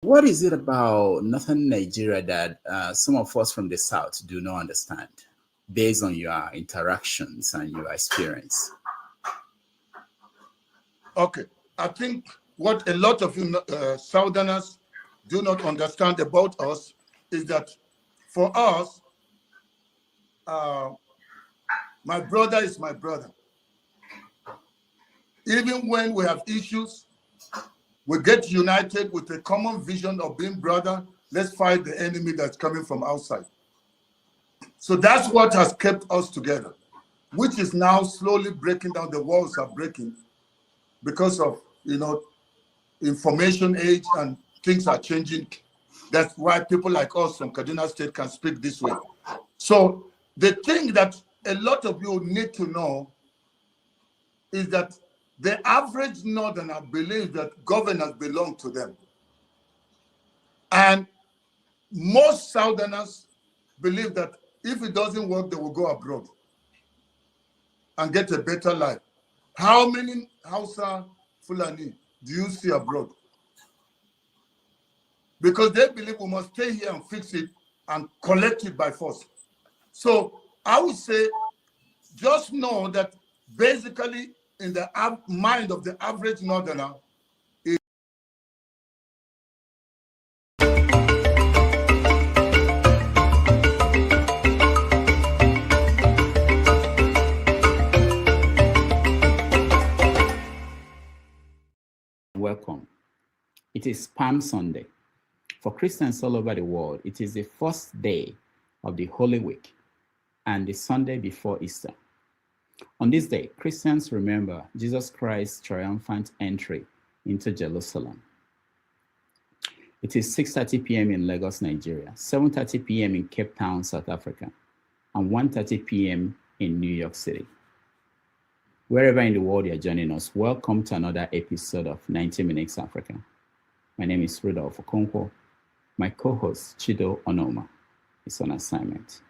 What is it about northern Nigeria that some of us from the south do not understand, based on your interactions and your experience? Okay, I think what a lot of you Southerners do not understand about us is that for us, my brother is my brother. Even when we have issues, we get united with a common vision of being brother. Let's fight the enemy that's coming from outside. So that's what has kept us together, which is now slowly breaking down. The walls are breaking because of, information age and things are changing. That's why people like us from Kaduna State can speak this way. So the thing that a lot of you need to know is that the average northerner believes that governors belong to them. And most southerners believe that if it doesn't work, they will go abroad and get a better life. How many Hausa Fulani do you see abroad? Because they believe we must stay here and fix it and collect it by force. So I would say, just know that basically in the mind of the average northerner, Welcome. It is Palm Sunday. For Christians all over the world, it is the first day of the Holy Week and the Sunday before Easter. On this day, Christians remember Jesus Christ's triumphant entry into Jerusalem. It is 6:30 p.m. in Lagos, Nigeria, 7:30 p.m. in Cape Town, South Africa, and 1:30 p.m. in New York City. Wherever in the world you're joining us, welcome to another episode of 90 Minutes Africa. My name is Rudolph Okonkwo. My co-host, Chido Onoma, is on assignment.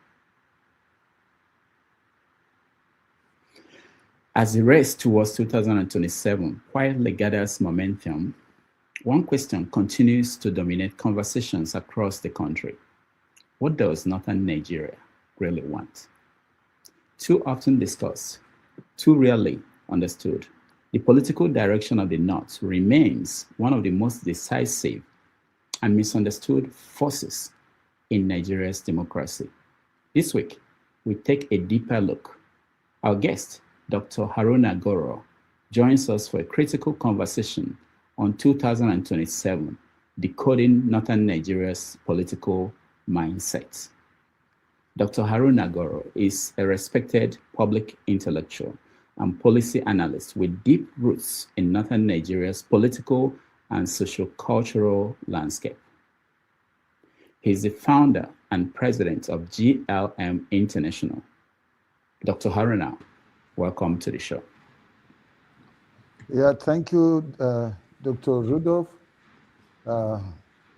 As the race towards 2027 quietly gathers momentum, one question continues to dominate conversations across the country. What does northern Nigeria really want? Too often discussed, too rarely understood, the political direction of the North remains one of the most decisive and misunderstood forces in Nigeria's democracy. This week, we take a deeper look. Our guest, Dr. Haruna Goroh, joins us for a critical conversation on 2027, decoding northern Nigeria's political mindset. Dr. Haruna Goroh is a respected public intellectual and policy analyst with deep roots in northern Nigeria's political and socio-cultural landscape. He is the founder and president of GLM International. Dr. Haruna, welcome to the show. Yeah, thank you, Dr. Rudolph.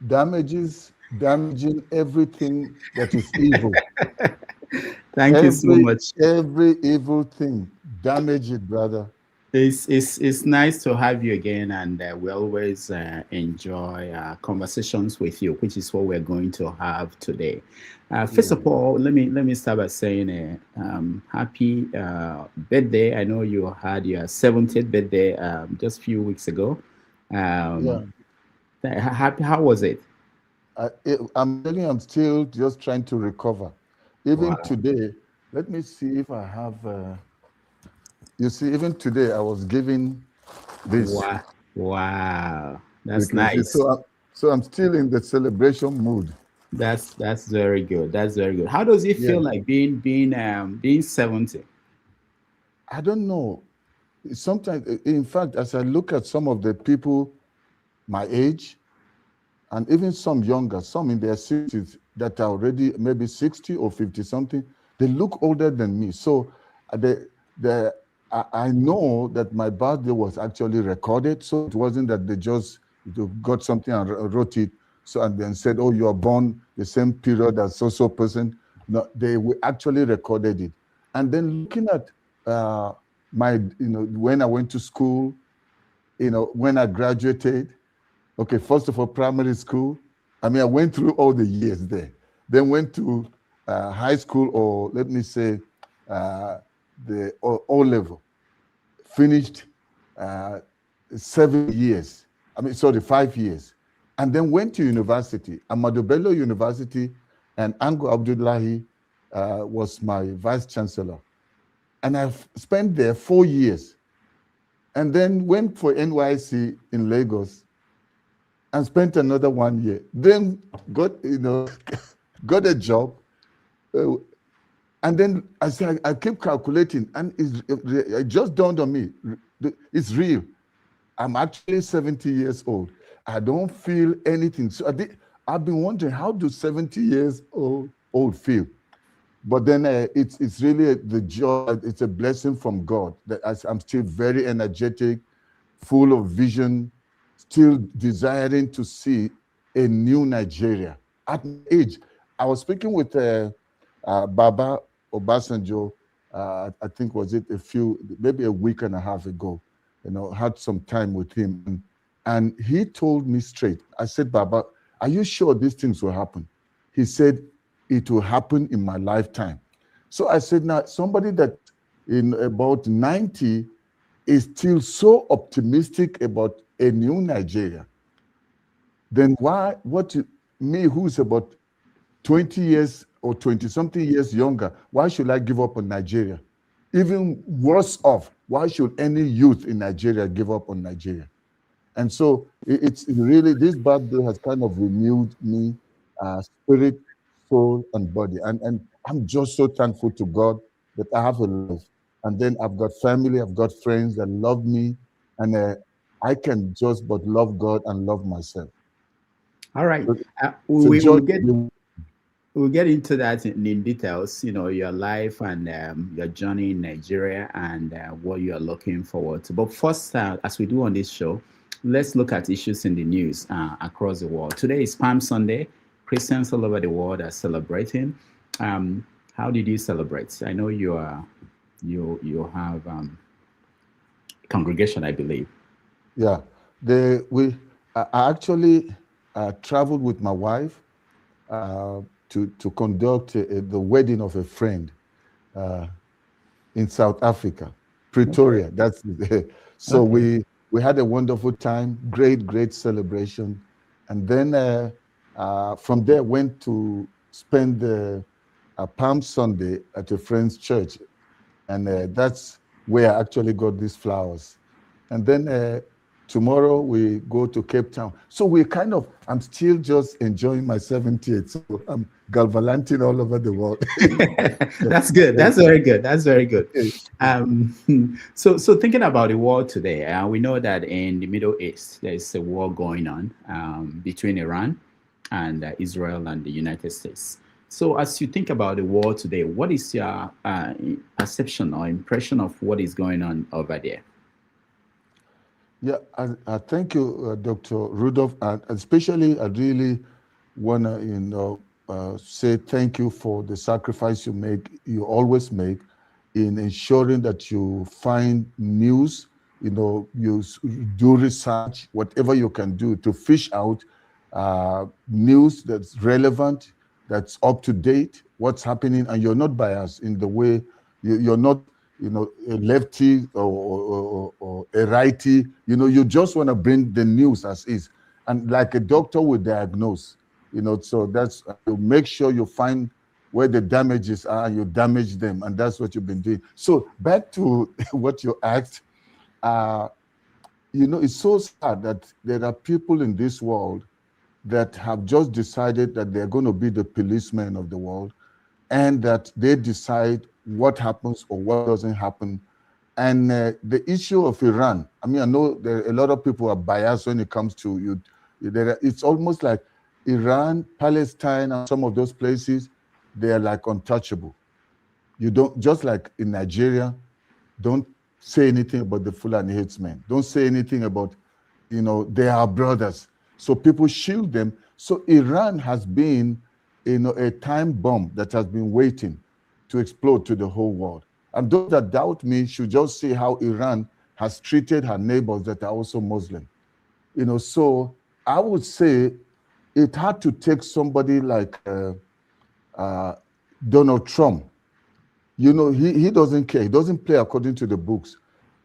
Damaging everything that is evil. Thank you so much. Every evil thing, damage it, brother. It's nice to have you again, and we always enjoy conversations with you, which is what we're going to have today. First of all, let me start by saying happy birthday. I know you had your 70th birthday just a few weeks ago. How was it? I'm telling you, I'm still just trying to recover. Even today, let me see if I have. You see, even today I was giving this. Wow, that's nice. So I'm still in the celebration mood. That's very good. That's very good. How does it feel like being 70? I don't know. Sometimes, in fact, as I look at some of the people my age, and even some younger, some in their 60s that are already maybe 60 or 50 something, they look older than me. So I know that my birthday was actually recorded, so it wasn't that they just got something and wrote it, so and then said, "Oh, you are born the same period as so person." No, they actually recorded it. And then looking at my, when I went to school, when I graduated, Okay, first of all, primary school. I mean, I went through all the years there. Then went to high school, or let me say, the O level. Finished 7 years. I mean, sorry, 5 years. And then went to university, Ahmadu Bello University, and Ango Abdullahi was my vice chancellor. And I've spent there 4 years. And then went for NYC in Lagos and spent another 1 year. Then got, got a job. And then I keep calculating, and it just dawned on me, it's real. I'm actually 70 years old. I don't feel anything. So I've been wondering, how do 70 years old feel? But then it's really the joy. It's a blessing from God that I'm still very energetic, full of vision, still desiring to see a new Nigeria. At my age, I was speaking with Baba Obasanjo, I think was it maybe a week and a half ago, had some time with him. And he told me straight, I said, Baba, are you sure these things will happen? He said, it will happen in my lifetime. So I said, now somebody that in about 90 is still so optimistic about a new Nigeria, then me who's about 20 years or 20-something years younger, why should I give up on Nigeria? Even worse off, why should any youth in Nigeria give up on Nigeria? And so it's really, this birthday has kind of renewed me, spirit, soul, and body. And I'm just so thankful to God that I have a life. And then I've got family, I've got friends that love me, and I can just but love God and love myself. All right. So We'll get into that in details, your life and your journey in Nigeria and what you are looking forward to. But first, as we do on this show, let's look at issues in the news across the world. Today is Palm Sunday. Christians all over the world are celebrating. How did you celebrate? I know you have a congregation, I believe. Yeah, I actually traveled with my wife to conduct the wedding of a friend in South Africa, Pretoria. Okay. That's so okay. We had a wonderful time, great celebration, and then from there went to spend Palm Sunday at a friend's church, and that's where I actually got these flowers. And then tomorrow we go to Cape Town. So I'm still just enjoying my 70th. So I'm galvalanting all over the world. That's good. That's very good. That's very good. So thinking about the war today, we know that in the Middle East, there's a war going on between Iran and Israel and the United States. So as you think about the war today, what is your perception or impression of what is going on over there? Yeah, I thank you, Dr. Rudolph, and especially I really want to, say thank you for the sacrifice you always make in ensuring that you find news, you do research, whatever you can do to fish out news that's relevant, that's up to date, what's happening, and you're not biased in the way you're not, a lefty or a righty. You just want to bring the news as is, and like a doctor will diagnose. So that's, you make sure you find where the damages are and you damage them, and that's what you've been doing. So back to what you asked, it's so sad that there are people in this world that have just decided that they're going to be the policemen of the world, and that they decide what happens or what doesn't happen. And the issue of Iran, I mean, I know a lot of people are biased when it comes to you. It's almost like Iran, Palestine, and some of those places, they are like untouchable. You don't, just like in Nigeria, don't say anything about the Fulani headsmen. Don't say anything about, they are brothers. So people shield them. So Iran has been, a time bomb that has been waiting to explode to the whole world. And those that doubt me should just see how Iran has treated her neighbors that are also Muslim. So I would say it had to take somebody like Donald Trump. You know, he doesn't care. He doesn't play according to the books.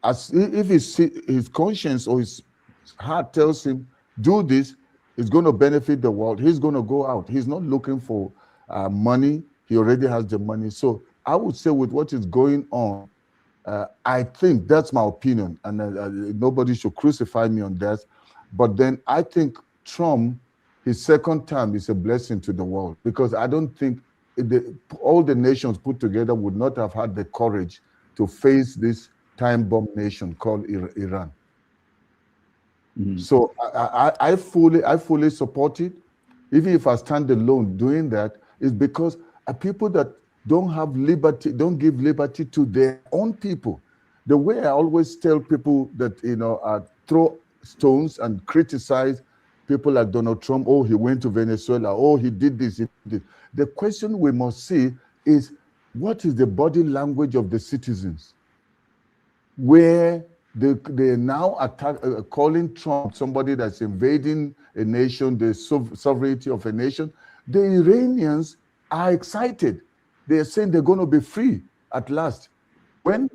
If his conscience or his heart tells him, do this, it's going to benefit the world, he's going to go out. He's not looking for money. He already has the money. So I would say with what is going on, I think that's my opinion, and nobody should crucify me on that. But then I think Trump, his second term is a blessing to the world, because I don't think all the nations put together would not have had the courage to face this time bomb nation called Iran. Mm-hmm. So I fully support it. Even if I stand alone doing that, is because people that don't have liberty, don't give liberty to their own people. The way I always tell people that, throw stones and criticize people like Donald Trump, oh, he went to Venezuela, oh, he did this, he did. The question we must see is, what is the body language of the citizens? Where they now calling Trump somebody that's invading a nation, the sovereignty of a nation. The Iranians are excited. They're saying they're going to be free at last. When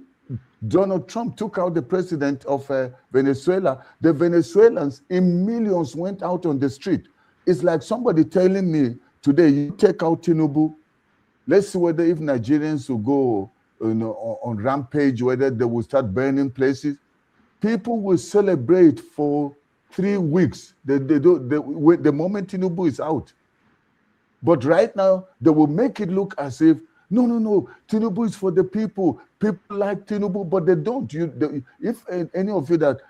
Donald Trump took out the president of Venezuela, the Venezuelans in millions went out on the street. It's like somebody telling me today, you take out Tinubu, let's see whether if Nigerians will go on rampage, whether they will start burning places. People will celebrate for 3 weeks. The moment Tinubu is out. But right now, they will make it look as if, no, Tinubu is for the people. People like Tinubu, but they don't. If any of you that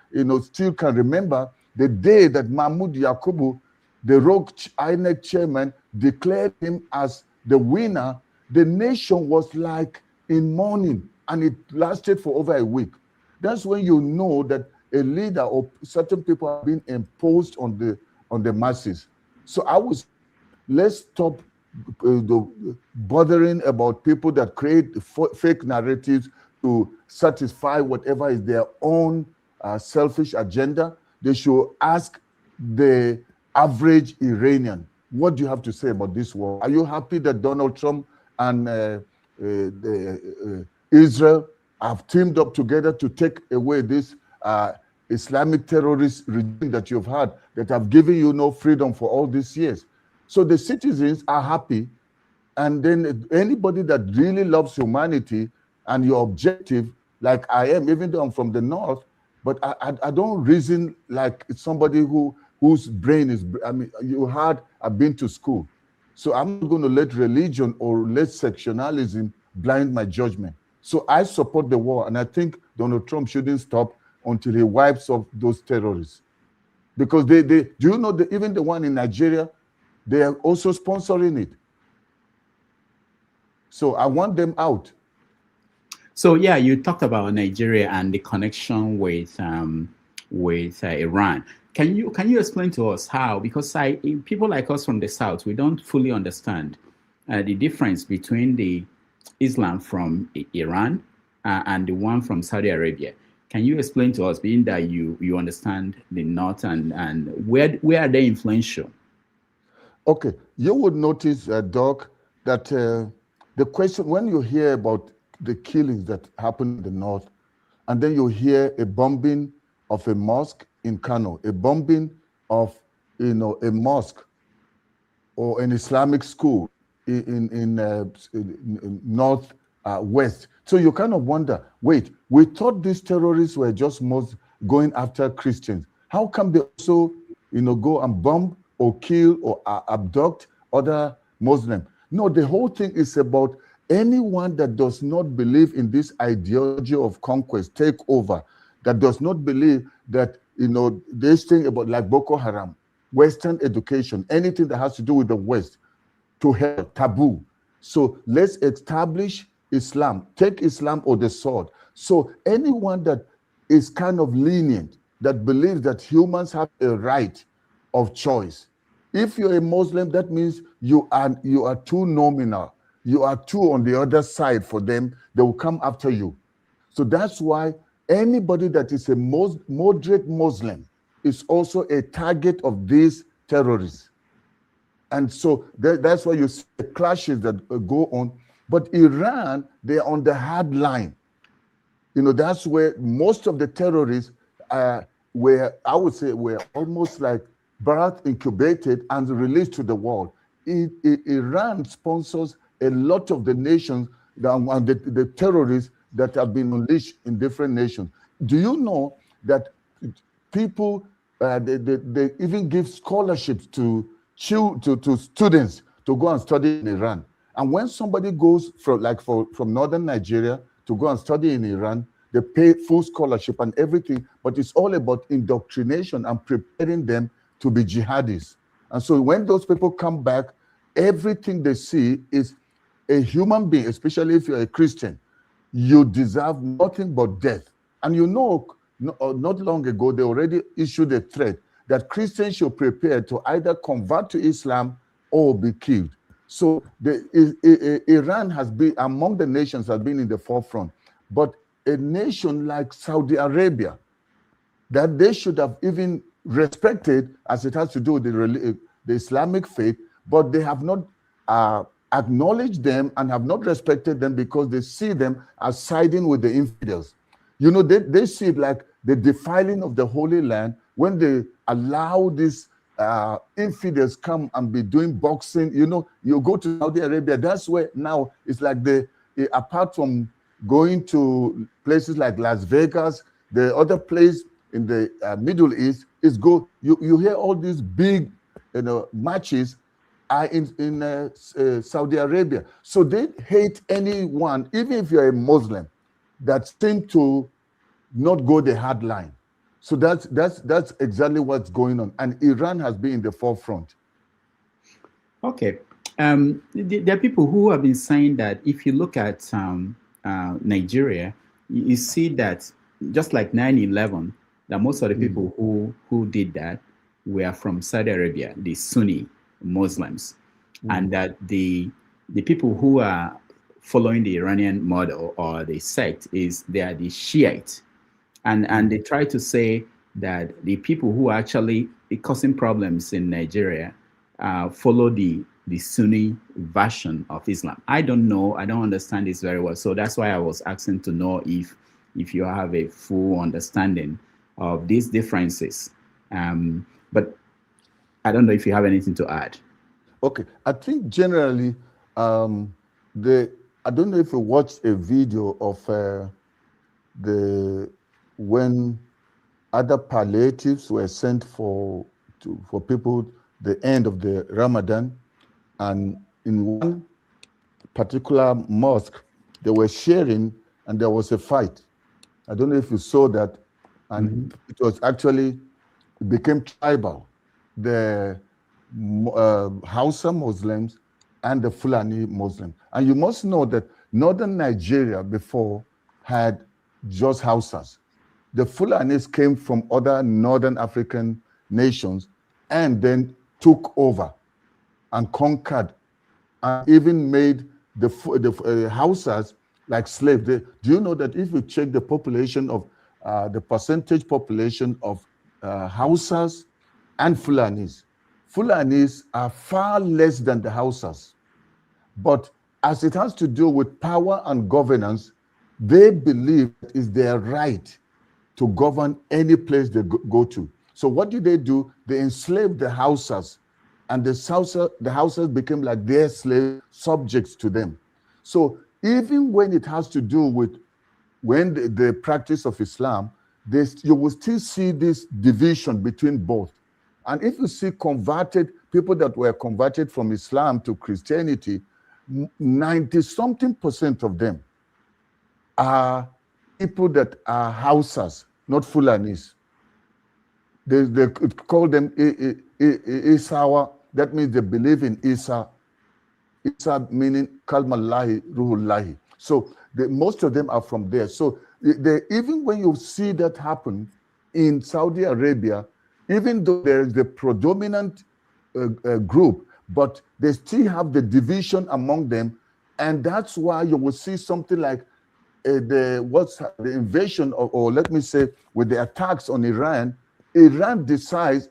still can remember the day that Mahmoud Yakubu, the rogue INEC chairman, declared him as the winner, the nation was like in mourning, and it lasted for over a week. That's when you know that a leader or certain people are being imposed on the masses. So let's stop bothering about people that create fake narratives to satisfy whatever is their own selfish agenda. They should ask the average Iranian, what do you have to say about this war? Are you happy that Donald Trump and Israel have teamed up together to take away this Islamic terrorist regime that you've had, that have given you no freedom for all these years? So the citizens are happy, and then anybody that really loves humanity and your objective, like I am, even though I'm from the north, but I don't reason like somebody whose brain is, I've been to school. So I'm not going to let religion or let sectionalism blind my judgment. So I support the war, and I think Donald Trump shouldn't stop until he wipes off those terrorists. Because do you know that even the one in Nigeria, they are also sponsoring it. So I want them out. So yeah, you talked about Nigeria and the connection with Iran. Can you explain to us how? Because people like us from the South, we don't fully understand the difference between the Islam from Iran and the one from Saudi Arabia. Can you explain to us, being that you understand the North, and where are they influential? Okay, you would notice, Doc, that the question, when you hear about the killings that happen in the North, and then you hear a bombing of a mosque in Kano, a bombing of a mosque or an Islamic school in North West. So you kind of wonder, wait, we thought these terrorists were just going after Christians. How come they also go and bomb or kill or abduct other Muslims? No, the whole thing is about anyone that does not believe in this ideology of conquest, takeover, that does not believe that, this thing about like Boko Haram, Western education, anything that has to do with the West, to hell, taboo. So let's establish Islam, take Islam or the sword. So anyone that is kind of lenient, that believes that humans have a right of choice. If you're a Muslim, that means you are too nominal. You are too on the other side for them. They will come after you. So that's why anybody that is a moderate Muslim, is also a target of these terrorists. And so that's why you see the clashes that go on. But Iran, they're on the hard line. You know, that's where most of the terrorists were, I would say, were almost like birth incubated and released to the world. Iran sponsors a lot of the nations and the terrorists that have been unleashed in different nations. Do you know that people, they even give scholarships to students to go and study in Iran? And when somebody goes from northern Nigeria to go and study in Iran, they pay full scholarship and everything, but it's all about indoctrination and preparing them to be jihadis. And so when those people come back, everything they see is a human being, especially if you're a Christian, you deserve nothing but death. And you know, not long ago, they already issued a threat that Christians should prepare to either convert to Islam or be killed. So Iran has been, among the nations, has been in the forefront. But a nation like Saudi Arabia, that they should have even respected, as it has to do with the Islamic faith, but they have not acknowledged them and have not respected them because they see them as siding with the infidels. You know, they see it like the defiling of the Holy Land when they allow these infidels come and be doing boxing. You know, you go to Saudi Arabia, that's where now it's like apart from going to places like Las Vegas, the other place in the Middle East is you hear all these big, you know, matches are in Saudi Arabia. So they hate anyone, even if you're a Muslim, that seem to not go the hard line. So that's exactly what's going on. And Iran has been in the forefront. Okay. There are people who have been saying that if you look at Nigeria, you see that just like 9/11, that most of the people who did that were from Saudi Arabia, the Sunni Muslims, and that the people who are following the Iranian model or the sect they are the Shiite, and they try to say that the people who are actually causing problems in Nigeria follow the Sunni version of Islam. I don't know. I don't understand this very well. So that's why I was asking to know if you have a full understanding of these differences. But I don't know if you have anything to add. Okay. I think generally, I don't know if you watched a video of when other palliatives were sent for people the end of the Ramadan. And in one particular mosque, they were sharing and there was a fight. I don't know if you saw that. And it was actually, it became tribal. The Hausa Muslims and the Fulani Muslims. And you must know that northern Nigeria before had just Hausas. The Fulanis came from other northern African nations and then took over and conquered and even made the Hausas like slaves. Do you know that if you check the population of the percentage population of Hausas and Fulanis are far less than the Hausas. But as it has to do with power and governance, they believe it is their right to govern any place they go to. So what do? They enslaved the Hausas, and the Hausas became like their slave subjects to them. So even when it has to do with the practice of Islam, you will still see this division between both. And if you see people that were converted from Islam to Christianity, 90-something% of them are people that are Hausas, not Fulanis. They call them Isawa. That means they believe in Isa. Isa meaning Kalmallahi, Ruhullahi. So most of them are from there. So even when you see that happen in Saudi Arabia, even though there is the predominant group, but they still have the division among them. And that's why you will see something like the invasion, or let me say, with the attacks on Iran, Iran decides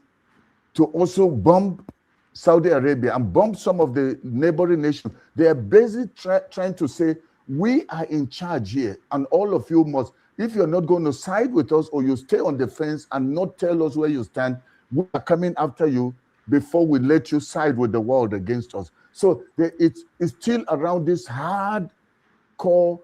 to also bomb Saudi Arabia and bomb some of the neighboring nations. They are basically trying to say, we are in charge here, and all of you must, if you're not going to side with us or you stay on the fence and not tell us where you stand, we are coming after you before we let you side with the world against us. So it's still around this hardcore,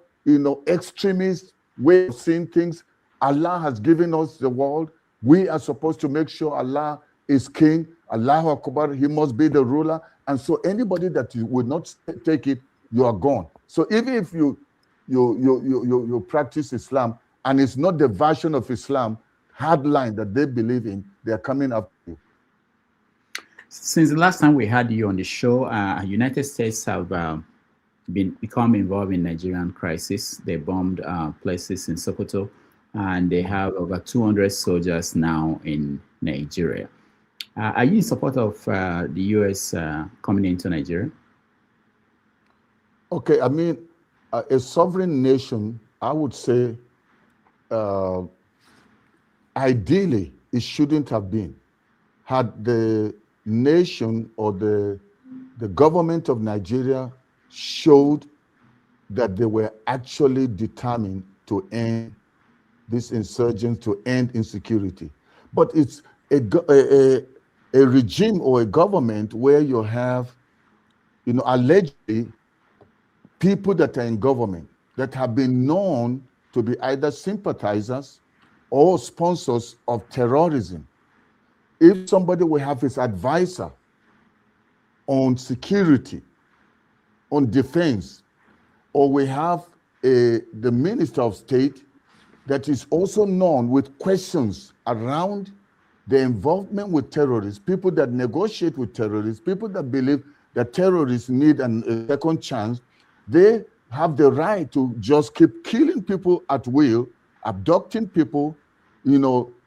extremist way of seeing things. Allah has given us the world. We are supposed to make sure Allah is king. Allahu Akbar, he must be the ruler. And so anybody that would not take it, you are gone. So even if you practice Islam and it's not the version of Islam, hardline that they believe in, they are coming after you. Since the last time we had you on the show, United States have become involved in Nigerian crisis. They bombed places in Sokoto, and they have over 200 soldiers now in Nigeria. Are you in support of the U.S. Coming into Nigeria? Okay, I mean, a sovereign nation, I would say, ideally, it shouldn't have been. Had the nation or the government of Nigeria showed that they were actually determined to end this insurgence, to end insecurity. But it's a regime or a government where you have, allegedly people that are in government that have been known to be either sympathizers or sponsors of terrorism. If somebody will have his advisor on security, on defense, or we have the Minister of State that is also known with questions around the involvement with terrorists, people that negotiate with terrorists, people that believe that terrorists need a second chance, they have the right to just keep killing people at will, abducting people,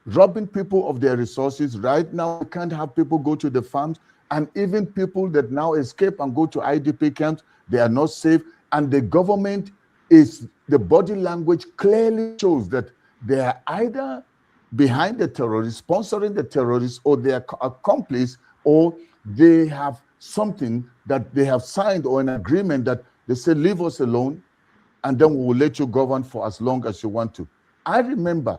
robbing people of their resources. Right now, we can't have people go to the farms, and even people that now escape and go to IDP camps, they are not safe. And the government the body language clearly shows that they are either behind the terrorists, sponsoring the terrorists, or they are accomplice, or they have something that they have signed or an agreement that they say, leave us alone, and then we will let you govern for as long as you want to. I remember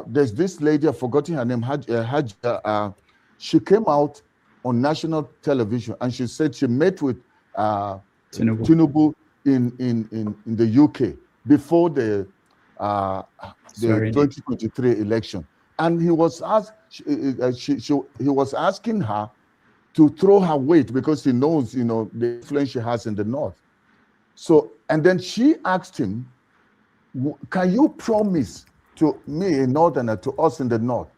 there's this lady, I've forgotten her name, Hajia. She came out on national television and she said she met with Tinubu in the UK before the 2023 election, and he was asking her to throw her weight because he knows the influence she has in the north. So, and then she asked him, can you promise to me, a northerner, to us in the north,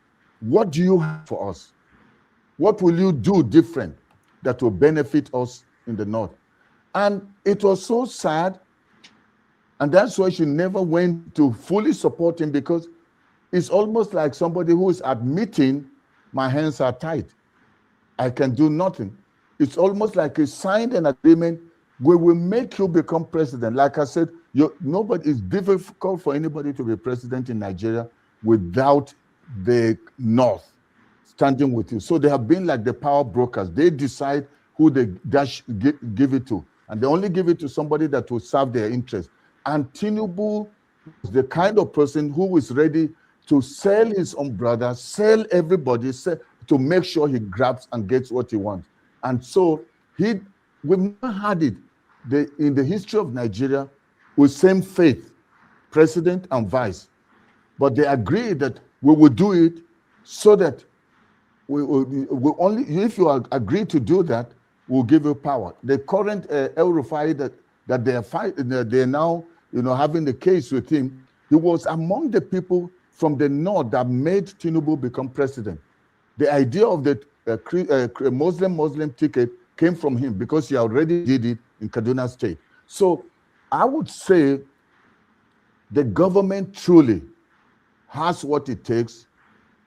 what do you have for us? What will you do different that will benefit us in the north? And it was so sad, and that's why she never went to fully support him, because it's almost like somebody who is admitting, my hands are tied, I can do nothing. It's almost like he signed an agreement, we will make you become president. Like I said, it's difficult for anybody to be president in Nigeria without the North standing with you. So they have been like the power brokers. They decide who they give it to. And they only give it to somebody that will serve their interest. And Tinubu is the kind of person who is ready to sell his own brother, sell everybody, to make sure he grabs and gets what he wants. And so we've never had it in the history of Nigeria with same faith, president and vice. But they agreed that we will do it so that we only, if you agree to do that, we'll give you power. The current El-Rufai that they are fighting, they're now having the case with him, he was among the people from the north that made Tinubu become president. The idea of the Muslim ticket came from him because he already did it in Kaduna State. So I would say the government truly has what it takes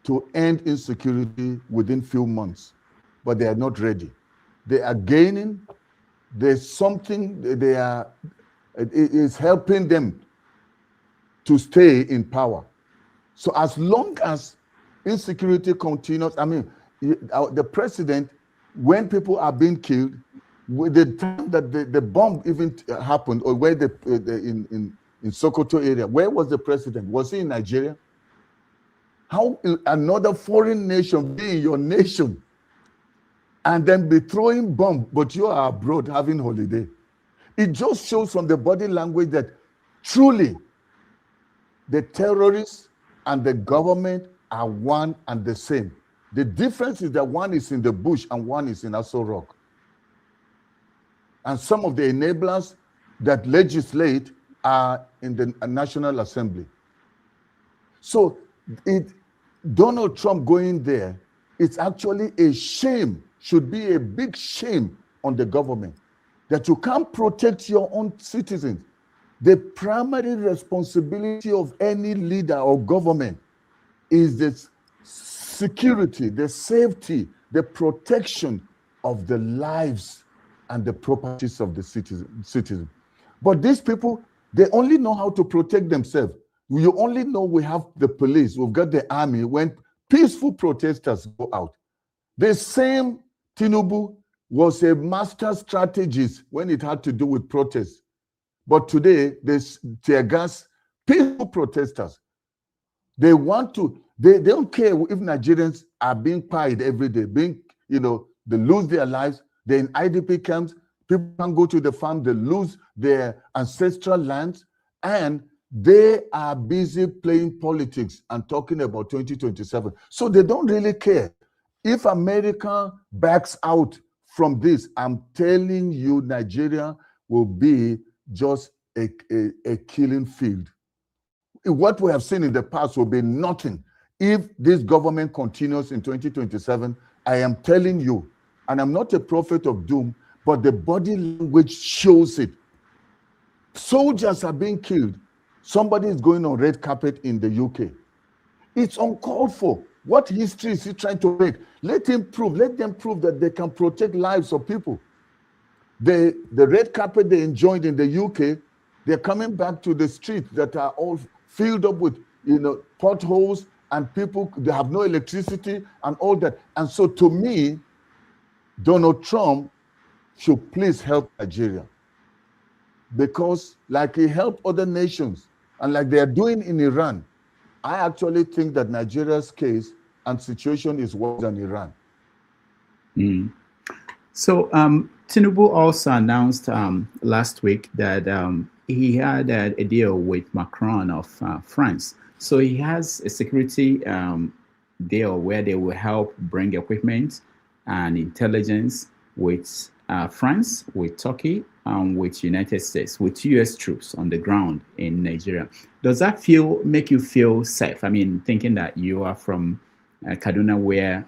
to end insecurity within few months, but they are not ready. They are gaining. There's something it is helping them to stay in power. So as long as insecurity continues. I mean, the president, when people are being killed, with the time that the bomb even happened, or where in Sokoto area, where was the president? Was he in Nigeria? How another foreign nation be in your nation and then be throwing bomb, but you are abroad having holiday? It just shows from the body language that truly the terrorists and the government are one and the same. The difference is that one is in the bush and one is in Aso Rock. And some of the enablers that legislate are in the National Assembly. So Donald Trump going there, it's actually a shame, should be a big shame on the government that you can't protect your own citizens. The primary responsibility of any leader or government is the security, the safety, the protection of the lives and the properties of the citizen. But these people, they only know how to protect themselves. You only know we have the police, we've got the army when peaceful protesters go out. The same Tinubu was a master strategist when it had to do with protests. But today, there's tear gas, peaceful protesters. They don't care if Nigerians are being pied every day, they lose their lives, they're in IDP camps, people can't go to the farm, they lose their ancestral lands, and they are busy playing politics and talking about 2027. So they don't really care. If America backs out from this, I'm telling you, Nigeria will be just a killing field. What we have seen in the past will be nothing. If this government continues in 2027, I am telling you, and I'm not a prophet of doom, but the body language shows it. Soldiers are being killed. Somebody is going on red carpet in the UK. It's uncalled for. What history is he trying to make? Let them prove that they can protect lives of people. The red carpet they enjoyed in the UK, they're coming back to the streets that are all filled up with potholes, and people, they have no electricity and all that. And so to me, Donald Trump should please help Nigeria. Because like he helped other nations, and like they are doing in Iran, I actually think that Nigeria's case and situation is worse than Iran. Mm. So Tinubu also announced last week that he had a deal with Macron of France. So he has a security deal where they will help bring equipment and intelligence with France, with Turkey, and with United States, with US troops on the ground in Nigeria. Does that make you feel safe? I mean, thinking that you are from Kaduna, where,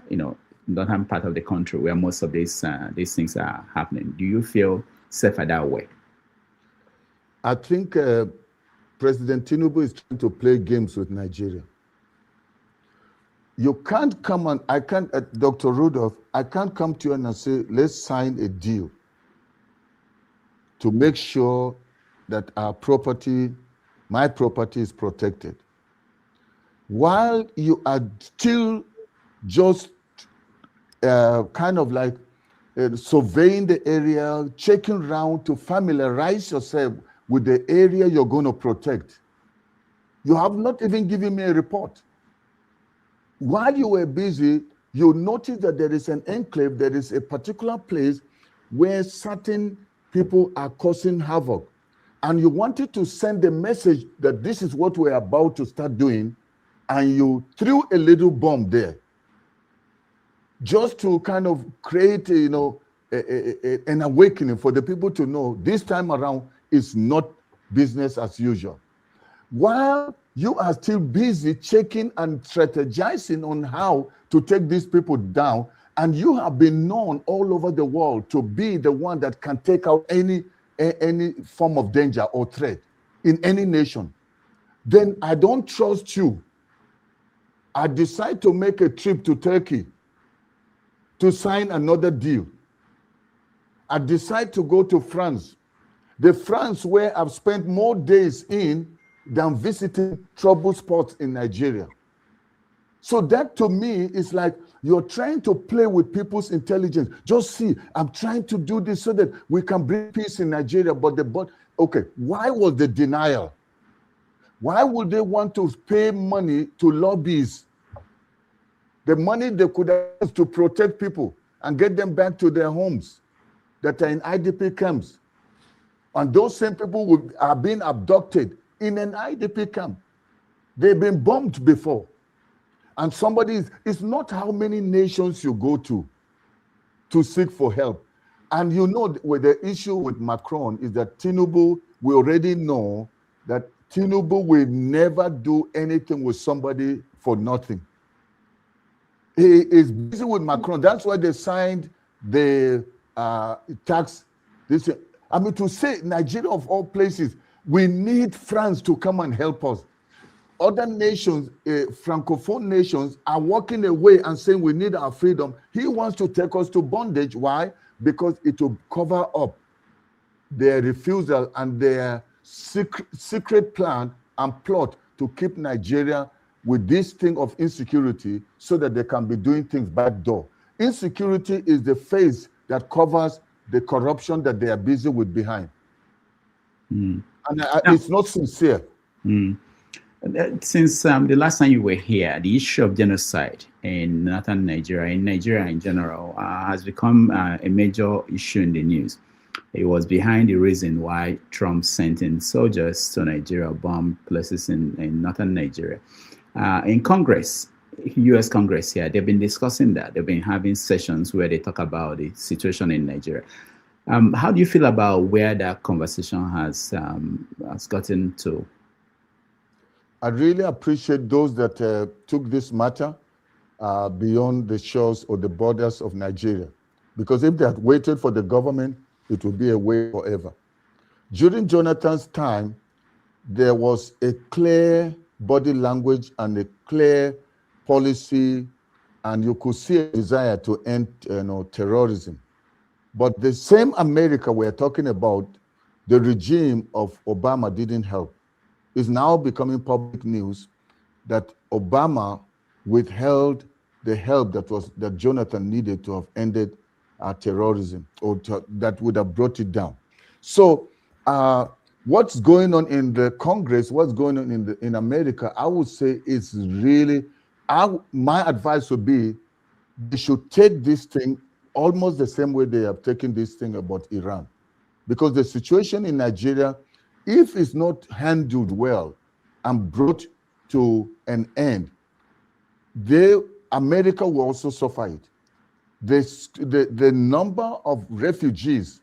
northern part of the country where most of these things are happening. Do you feel safer that way? I think President Tinubu is trying to play games with Nigeria. You can't come and Dr. Rudolph, I can't come to you and say, let's sign a deal to make sure that our property, my property, is protected, while you are still just kind of like surveying the area, checking around to familiarize yourself with the area you're going to protect. You have not even given me a report. While you were busy, you notice that there is an enclave, there is a particular place where certain people are causing havoc. And you wanted to send a message that this is what we're about to start doing, and you threw a little bomb there, just to kind of create, an awakening for the people to know this time around is not business as usual. While you are still busy checking and strategizing on how to take these people down, and you have been known all over the world to be the one that can take out any form of danger or threat in any nation, then I don't trust you. I decide to make a trip to Turkey to sign another deal. I decide to go to France, the France where I've spent more days in than visiting trouble spots in Nigeria. So that to me is like you're trying to play with people's intelligence. Just see, I'm trying to do this so that we can bring peace in Nigeria. But okay, why was the denial? Why would they want to pay money to lobbies? The money they could have used to protect people and get them back to their homes that are in IDP camps. And those same people are being abducted in an IDP camp. They've been bombed before. And it's not how many nations you go to seek for help. And you know, with the issue with Macron is that Tinubu, we already know that Tinubu will never do anything with somebody for nothing. He is busy with Macron. That's why they signed the tax. I mean, to say Nigeria of all places, we need France to come and help us. Other nations, Francophone nations, are walking away and saying we need our freedom. He wants to take us to bondage. Why? Because it will cover up their refusal and their secret plan and plot to keep Nigeria with this thing of insecurity so that they can be doing things backdoor. Insecurity is the face that covers the corruption that they are busy with behind. And it's not sincere. Since the last time you were here, the issue of genocide in northern Nigeria, in Nigeria in general, has become a major issue in the news. It was behind the reason why Trump sent in soldiers to Nigeria, bomb places in northern Nigeria. In Congress, U.S. Congress here, they've been discussing that. They've been having sessions where they talk about the situation in Nigeria. How do you feel about where that conversation has gotten to? I really appreciate those that took this matter beyond the shores or the borders of Nigeria. Because if they had waited for the government, it would be away forever. During Jonathan's time, there was a clear body language and a clear policy, and you could see a desire to end terrorism. But the same America we're talking about, the regime of Obama didn't help. It's now becoming public news that Obama withheld the help that Jonathan needed to have ended terrorism, or that would have brought it down. So what's going on in the Congress, what's going on in America, I would say it's really, my advice would be they should take this thing almost the same way they have taken this thing about Iran. Because the situation in Nigeria, if it's not handled well and brought to an end, America will also suffer it. The number of refugees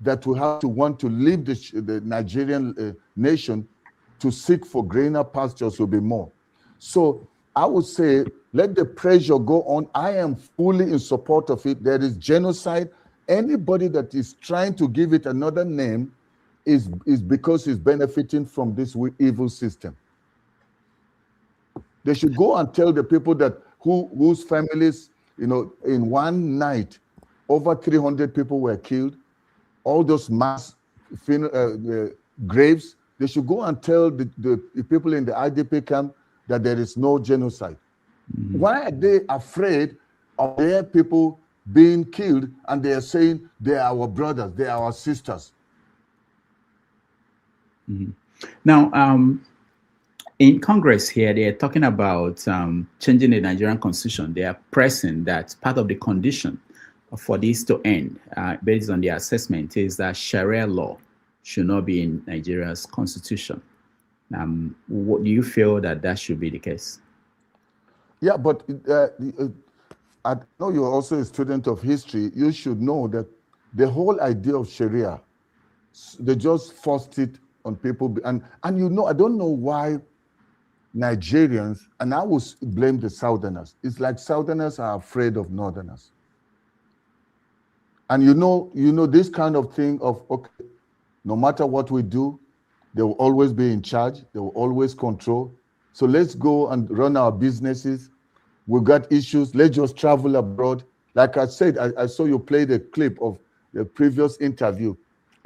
that will have to want to leave the Nigerian nation to seek for greener pastures will be more. So I would say, let the pressure go on. I am fully in support of it. There is genocide. Anybody that is trying to give it another name is because he's benefiting from this evil system. They should go and tell the people that whose families, in one night, over 300 people were killed, all those mass graves. They should go and tell the people in the IDP camp that there is no genocide. Mm-hmm. Why are they afraid of their people being killed and they are saying they are our brothers, they are our sisters? Mm-hmm. Now, in Congress here, they are talking about changing the Nigerian constitution. They are pressing that part of the condition for this to end, based on their assessment, is that Sharia law should not be in Nigeria's constitution. What do you feel that should be the case? Yeah, but I know you're also a student of history. You should know that the whole idea of Sharia, they just forced it on people. And I don't know why Nigerians, and I would blame the Southerners. It's like Southerners are afraid of Northerners. And you know this kind of thing of, okay, no matter what we do, they will always be in charge. They will always control. So let's go and run our businesses. We've got issues. Let's just travel abroad. Like I said, I saw you play the clip of the previous interview.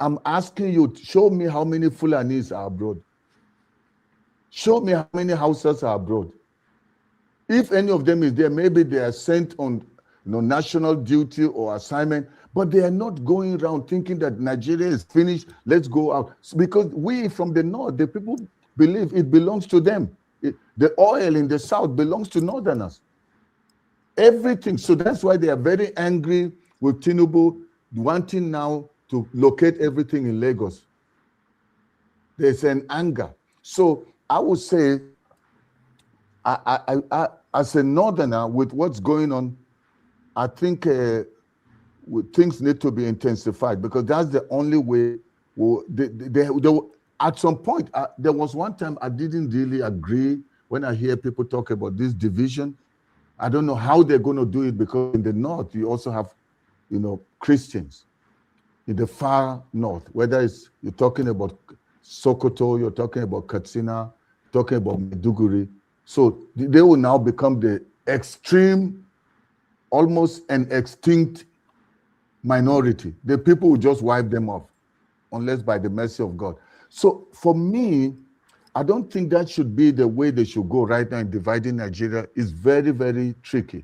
I'm asking you, show me how many Fulanis are abroad. Show me how many Hausas are abroad. If any of them is there, maybe they are sent on national duty or assignment, but they are not going around thinking that Nigeria is finished, let's go out. Because we from the north, the people believe it belongs to them. The oil in the south belongs to northerners. Everything. So that's why they are very angry with Tinubu wanting now to locate everything in Lagos. There's an anger. So I would say, I as a northerner, with what's going on, I think things need to be intensified, because that's the only way. At some point, there was one time I didn't really agree when I hear people talk about this division. I don't know how they're going to do it, because in the north, you also have, Christians in the far north, whether it's you're talking about Sokoto, you're talking about Katsina, talking about Maiduguri. So they will now become the extreme, almost an extinct minority. The people will just wipe them off, unless by the mercy of God. So for me, I don't think that should be the way they should go right now in dividing Nigeria. It's very, very tricky.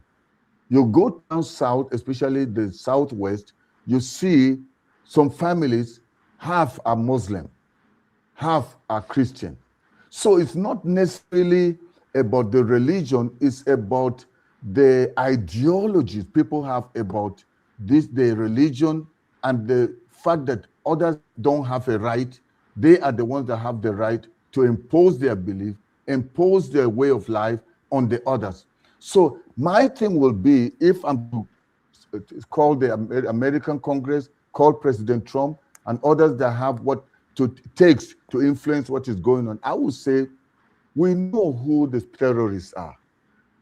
You go down south, especially the southwest, you see some families, half are Muslim, half are Christian. So it's not necessarily about the religion, it's about the ideologies people have about the religion, and the fact that others don't have a right. They are the ones that have the right to impose their belief, impose their way of life on the others. So my thing will be, if I'm to call the American Congress, call President Trump and others that have what it takes to influence what is going on, I would say we know who the terrorists are.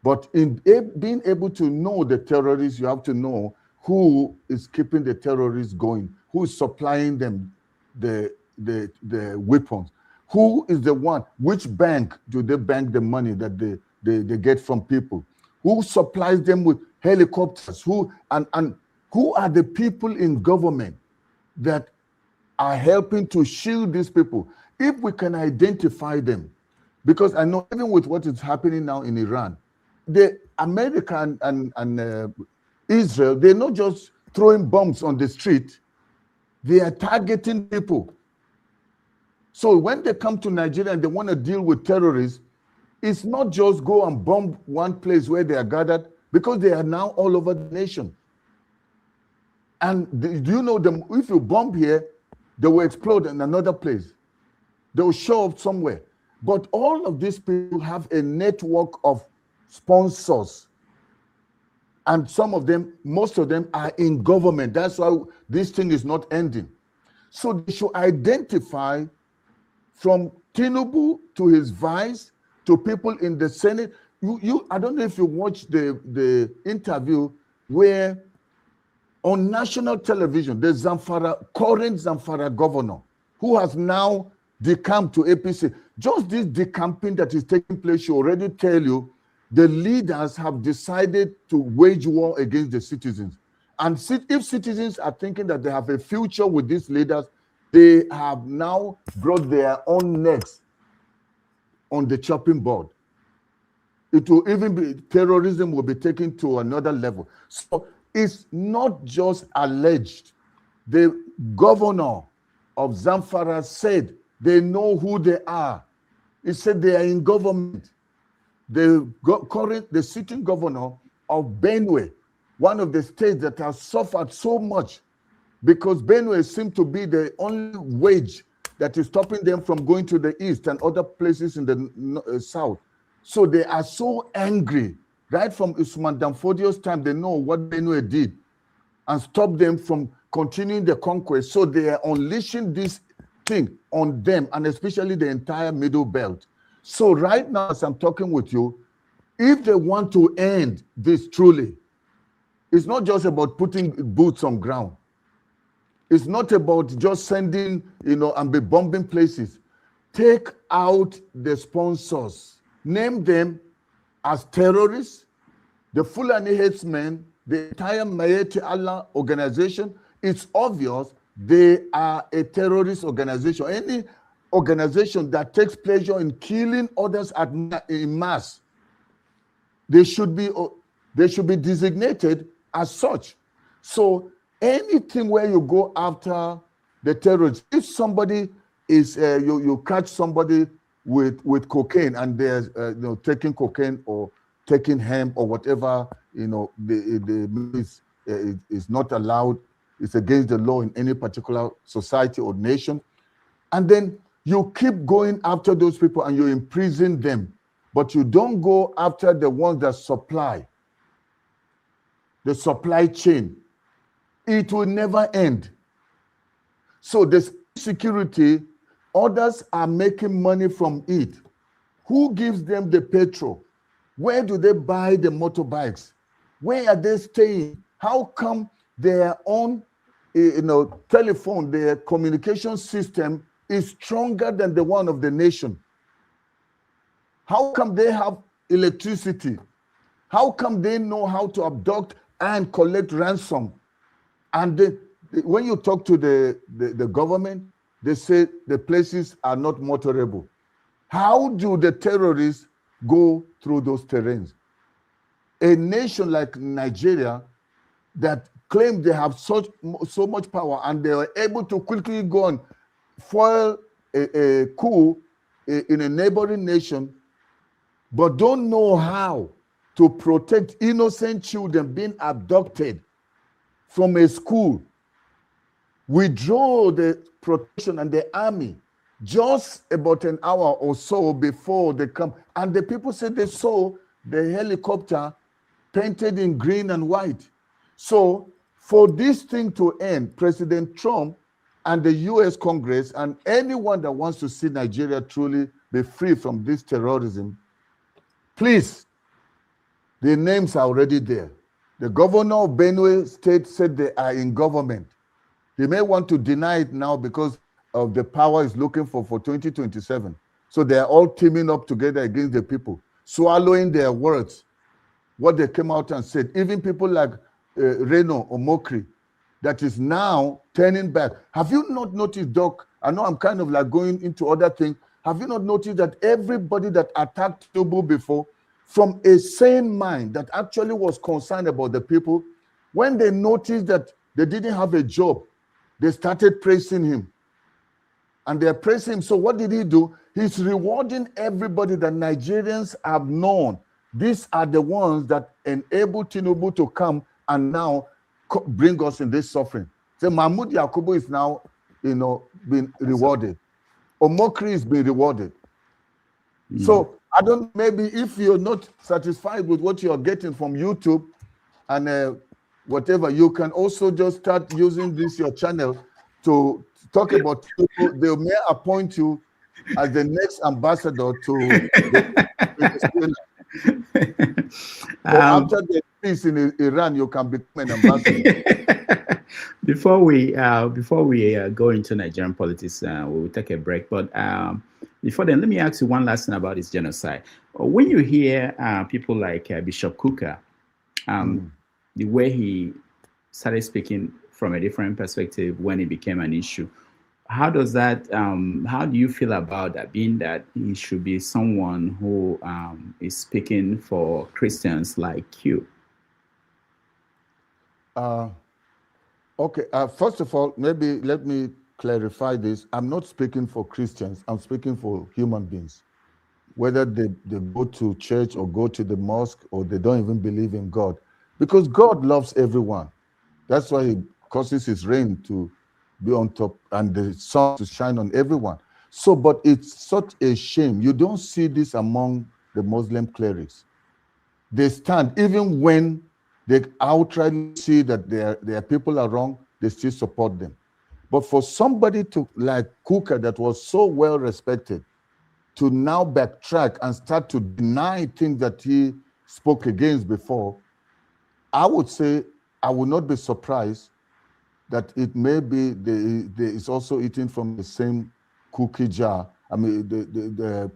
But in being able to know the terrorists, you have to know who is keeping the terrorists going, who is supplying them the weapons, who is the one, which bank do they bank the money that they get from people, who supplies them with helicopters, who are the people in government that are helping to shield these people. If we can identify them, because I know even with what is happening now in Iran, the America and Israel, they're not just throwing bombs on the street, they are targeting people. So when they come to Nigeria and they want to deal with terrorists, it's not just go and bomb one place where they are gathered, because they are now all over the nation. And do you know them? If you bomb here, they will explode in another place. They will show up somewhere. But all of these people have a network of sponsors. And some of them, most of them are in government. That's why this thing is not ending. So they should identify, from Tinubu to his vice, to people in the Senate. I don't know if you watched the interview where on national television, the current Zamfara governor, who has now decamped to APC, just this decamping that is taking place should already tell you the leaders have decided to wage war against the citizens. And if citizens are thinking that they have a future with these leaders, they have now brought their own necks on the chopping board. It will even be, terrorism will be taken to another level. So it's not just alleged. The governor of Zamfara said they know who they are. He said they are in government. The sitting governor of Benue, one of the states that has suffered so much, because Benue seems to be the only wedge that is stopping them from going to the east and other places in the south. So they are so angry. Right from Usman Danfodio's time, they know what Benue did and stopped them from continuing the conquest. So they are unleashing this thing on them, and especially the entire middle belt. So right now, as I'm talking with you, if they want to end this truly, it's not just about putting boots on ground. It's not about just sending, and be bombing places. Take out the sponsors. Name them as terrorists. The Fulani Headsmen, the entire Mayeti Allah organization, it's obvious they are a terrorist organization. Any organization that takes pleasure in killing others in mass, they should be designated as such. So anything where you go after the terrorists, if somebody is you catch somebody with cocaine and they're taking cocaine or taking hemp or whatever, is not allowed, it's against the law in any particular society or nation, and then you keep going after those people and you imprison them, but you don't go after the ones that supply the supply chain, it will never end. So this security, others are making money from it. Who gives them the petrol? Where do they buy the motorbikes? Where are they staying? How come their own telephone, their communication system is stronger than the one of the nation? How come they have electricity? How come they know how to abduct and collect ransom? And when you talk to the government, they say the places are not motorable. How do the terrorists go through those terrains? A nation like Nigeria that claims they have so much power and they are able to quickly go and foil a coup in a neighboring nation, but don't know how to protect innocent children being abducted from a school, withdraw the protection and the army just about an hour or so before they come. And the people said they saw the helicopter painted in green and white. So for this thing to end, President Trump and the US Congress and anyone that wants to see Nigeria truly be free from this terrorism, please, the names are already there. The governor of Benue State said they are in government. He may want to deny it now because of the power he's looking for 2027. So they're all teaming up together against the people, swallowing their words, what they came out and said. Even people like Reno Omokri, that is now turning back. Have you not noticed, Doc? I know I'm kind of like going into other things. Have you not noticed that everybody that attacked Tinubu before, from a sane mind that actually was concerned about the people, when they noticed that they didn't have a job, they started praising him. And they're praising him. So what did he do? He's rewarding everybody that Nigerians have known. These are the ones that enable Tinubu to come and now bring us in this suffering. So Mahmoud Yakubu is now, being rewarded. Omokri is being rewarded. So I don't, maybe if you're not satisfied with what you're getting from YouTube and whatever, you can also just start using this, your channel, to talk about people. They may appoint you as the next ambassador to Venezuela. After the peace in Iran, you can become an ambassador. Before we go into Nigerian politics, we'll take a break. But before then, let me ask you one last thing about this genocide. When you hear people like Bishop Kuka, the way he started speaking from a different perspective when it became an issue, how does that, how do you feel about that, being that he should be someone who is speaking for Christians like you? Okay, first of all, maybe let me clarify this. I'm not speaking for Christians, I'm speaking for human beings. Whether they go to church or go to the mosque or they don't even believe in God. Because God loves everyone. That's why he causes his rain to be on top and the sun to shine on everyone. So, but it's such a shame. You don't see this among the Muslim clerics. They stand, even when they outrightly see that their people are wrong, they still support them. But for somebody to, like Kuka, that was so well respected, to now backtrack and start to deny things that he spoke against before, I would say I would not be surprised that it may be is also eating from the same cookie jar. I mean, the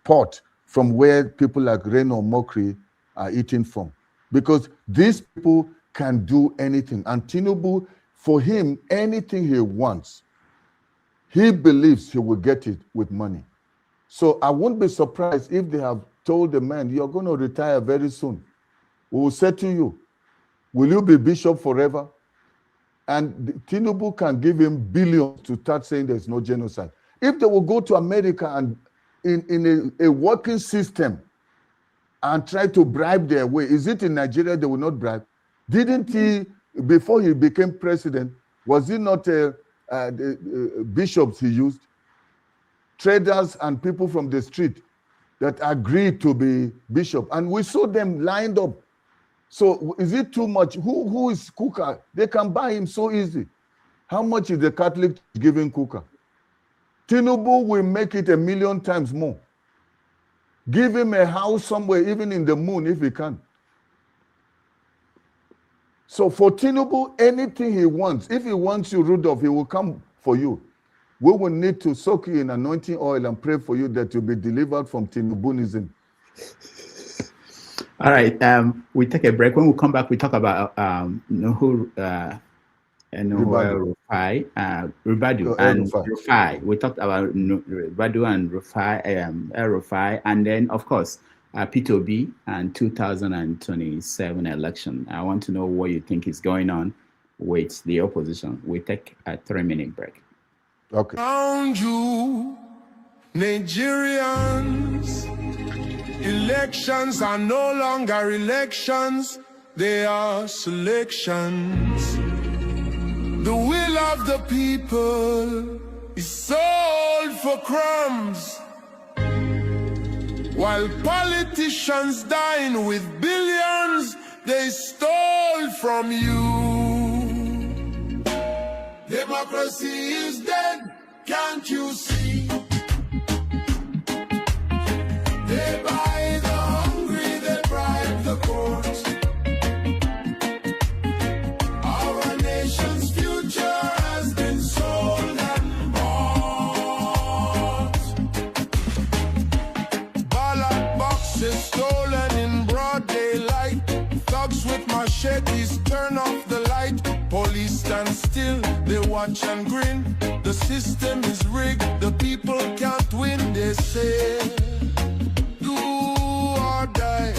pot from where people like Reno Mokri are eating from, because these people can do anything. And Tinubu, for him, anything he wants, he believes he will get it with money. So I won't be surprised if they have told the man, you're going to retire very soon. We will say to you, will you be bishop forever? And Tinubu can give him billions to start saying there's no genocide. If they will go to America and in a working system and try to bribe their way, is it in Nigeria they will not bribe? Didn't he, before he became president, was he not the bishops he used? Traders and people from the street that agreed to be bishop. And we saw them lined up. So is it too much? Who is Kuka? They can buy him so easy. How much is the Catholic giving Kuka? Tinubu will make it 1 million times more. Give him a house somewhere, even in the moon, if he can. So for Tinubu, anything he wants, if he wants you, Rudolph, he will come for you. We will need to soak you in anointing oil and pray for you that you'll be delivered from Tinubunism. All right, we take a break. When we come back, we talk about Rufai, Ribadu and Rufai. We talked about Ribadu and Rufai, and then of course P2B and 2027 election. I want to know what you think is going on with the opposition. We take a 3-minute break. Okay. Around you, Nigerians, elections are no longer elections, they are selections. The will of the people is sold for crumbs, while politicians dine with billions they stole from you. Democracy is dead, can't you see? They buy the hungry, they bribe the court. Our nation's future has been sold and bought. Ballot boxes stolen in broad daylight. Thugs with machetes turn off the light. Police stand still, they watch and grin. The system is rigged, the people can't win, they say. Do or die,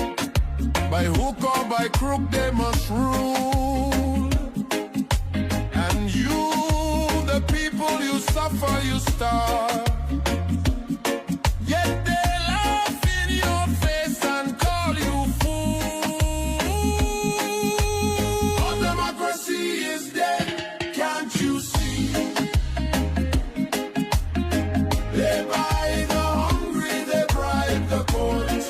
by hook or by crook they must rule. And you, the people, you suffer, you starve. Yet they laugh in your face and call you fool. Our democracy is dead, can't you see? They buy the hungry, they bribe the court.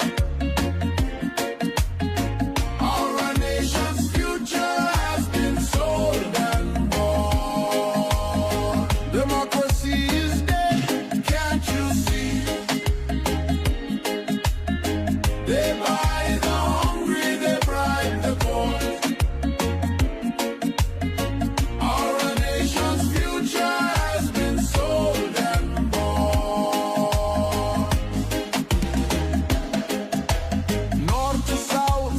Our nation's future has been sold and bought. Democracy is dead, can't you see? They buy the hungry, they bribe the court. Our nation's future has been sold and bought. North to south,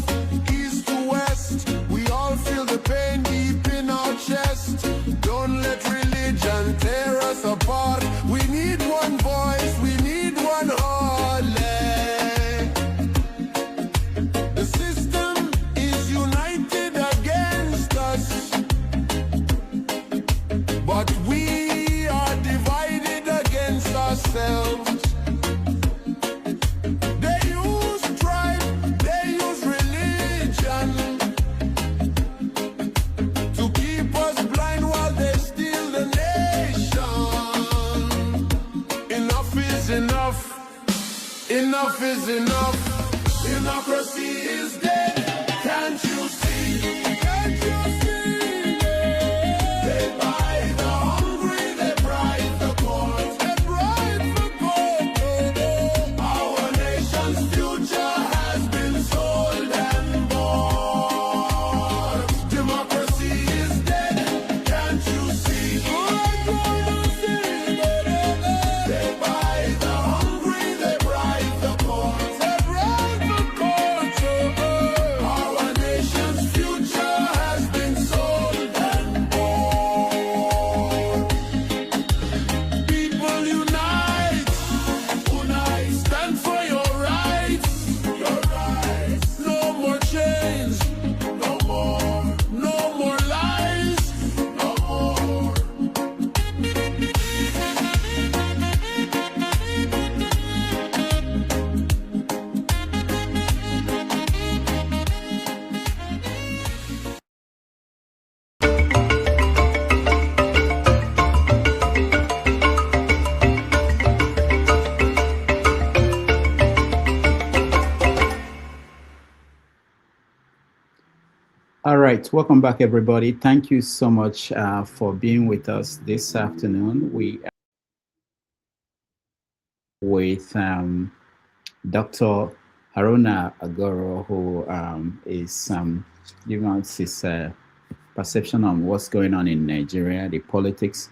east to west, we all feel the pain deep in our chest. Don't let religion tear us apart. We need one voice, we need one heartland. The system is united against us, but we are divided against ourselves. They use tribe, they use religion to keep us blind while they steal the nation. Enough is enough, enough is enough. Democracy is dead, can't you see? Can't you see? They buy the hungry, they bribe the court. They bribe the court. Our nation's future has been sold and bought. Democracy is dead, can't you see? They buy the hungry, they bribe the court. They bribe the court. right, welcome back, everybody. Thank you so much for being with us this afternoon. We with Dr. Haruna Goroh, who is giving us his perception on what's going on in Nigeria, the politics,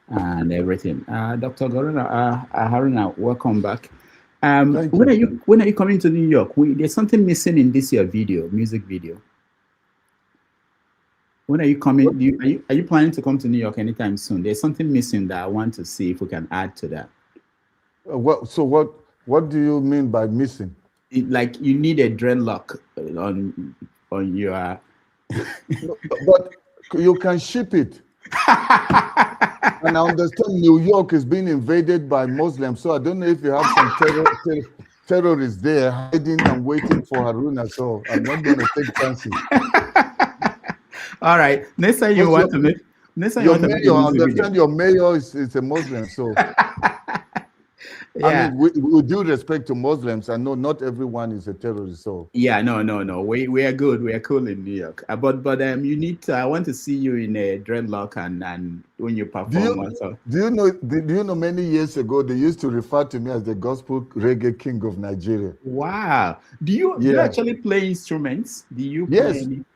and everything. Dr. Haruna, welcome back. When are you coming to New York? There's something missing in this year music video. When are you coming? Are you planning to come to New York anytime soon? There's something missing that I want to see if we can add to that. What do you mean by missing? Like you need a dreadlock on your. But you can ship it. And I understand New York is being invaded by Muslims, so I don't know if you have some terrorists there hiding and waiting for Haruna. So I'm not going to take chances. All right. Next time you want to make. Next time you want to make. I understand your mayor is a Muslim, so. Yeah. I mean, with due respect to Muslims, I know not everyone is a terrorist. So yeah, no. We are good. We are cool in New York. But you need to. I want to see you in a dreadlock and when you perform. Do you know? Many years ago, they used to refer to me as the gospel reggae king of Nigeria. Wow. Do you actually play instruments? Do you? Yes. Play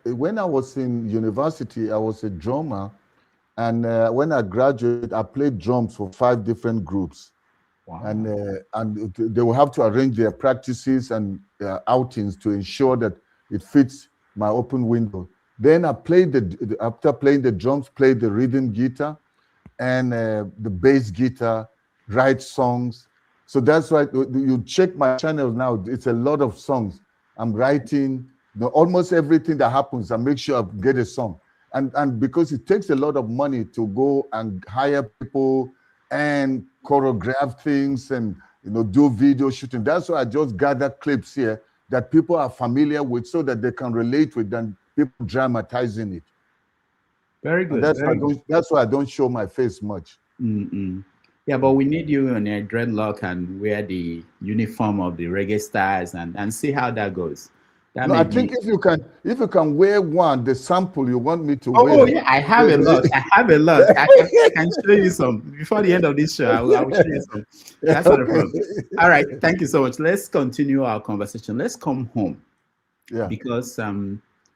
when I was in university, I was a drummer. And when I graduated, I played drums for 5 different groups. Wow. And they will have to arrange their practices and outings to ensure that it fits my open window. Then I played after playing the drums, played the rhythm guitar and the bass guitar, write songs. So that's why you check my channel now. It's a lot of songs. I'm writing almost everything that happens. I make sure I get a song. And because it takes a lot of money to go and hire people and choreograph things and do video shooting. That's why I just gather clips here that people are familiar with so that they can relate with and people dramatizing it. Very good. That's why I don't show my face much. Mm-mm. Yeah, but we need you in a dreadlock and wear the uniform of the reggae stars and see how that goes. I think if you can wear one, the sample you want me to wear. Oh yeah, I have a lot. I can show you some before the end of this show. I will show you some. That's not a problem. All right, thank you so much. Let's continue our conversation. Let's come home. Yeah. Because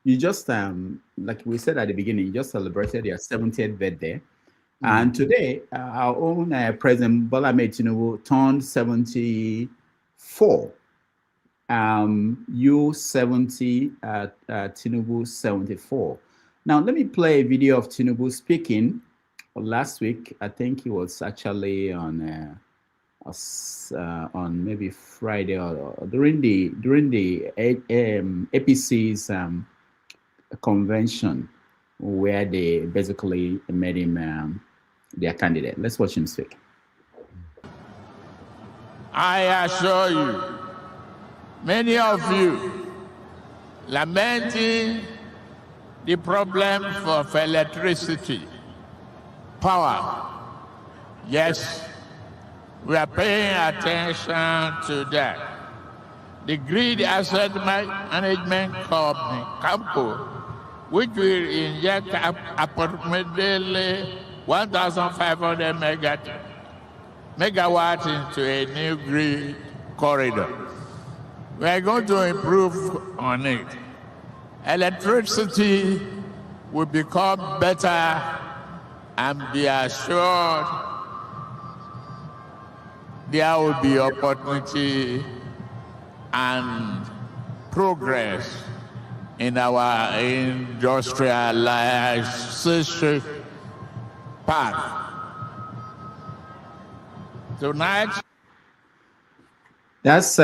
you just like we said at the beginning, you just celebrated your 70th birthday, and today our own President Bola Ahmed Tinubu turned 74. You 70, Tinubu 74. Now let me play a video of Tinubu speaking last week. I think he was actually on maybe Friday or during the APC's convention where they basically made him their candidate. Let's watch him speak. I assure you, many of you lamenting the problem of electricity, power. Yes, we are paying attention to that. The Grid Asset Management Company, CAMCO, which will inject approximately 1,500 megawatts into a new grid corridor. We are going to improve on it. Electricity will become better and be assured there will be opportunity and progress in our industrialization path. Tonight, that's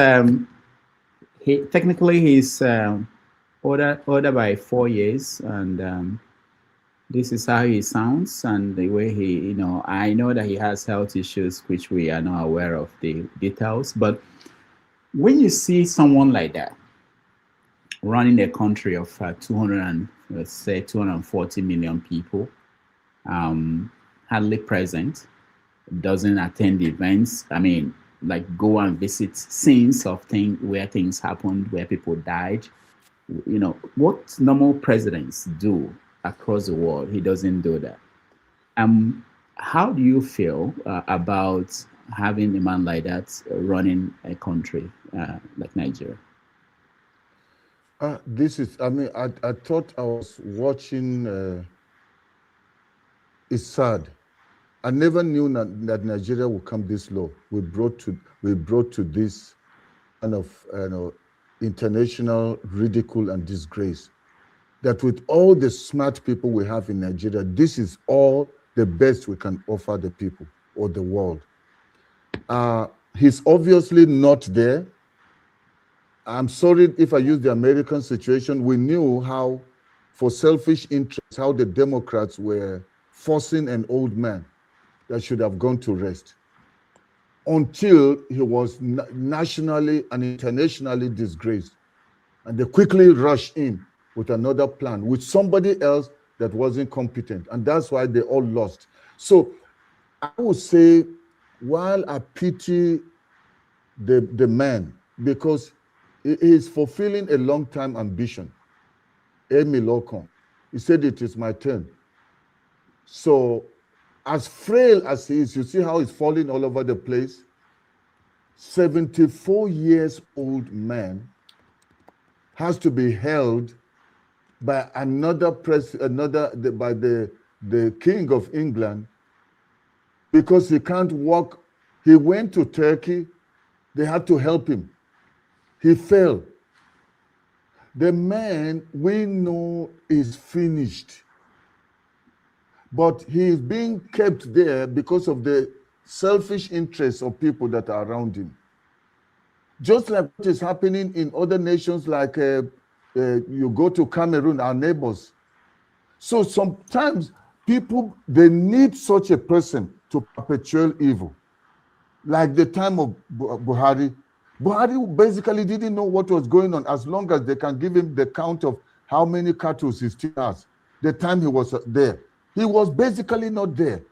he's older by 4 years, and this is how he sounds and the way he, I know that he has health issues which we are not aware of the details, but when you see someone like that running a country of 240 million people, hardly present, doesn't attend events, like go and visit scenes of things where things happened, where people died, what normal presidents do across the world, he doesn't do that. How do you feel about having a man like that running a country like Nigeria? I thought I was watching, it's sad. I never knew that Nigeria would come this low. We brought to this kind of international ridicule and disgrace. That with all the smart people we have in Nigeria, this is all the best we can offer the people or the world. He's obviously not there. I'm sorry if I use the American situation. We knew how, for selfish interests, how the Democrats were forcing an old man that should have gone to rest until he was nationally and internationally disgraced. And they quickly rushed in with another plan with somebody else that wasn't competent. And that's why they all lost. So I would say, while I pity the man, because he is fulfilling a long-time ambition, Emil Okon, he said, it is my turn. So as frail as he is, you see how he's falling all over the place? 74 years old man has to be held by by the King of England because he can't walk. He went to Turkey. They had to help him. He fell. The man we know is finished. But he is being kept there because of the selfish interests of people that are around him. Just like what is happening in other nations, like you go to Cameroon, our neighbors. So sometimes people, they need such a person to perpetuate evil. Like the time of Buhari. Buhari basically didn't know what was going on as long as they can give him the count of how many cattle he still has. The time he was there. He was basically not there.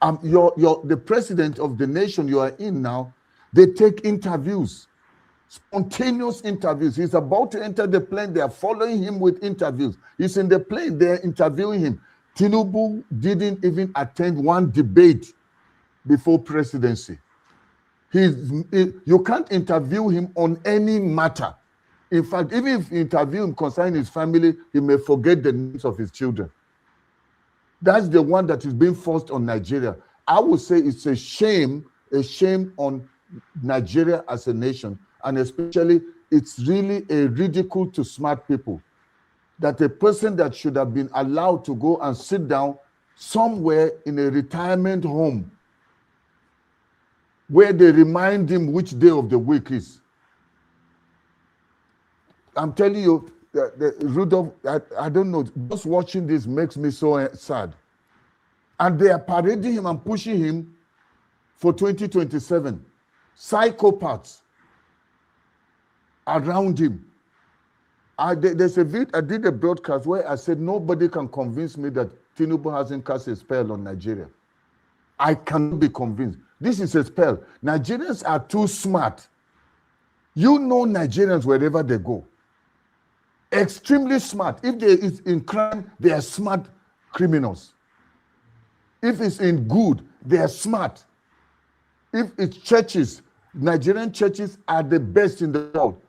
The president of the nation you are in now, they take interviews, spontaneous interviews. He's about to enter the plane. They are following him with interviews. He's in the plane. They're interviewing him. Tinubu didn't even attend one debate before presidency. You can't interview him on any matter. In fact, even if you interview him concerning his family, he may forget the names of his children. That's the one that is being forced on Nigeria. I would say it's a shame on Nigeria as a nation, and especially it's really a ridicule to smart people that a person that should have been allowed to go and sit down somewhere in a retirement home where they remind him which day of the week is. I'm telling you, Rudolph, I don't know, just watching this makes me so sad. And they are parading him and pushing him for 2027. Psychopaths around him. I did a broadcast where I said nobody can convince me that Tinubu hasn't cast a spell on Nigeria. I cannot be convinced. This is a spell. Nigerians are too smart. You know Nigerians wherever they go. Extremely smart. If there is in crime, they are smart criminals. If it's in good, they are smart. If it's churches, Nigerian churches are the best in the world.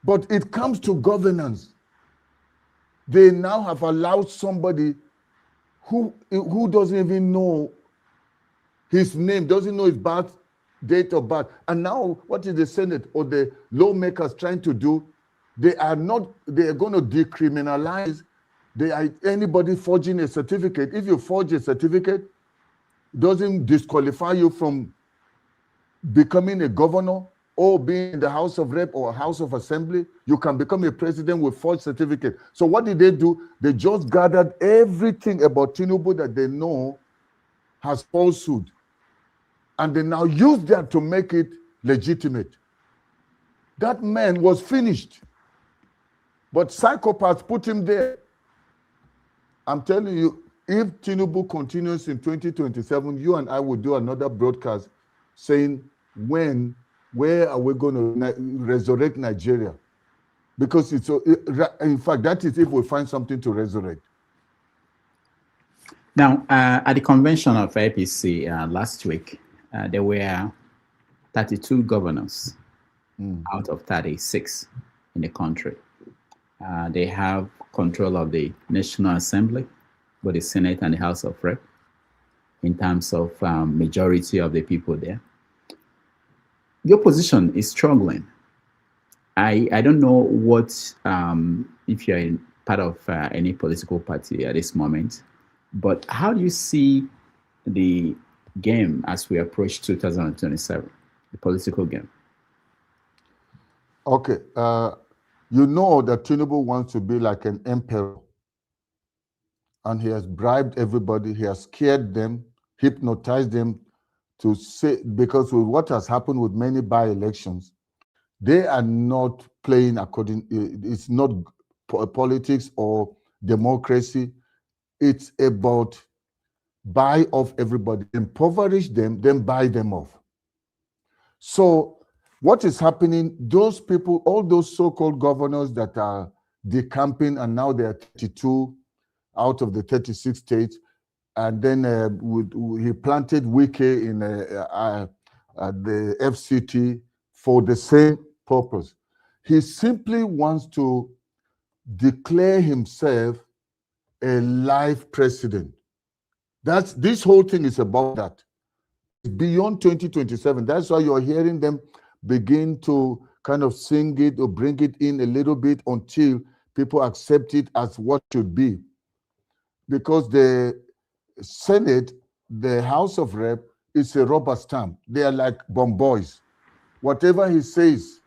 But it comes to governance. They now have allowed somebody who doesn't even know his name, doesn't know his date of birth. And now what is the Senate or the lawmakers trying to do? They are going to decriminalize anybody forging a certificate. If you forge a certificate, it doesn't disqualify you from becoming a governor or being in the House of Rep or House of Assembly. You can become a president with forged certificate. So what did they do? They just gathered everything about Tinubu that they know has falsehood. And they now use that to make it legitimate. That man was finished. But psychopaths put him there. I'm telling you, if Tinubu continues in 2027, you and I will do another broadcast saying where are we going to resurrect Nigeria? because in fact, that is if we find something to resurrect. Now, at the convention of APC last week, there were 32 governors out of 36 in the country. They have control of the National Assembly, both the Senate and the House of Rep, in terms of majority of the people there. The opposition is struggling. I don't know what, if you're in part of any political party at this moment, but how do you see the game as we approach 2027, the political game? Okay, you know that Tinubu wants to be like an emperor, and he has bribed everybody, he has scared them, hypnotized them to say, because with what has happened with many by-elections, they are not playing according, it's not politics or democracy, it's about buy off everybody, impoverish them, then buy them off. So what is happening, those people, all those so-called governors that are decamping, and now they are 32 out of the 36 states, and then he planted Wike in the FCT for the same purpose. He simply wants to declare himself a life president. This whole thing is about that. It's beyond 2027. That's why you're hearing them begin to kind of sing it or bring it in a little bit until people accept it as what should be. Because the Senate, the House of Rep, is a rubber stamp. They are like bomb boys. Whatever he says,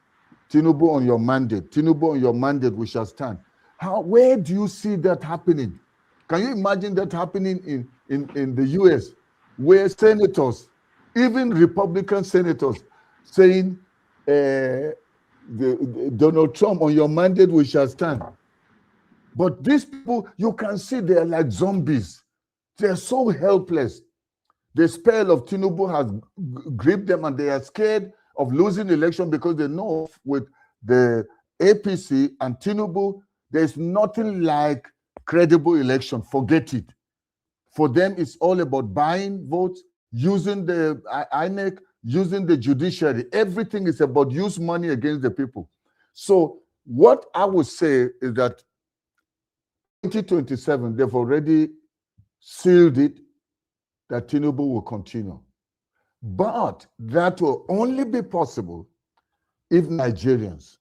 Tinubu on your mandate, Tinubu on your mandate, we shall stand. Where do you see that happening? Can you imagine that happening in the US, where senators, even Republican senators, saying, Donald Trump, on your mandate, we shall stand. But these people, you can see they're like zombies. They're so helpless. The spell of Tinubu has gripped them, and they are scared of losing the election because they know with the APC and Tinubu, there's nothing like credible election. Forget it. For them, it's all about buying votes, using the INEC, using the judiciary. Everything is about use money against the people. So what I would say is that 2027, they've already sealed it that Tinubu will continue. But that will only be possible if Nigerians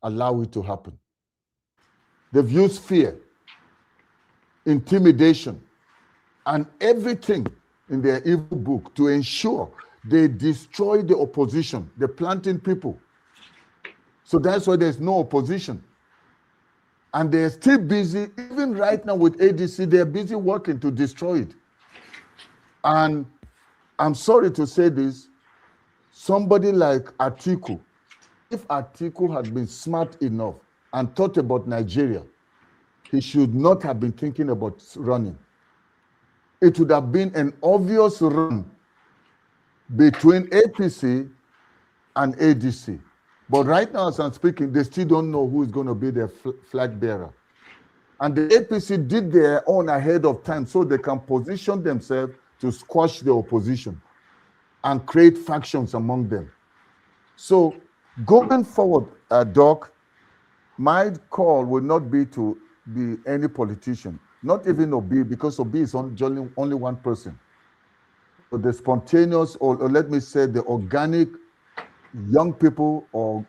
allow it to happen. They've used fear, intimidation, and everything in their evil book to ensure they destroy the opposition. They're planting people. So that's why there's no opposition. And they're still busy, even right now with ADC, they're busy working to destroy it. And I'm sorry to say this, somebody like Atiku, if Atiku had been smart enough and thought about Nigeria, he should not have been thinking about running. It would have been an obvious run between APC and ADC. But right now, as I'm speaking, they still don't know who is going to be their flag bearer. And the APC did their own ahead of time so they can position themselves to squash the opposition and create factions among them. So going forward, Doc, my call will not be to be any politician, not even Obi, because Obi is only one person. But the spontaneous, or let me say the organic young people or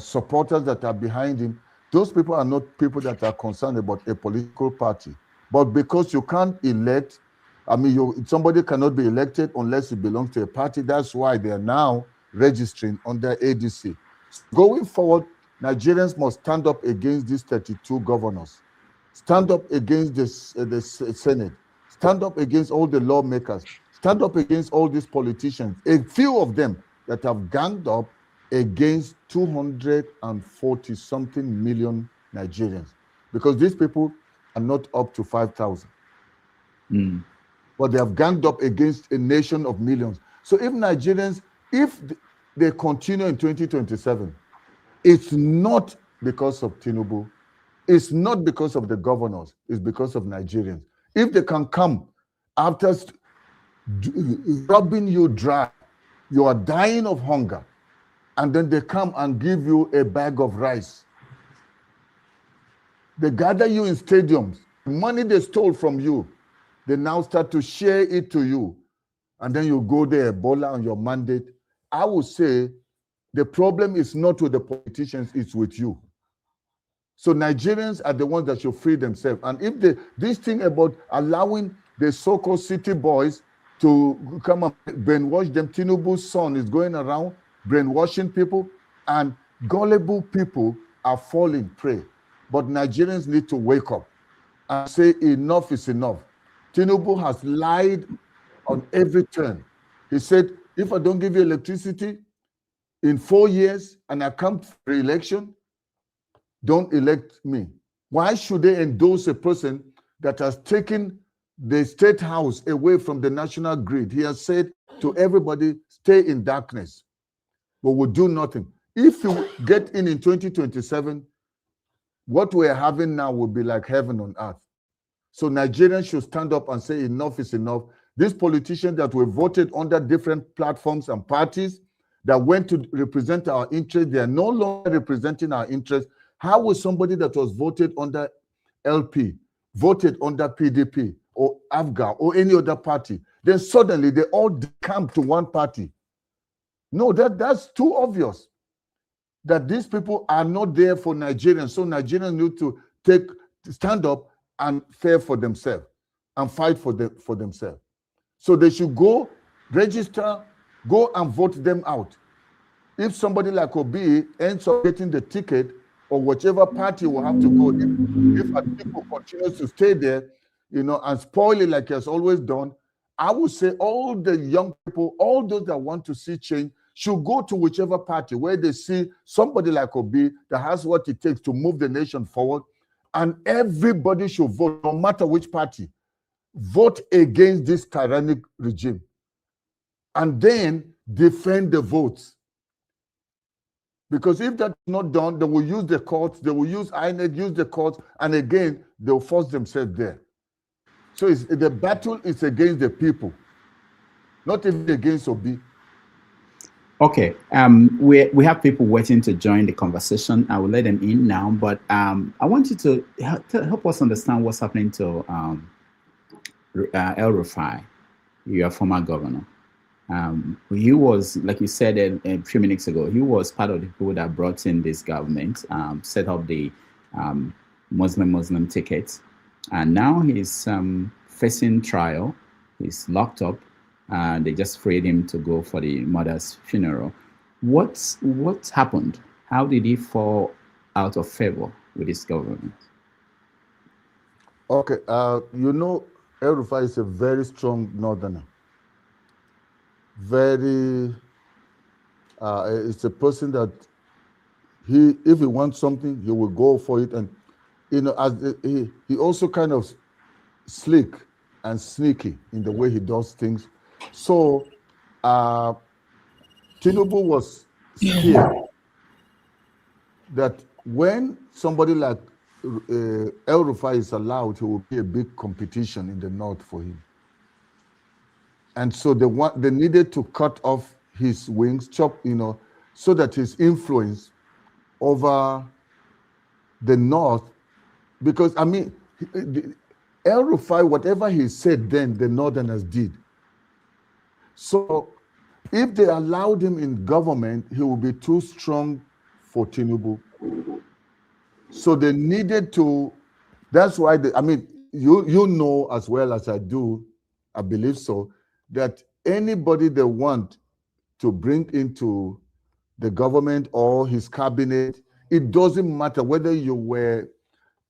supporters that are behind him, those people are not people that are concerned about a political party. But because you can't elect, I mean, somebody cannot be elected unless he belongs to a party. That's why they are now registering under ADC. So going forward, Nigerians must stand up against these 32 governors, stand up against the Senate, stand up against all the lawmakers, stand up against all these politicians, a few of them that have ganged up against 240-something million Nigerians, because these people are not up to 5,000. But they have ganged up against a nation of millions. So if Nigerians, if they continue in 2027, it's not because of Tinubu. It's not because of the governors. It's because of Nigerians. If they can come after robbing you dry, you are dying of hunger, and then they come and give you a bag of rice. They gather you in stadiums. Money they stole from you, they now start to share it to you. And then you go there, Ebola on your mandate. I would say the problem is not with the politicians, it's with you. So Nigerians are the ones that should free themselves. And if this thing about allowing the so-called city boys to come and brainwash them, Tinubu's son is going around brainwashing people, and gullible people are falling prey. But Nigerians need to wake up and say enough is enough. Tinubu has lied on every turn. He said, if I don't give you electricity in 4 years and I come for re-election, don't elect me. Why should they endorse a person that has taken the state house away from the national grid? He has said to everybody, stay in darkness, but will do nothing. If you get in 2027, what we're having now will be like heaven on earth. So Nigerians should stand up and say enough is enough. These politicians that were voted under different platforms and parties that went to represent our interests, they are no longer representing our interests. How will somebody that was voted under LP, voted under PDP or AFGA or any other party, then suddenly they all come to one party? No, that's too obvious. That these people are not there for Nigerians. So Nigerians need to stand up and fight for themselves and fight for themselves. So they should go register, go and vote them out. If somebody like Obi ends up getting the ticket, or whichever party will have to go, if people continue to stay there, and spoil it like he has always done, I would say all the young people, all those that want to see change, should go to whichever party where they see somebody like Obi that has what it takes to move the nation forward, and everybody should vote, no matter which party, vote against this tyrannic regime, and then defend the votes. Because if that's not done, they will use the courts, they will use INEC, use the courts, and again, they'll force themselves there. So the battle is against the people, not even against Obi. Okay, we have people waiting to join the conversation. I will let them in now, but I want you to help us understand what's happening to El-Rufai, your former governor. He was, like you said a few minutes ago, he was part of the people that brought in this government, set up the Muslim tickets, and now he's facing trial. He's locked up. They just freed him to go for the mother's funeral. What happened? How did he fall out of favor with this government? Okay, El-Rufai is a very strong northerner. It's a person that if he wants something, he will go for it, and he also kind of slick and sneaky in the way he does things. So Tinubu was scared that when somebody like El-Rufai is allowed, he will be a big competition in the north for him. And so they needed to cut off his wings, so that his influence over the north, because El-Rufai, whatever he said then, the northerners did. So if they allowed him in government, he would be too strong for Tinubu. So they needed to, that's why, you know as well as I do, I believe so, that anybody they want to bring into the government or his cabinet, it doesn't matter whether you were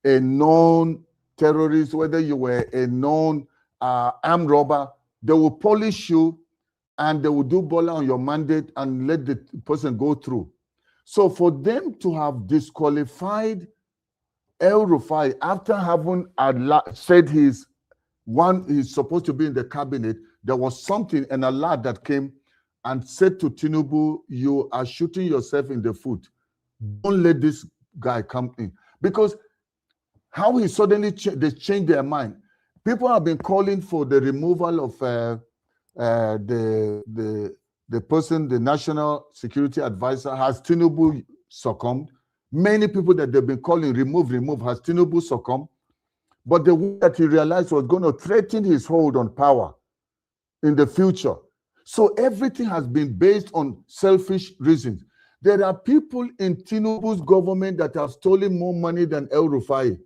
a known terrorist, whether you were a known armed robber, they will polish you and they will do bola on your mandate and let the person go through. So for them to have disqualified El-Rufai after having said he's supposed to be in the cabinet, there was an alert that came and said to Tinubu, you are shooting yourself in the foot. Don't let this guy come in, because how he suddenly they changed their mind. People have been calling for the removal of the person, the national security advisor. Has Tinubu succumbed? Many people that they've been calling remove, has Tinubu succumbed? But the way that he realized was going to threaten his hold on power in the future. So everything has been based on selfish reasons. There are people in Tinubu's government that have stolen more money than El Rufai.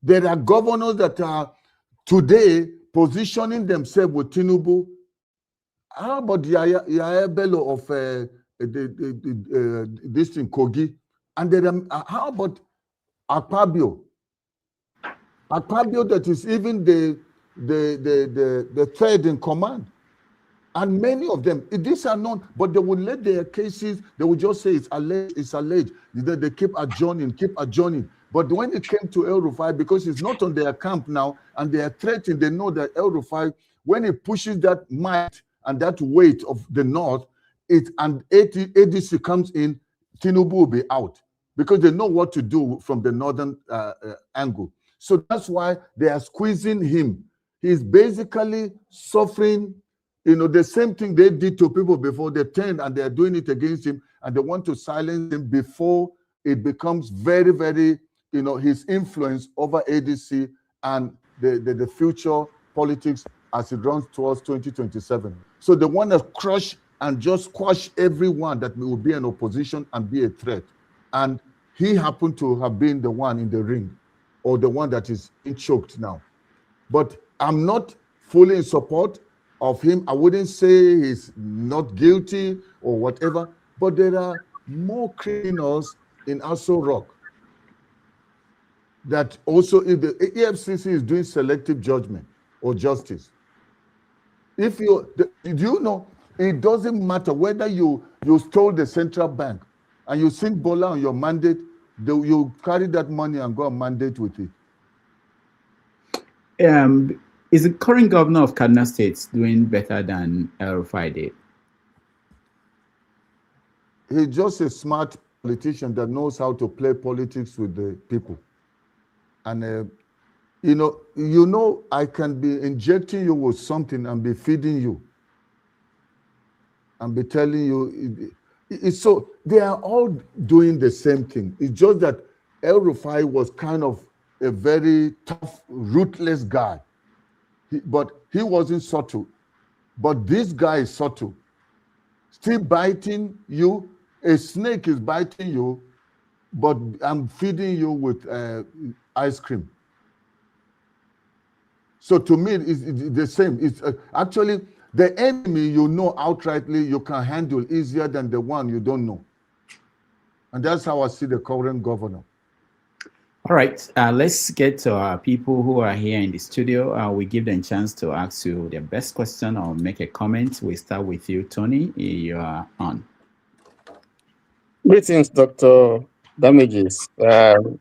There are governors that are today positioning themselves with Tinubu. How about Yaya Bello of this thing, Kogi? And there are, how about Akpabio? Akpabio that is even the third in command. And many of them, these are known, but they will let their cases, they will just say it's alleged, it's alleged. They keep adjourning. But when it came to El Rufai, because it's not on their camp now, and they are threatened, they know that El Rufai, when it pushes that might and that weight of the North, and ADC comes in, Tinubu will be out, because they know what to do from the northern angle. So that's why they are squeezing him. He's basically suffering, the same thing they did to people before. They turned and they are doing it against him, and they want to silence him before it becomes very, very, his influence over ADC and the future politics as it runs towards 2027. So they want to crush and just squash everyone that will be in opposition and be a threat. And he happened to have been the one in the ring, or the one that is being choked now. But I'm not fully in support of him. I wouldn't say he's not guilty or whatever, but there are more criminals in Aso Rock that also, if the EFCC is doing selective judgment or justice, if do you know, it doesn't matter whether you stole the central bank and you sink Bola on your mandate, you carry that money and go and mandate with it. Is the current governor of Kaduna State doing better than El Rufai did? He's just a smart politician that knows how to play politics with the people. And, I can be injecting you with something and be feeding you and be telling you. So they are all doing the same thing. It's just that El Rufai was kind of a very tough, ruthless guy. But he wasn't subtle. But this guy is subtle. Still biting you. A snake is biting you, but I'm feeding you with ice cream. So to me, it's the same. It's actually the enemy you know outrightly, you can handle easier than the one you don't know. And that's how I see the current governor. All right, let's get to our people who are here in the studio. We give them a chance to ask you their best question or make a comment. We start with you, Tony. You are on. Greetings, Dr. Damages. And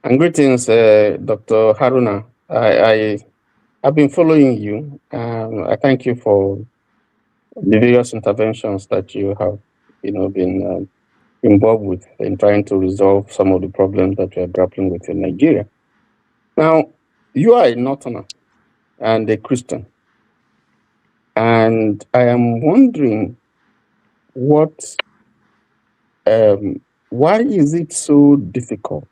greetings, Dr. Haruna. I've been following you. I thank you for the various interventions that you have, been involved with in trying to resolve some of the problems that we are grappling with in Nigeria. Now, you are a Northerner and a Christian. And I am wondering why is it so difficult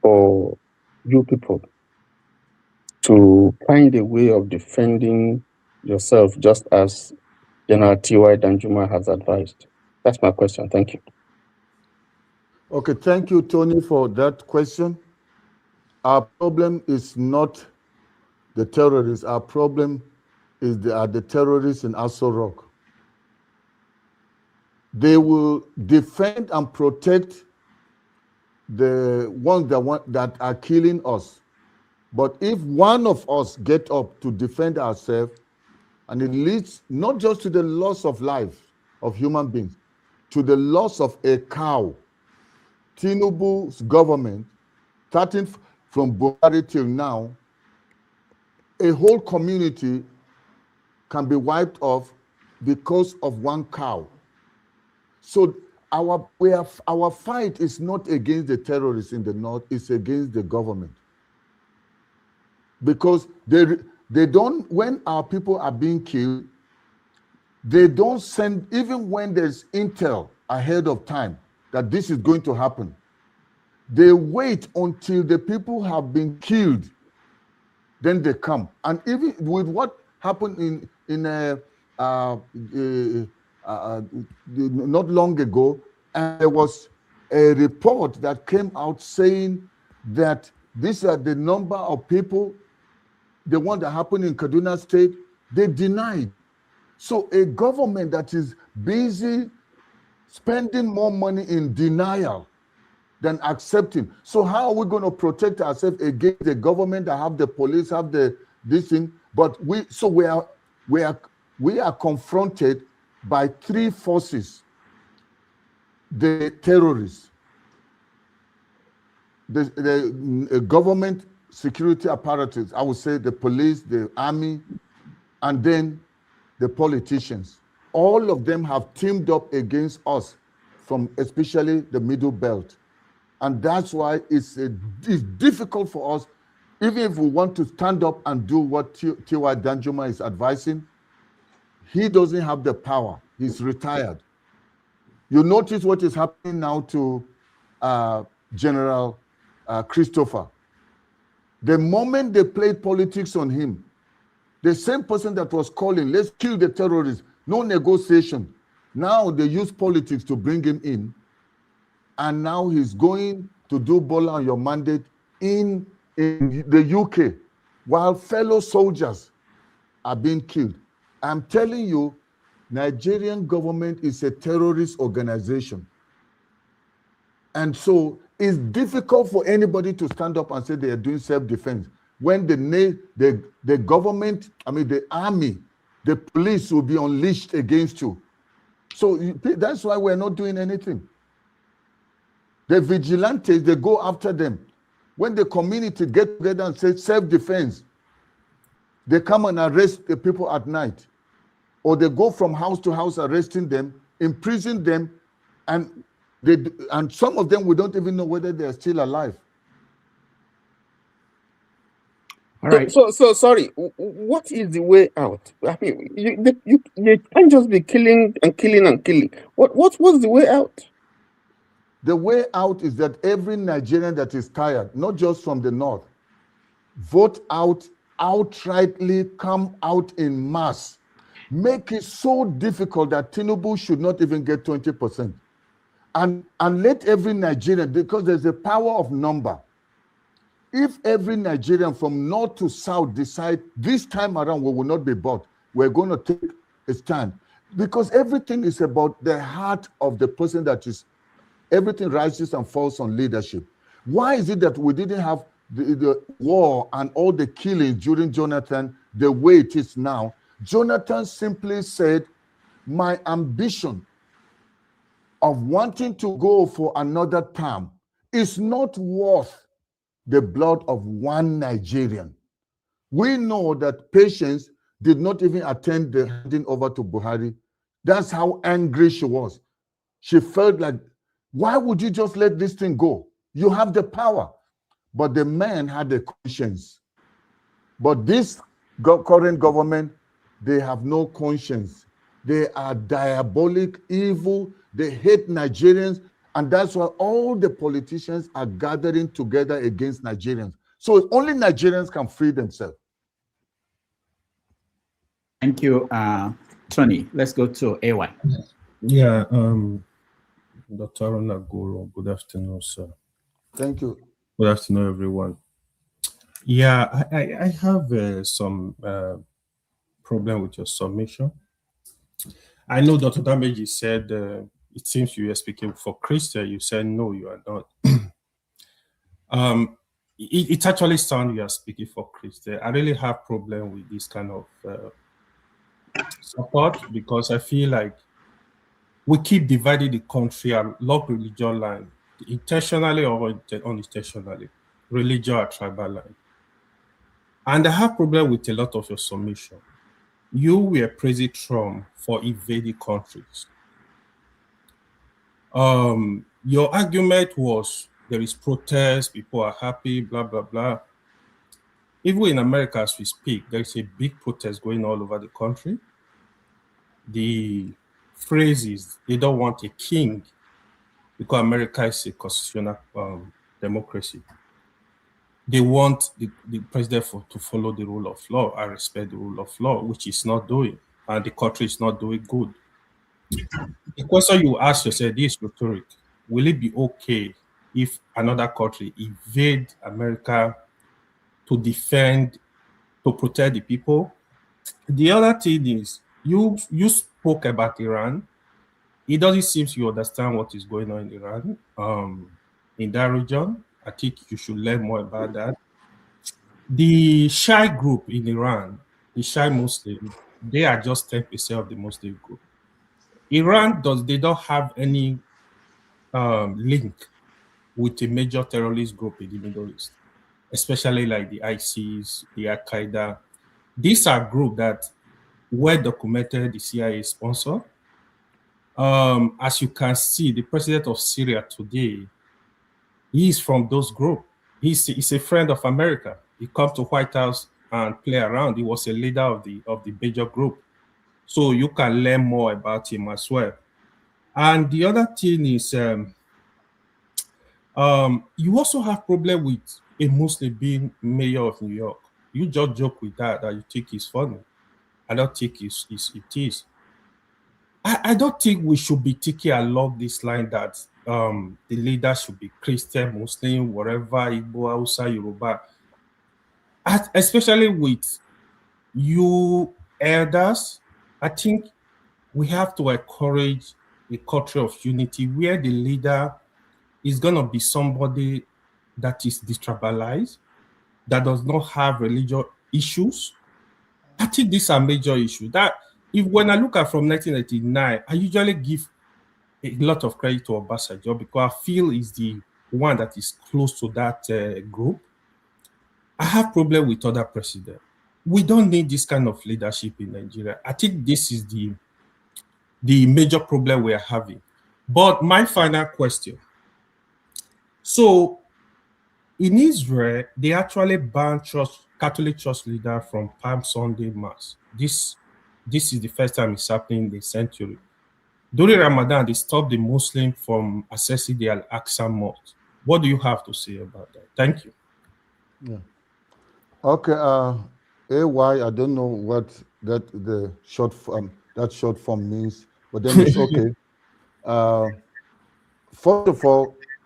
for you people to find a way of defending yourself, just as General T.Y. Danjuma has advised? That's my question. Thank you. Okay, thank you, Tony, for that question. Our problem is not the terrorists. Our problem is the terrorists in Aso Rock. They will defend and protect the ones that are killing us. But if one of us get up to defend ourselves, and it leads not just to the loss of life of human beings, to the loss of a cow, Tinubu's government, starting from Buhari till now, a whole community can be wiped off because of one cow. So our fight is not against the terrorists in the north, it's against the government. Because they don't, when our people are being killed, they don't send, even when there's intel ahead of time that this is going to happen, they wait until the people have been killed, then they come. And even with what happened not long ago, and there was a report that came out saying that these are the number of people, the one that happened in Kaduna State, they denied. So a government that is busy spending more money in denial than accepting. So how are we going to protect ourselves against the government that have the police, have this thing? But we are confronted by three forces: the terrorists, the government security apparatus, I would say the police, the army, and then the politicians. All of them have teamed up against us, from especially the middle belt. And that's why it's difficult for us, even if we want to stand up and do what T.Y. Danjuma is advising. He doesn't have the power. He's retired. You notice what is happening now to General Christopher. The moment they played politics on him, the same person that was calling, let's kill the terrorists, no negotiation. Now they use politics to bring him in. And now he's going to do Bola on your mandate in the UK, while fellow soldiers are being killed. I'm telling you, Nigerian government is a terrorist organization. And so it's difficult for anybody to stand up and say they are doing self-defense when the government, I mean the army, the police will be unleashed against you. So that's why we're not doing anything. The vigilantes, they go after them. When the community get together and say self-defense, they come and arrest the people at night. Or they go from house to house arresting them, imprison them, and some of them we don't even know whether they are still alive. All right. So sorry. What is the way out? I mean, you can't just be killing and killing and killing. What's the way out? The way out is that every Nigerian that is tired, not just from the north, vote out outrightly, come out in mass. Make it so difficult that Tinubu should not even get 20%. And let every Nigerian, because there's a power of number. If every Nigerian from north to south decide this time around we will not be bought, we're going to take a stand. Because everything is about the heart of the person that is, everything rises and falls on leadership. Why is it that we didn't have the war and all the killing during Jonathan the way it is now? Jonathan simply said, my ambition of wanting to go for another term is not worth the blood of one Nigerian. We know that Patience did not even attend the handing over to Buhari. That's how angry she was. She felt like, why would you just let this thing go? You have the power. But the man had a conscience. But this current government, they have no conscience. They are diabolic, evil. They hate Nigerians. And that's why all the politicians are gathering together against Nigerians. So only Nigerians can free themselves. Thank you, Tony. Let's go to AY. Yeah, Dr. Haruna Goroh, good afternoon, sir. Thank you. Good afternoon, everyone. Yeah, I have some problem with your submission. I know Dr. Dameji said it seems you are speaking for Christian. You said no, you are not. It actually sounds you are speaking for Christian. I really have problem with this kind of support, because I feel like we keep dividing the country along religion line, intentionally or unintentionally, religion or tribal line. And I have problem with a lot of your submission. You were praising Trump for invading countries. Your argument was there is protest, people are happy, blah, blah, blah. Even in America, as we speak, there is a big protest going all over the country. The phrase is they don't want a king because America is a constitutional democracy. They want the president to follow the rule of law and respect the rule of law, which is not doing, and the country is not doing good. The question you ask yourself, this rhetoric, will it be okay if another country invade America to defend, to protect the people? The other thing is, you spoke about Iran. It doesn't seem you understand what is going on in Iran, in that region. I think you should learn more about that. The Shia group in Iran, the Shia Muslim, they are just 10% of the Muslim group. Iran they don't have any link with a major terrorist group in the Middle East, especially like the ISIS, the Al Qaeda. These are groups that were documented, the CIA sponsor. As you can see, the president of Syria today, he is from those groups. He's a friend of America. He comes to White House and play around. He was a leader of the major group. So you can learn more about him as well. And the other thing is, you also have problem with a Muslim being mayor of New York. You just joke with that you think it's funny. I don't think it is. I don't think we should be thinking along this line that the leader should be Christian, Muslim, whatever, Igbo, Hausa, Yoruba. Especially with you elders, I think we have to encourage a culture of unity where the leader is going to be somebody that is detribalized, that does not have religious issues. I think these are major issues. That when I look at from 1989, I usually give a lot of credit to Obasanjo because I feel is the one that is close to that group. I have problem with other presidents. We don't need this kind of leadership in Nigeria. I think this is the major problem we are having. But my final question. So in Israel, they actually banned Catholic church leader from Palm Sunday Mass. This is the first time it's happening in the century. During Ramadan, they stopped the Muslim from accessing the Al-Aqsa Mosque. What do you have to say about that? Thank you. Yeah. Okay. AY, I don't know what that short form means, but then it's okay. First of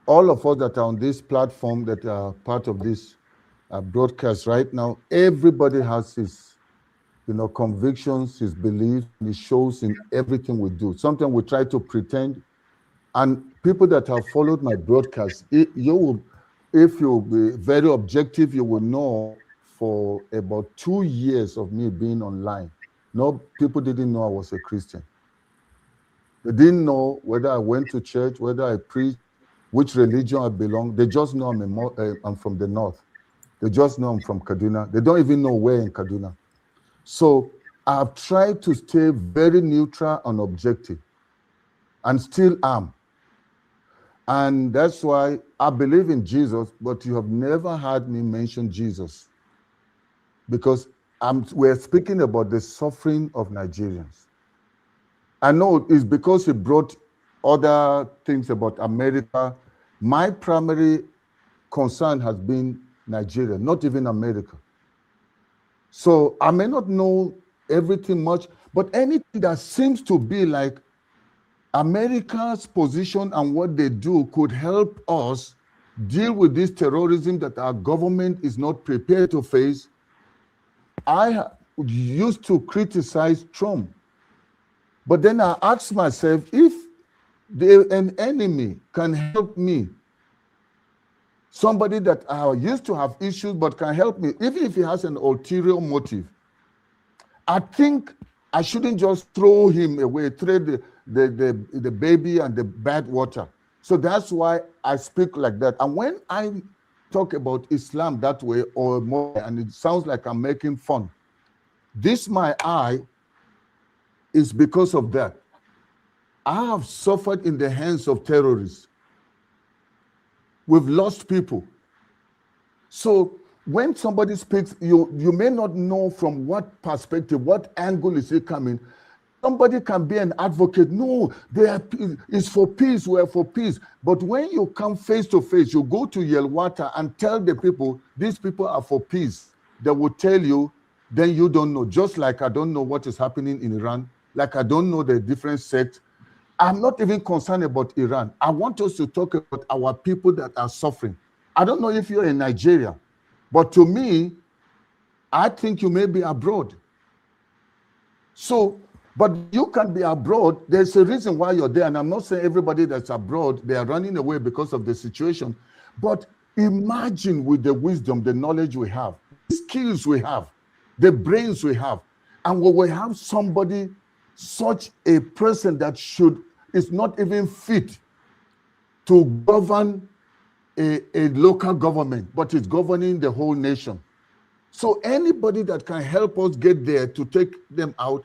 all of us that are on this platform that are part of this broadcast right now, everybody has his, convictions, his beliefs, and it shows in everything we do. Sometimes we try to pretend, and people that have followed my broadcast, if you be very objective, you will know for about 2 years of me being online, people didn't know I was a Christian. They didn't know whether I went to church, whether I preached, which religion I belong. They just know I'm from the north. They just know I'm from Kaduna. They don't even know where in Kaduna. So I've tried to stay very neutral and objective, and still am. And that's why I believe in Jesus, but you have never heard me mention Jesus, because we're speaking about the suffering of Nigerians. I know it's because he brought other things about America. My primary concern has been Nigeria, not even America. So I may not know everything much, but anything that seems to be like America's position and what they do could help us deal with this terrorism that our government is not prepared to face. I used to criticize Trump, but then I asked myself, if an enemy can help me, somebody that I used to have issues but can help me, even if he has an ulterior motive, I think I shouldn't just throw him away, throw the baby and the bad water. So that's why I speak like that. And when I talk about Islam that way or more, and it sounds like I'm making fun, this my eye is because of that. I have suffered in the hands of terrorists. We've lost people. So when somebody speaks, you may not know from what perspective, what angle is it coming. Somebody can be an advocate. No, it's for peace. We're for peace. But when you come face to face, you go to Yelwata and tell the people, these people are for peace. They will tell you, then you don't know. Just like I don't know what is happening in Iran, like I don't know the different sects. I'm not even concerned about Iran. I want us to talk about our people that are suffering. I don't know if you're in Nigeria, but to me, I think you may be abroad. So, but you can be abroad. There's a reason why you're there. And I'm not saying everybody that's abroad, they are running away because of the situation. But imagine with the wisdom, the knowledge we have, the skills we have, the brains we have, and we will have somebody, such a person that is not even fit to govern a local government, but is governing the whole nation. So anybody that can help us get there to take them out,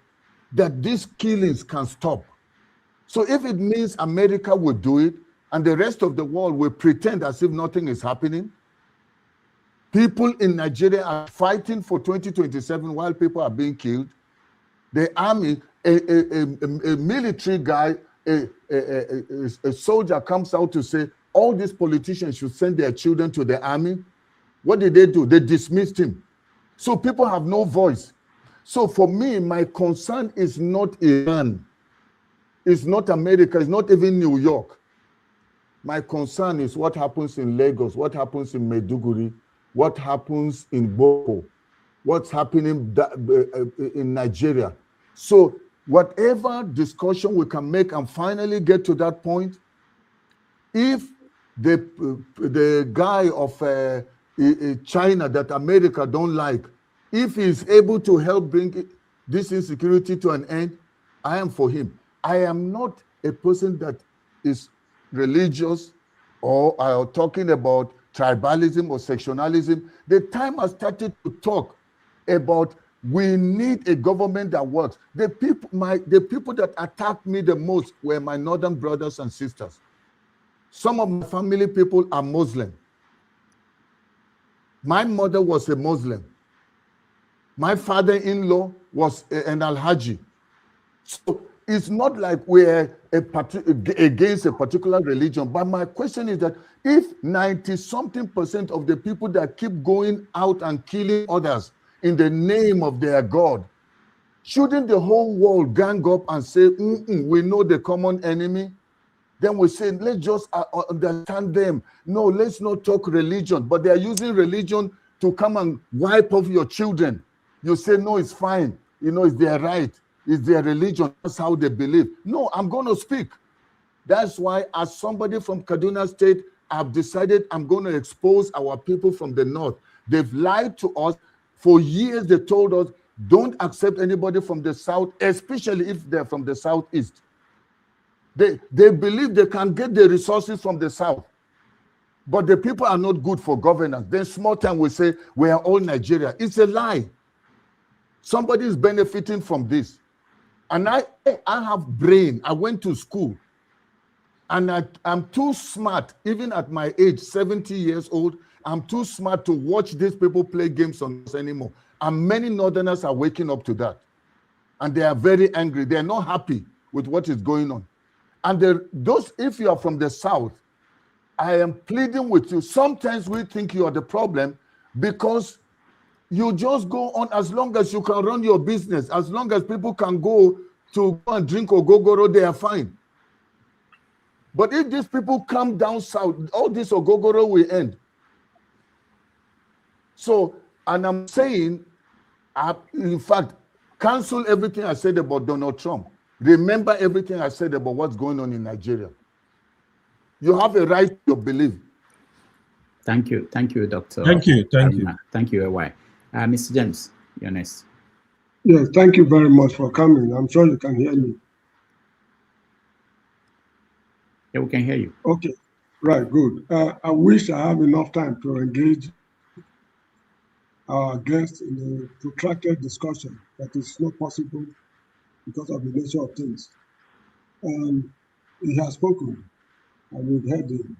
that these killings can stop. So if it means America will do it and the rest of the world will pretend as if nothing is happening, people in Nigeria are fighting for 2027 while people are being killed. The army, a military guy, a soldier comes out to say all these politicians should send their children to the army. What did they do? They dismissed him. So people have no voice. So for me, my concern is not Iran. It's not America. It's not even New York. My concern is what happens in Lagos, what happens in Maiduguri, what happens in Boko, what's happening in Nigeria. So whatever discussion we can make and finally get to that point, if the guy of China that America don't like, if he's able to help bring this insecurity to an end, I am for him. I am not a person that is religious or talking about tribalism or sectionalism. The time has started to talk about we need a government that works. The people that attacked me the most were my northern brothers and sisters. Some of my family people are Muslim. My mother was a Muslim. My father-in-law was an Al-Haji. So it's not like we're against a particular religion. But my question is that if 90-something% of the people that keep going out and killing others in the name of their God, shouldn't the whole world gang up and say, we know the common enemy? Then we say, let's just understand them. No, let's not talk religion. But they are using religion to come and wipe off your children. You say, no, it's fine. You know, it's their right. It's their religion. That's how they believe. No, I'm going to speak. That's why, as somebody from Kaduna State, I've decided I'm going to expose our people from the north. They've lied to us. For years, they told us, don't accept anybody from the south, especially if they're from the southeast. They believe they can get the resources from the south. But the people are not good for governance. Then small time we say, we are all Nigeria. It's a lie. Somebody is benefiting from this. And I have brain. I went to school. And I'm too smart, even at my age, 70 years old, I'm too smart to watch these people play games on us anymore. And many Northerners are waking up to that. And they are very angry. They are not happy with what is going on. And if you are from the South, I am pleading with you. Sometimes we think you are the problem because you just go on as long as you can run your business. As long as people can go and drink ogogoro, they are fine. But if these people come down south, all this ogogoro will end. So, and I'm saying, in fact, cancel everything I said about Donald Trump. Remember everything I said about what's going on in Nigeria. You have a right to believe. Thank you, Dr. Thank you. Thank you, AY. Mr. James, you're next. Yes, thank you very much for coming. I'm sure you can hear me. Yeah, we can hear you. Okay, right, good. I wish I have enough time to engage our guests in a protracted discussion, but it's not possible because of the nature of things. He has spoken, and we've heard him.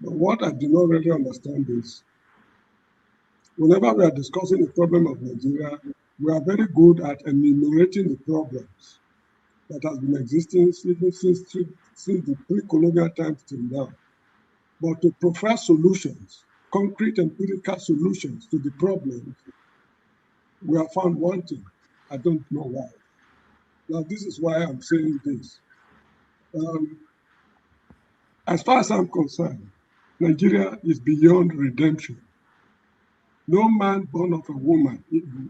But what I do not really understand is, whenever we are discussing the problem of Nigeria, we are very good at enumerating the problems that has been existing since the pre-colonial times till now. But to prefer solutions, concrete empirical solutions to the problems, we are found wanting. I don't know why. Now, this is why I'm saying this. As far as I'm concerned, Nigeria is beyond redemption. No man born of a woman,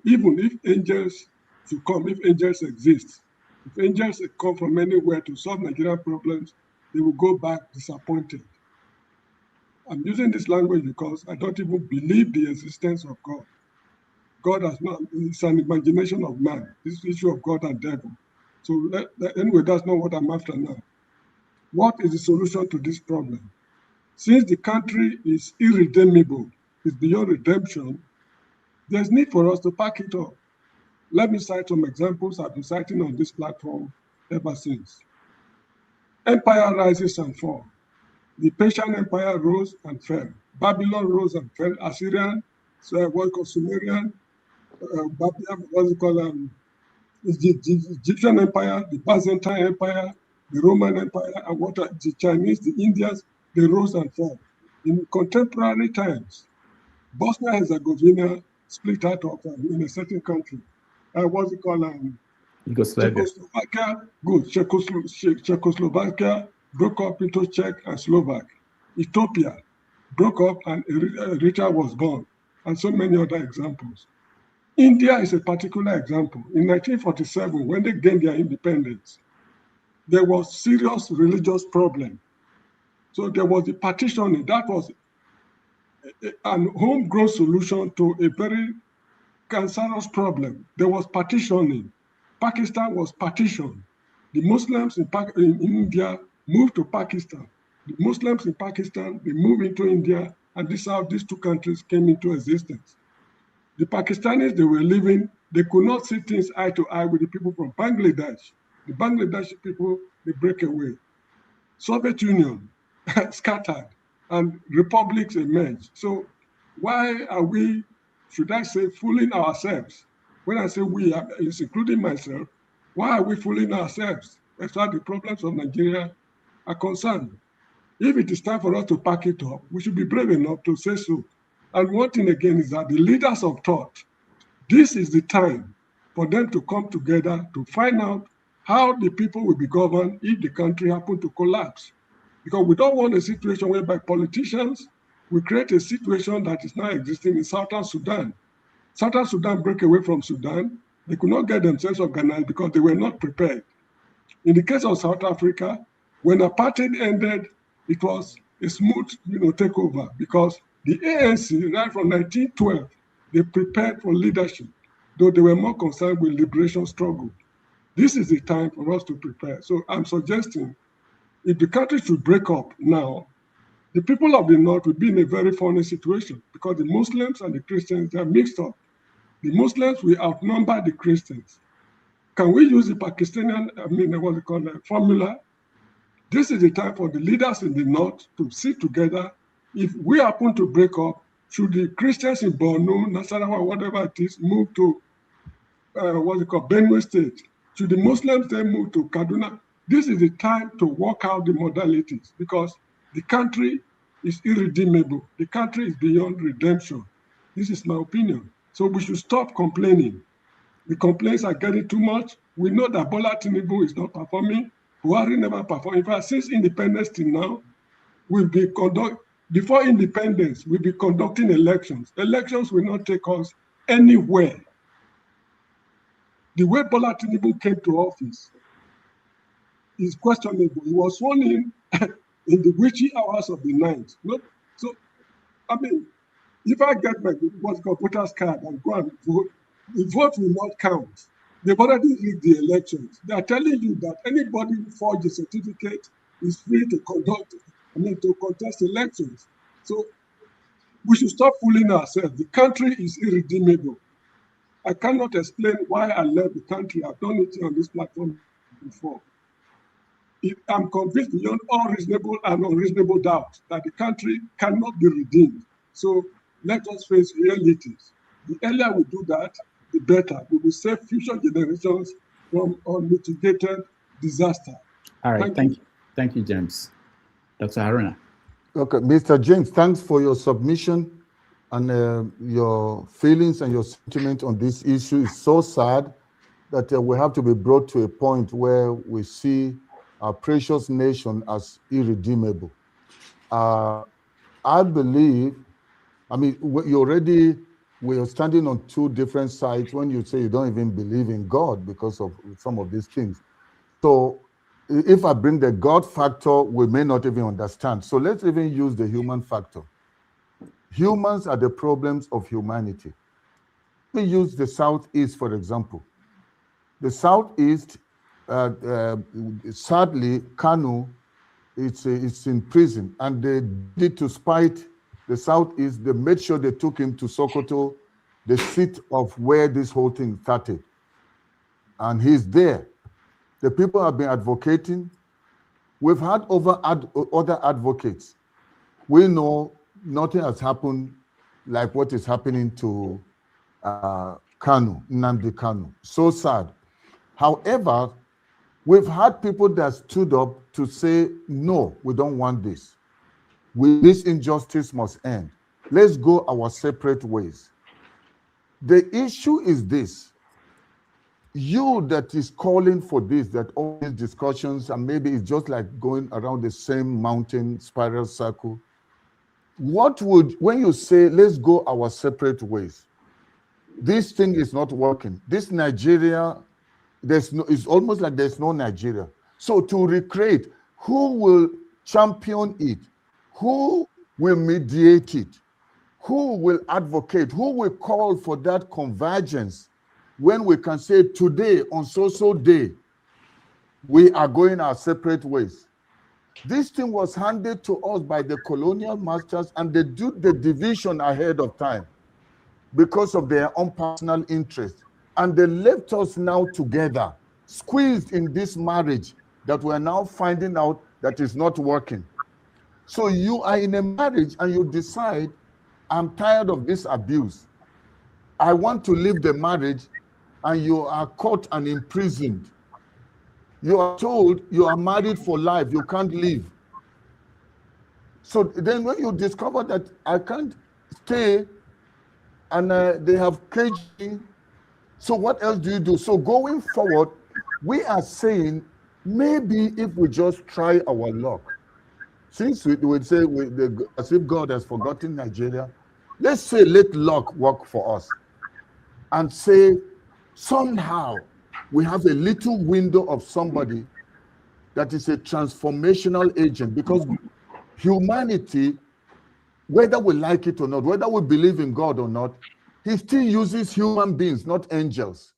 even if angels should come, if angels exist, if angels come from anywhere to solve Nigerian problems, they will go back disappointed. I'm using this language because I don't even believe the existence of God. God has not, it's an imagination of man, this issue of God and devil. So anyway, that's not what I'm after now. What is the solution to this problem? Since the country is irredeemable, it's beyond redemption, there's need for us to pack it up. Let me cite some examples I've been citing on this platform ever since. Empire rises and falls. The Persian Empire rose and fell. Babylon rose and fell. Assyrian, Sumerian, the Egyptian Empire, the Byzantine Empire, the Roman Empire, and the Chinese, the Indians, they rose and fell. In contemporary times, Bosnia and Herzegovina split out of in a certain country. Yugoslavia. Czechoslovakia, good. Czechoslovakia broke up into Czech and Slovak. Ethiopia broke up and Eritrea was born, and so many other examples. India is a particular example. In 1947, when they gained their independence, there was serious religious problem. So there was the partitioning. That was an homegrown solution to a very cancerous problem. There was partitioning. Pakistan was partitioned. The Muslims in India moved to Pakistan. The Muslims in Pakistan, they moved into India, and this is how these two countries came into existence. The Pakistanis, they were living, they could not see things eye to eye with the people from Bangladesh. The Bangladeshi people, they break away. Soviet Union scattered, and republics emerged. So why are we, should I say, fooling ourselves? When I say we, it's including myself, why are we fooling ourselves as far as the problems of Nigeria are concerned? If it is time for us to pack it up, we should be brave enough to say so. And one thing again is that the leaders of thought, this is the time for them to come together to find out how the people will be governed if the country happen to collapse. Because we don't want a situation whereby politicians will create a situation that is now existing in Southern Sudan. Southern Sudan broke away from Sudan. They could not get themselves organized because they were not prepared. In the case of South Africa, when apartheid ended, it was a smooth, takeover because the ANC, right from 1912, they prepared for leadership, though they were more concerned with liberation struggle. This is the time for us to prepare. So I'm suggesting if the country should break up now, the people of the North will be in a very funny situation because the Muslims and the Christians, they are mixed up. The Muslims will outnumber the Christians. Can we use the Pakistani, formula? This is the time for the leaders in the North to sit together. If we happen to break up, should the Christians in Borno, Nasarawa, whatever it is, move to Benue State? Should the Muslims then move to Kaduna? This is the time to work out the modalities because the country is irredeemable. The country is beyond redemption. This is my opinion. So we should stop complaining. The complaints are getting too much. We know that Bola Tinubu is not performing. Buhari never performed. In fact, since independence till now, before independence, we'll be conducting elections. Elections will not take us anywhere. The way Bola Tinubu came to office is questionable. He was sworn in the witchy hours of the night. So, if I get my voter's card and go and vote, the vote will not count. They've already rigged the elections. They are telling you that anybody who forges a certificate is free to contest elections. So we should stop fooling ourselves. The country is irredeemable. I cannot explain why I left the country. I've done it on this platform before. I'm convinced beyond all reasonable and unreasonable doubt that the country cannot be redeemed. So let us face realities. The earlier we do that, the better. We will save future generations from unmitigated disaster. All right, thank you. Thank you, James. Dr. Haruna. Okay, Mr. James, thanks for your submission and your feelings and your sentiment on this issue. Is so sad that we have to be brought to a point where we see our precious nation as irredeemable. I believe, I mean, we are standing on two different sides when you say you don't even believe in God because of some of these things. So if I bring the God factor, we may not even understand. So let's even use the human factor. Humans are the problems of humanity. We use the Southeast, for example. The Southeast, sadly, Kanu, it's in prison, and they did to spite the Southeast. They made sure they took him to Sokoto, the seat of where this whole thing started. And he's there. The people have been advocating. We've had other advocates. We know nothing has happened like what is happening to Kanu, Nnamdi Kanu. So sad. However, we've had people that stood up to say, no, we don't want this. This injustice must end. Let's go our separate ways. The issue is this. You that is calling for this, that all these discussions, and maybe it's just like going around the same mountain spiral circle. When you say, let's go our separate ways, this thing is not working. This Nigeria, it's almost like there's no Nigeria. So to recreate, who will champion it? Who will mediate it? Who will advocate? Who will call for that convergence when we can say today, on so-so day, we are going our separate ways? This thing was handed to us by the colonial masters, and they did the division ahead of time because of their own personal interest. And they left us now together, squeezed in this marriage that we're now finding out that is not working. So you are in a marriage and you decide, I'm tired of this abuse. I want to leave the marriage, and you are caught and imprisoned. You are told you are married for life, you can't leave. So then when you discover that I can't stay, and they have caged me, so what else do you do? So going forward, we are saying, maybe if we just try our luck, since we would say as if God has forgotten Nigeria, let's say let luck work for us and say somehow we have a little window of somebody that is a transformational agent, because humanity, whether we like it or not, whether we believe in God or not, he still uses human beings, not angels.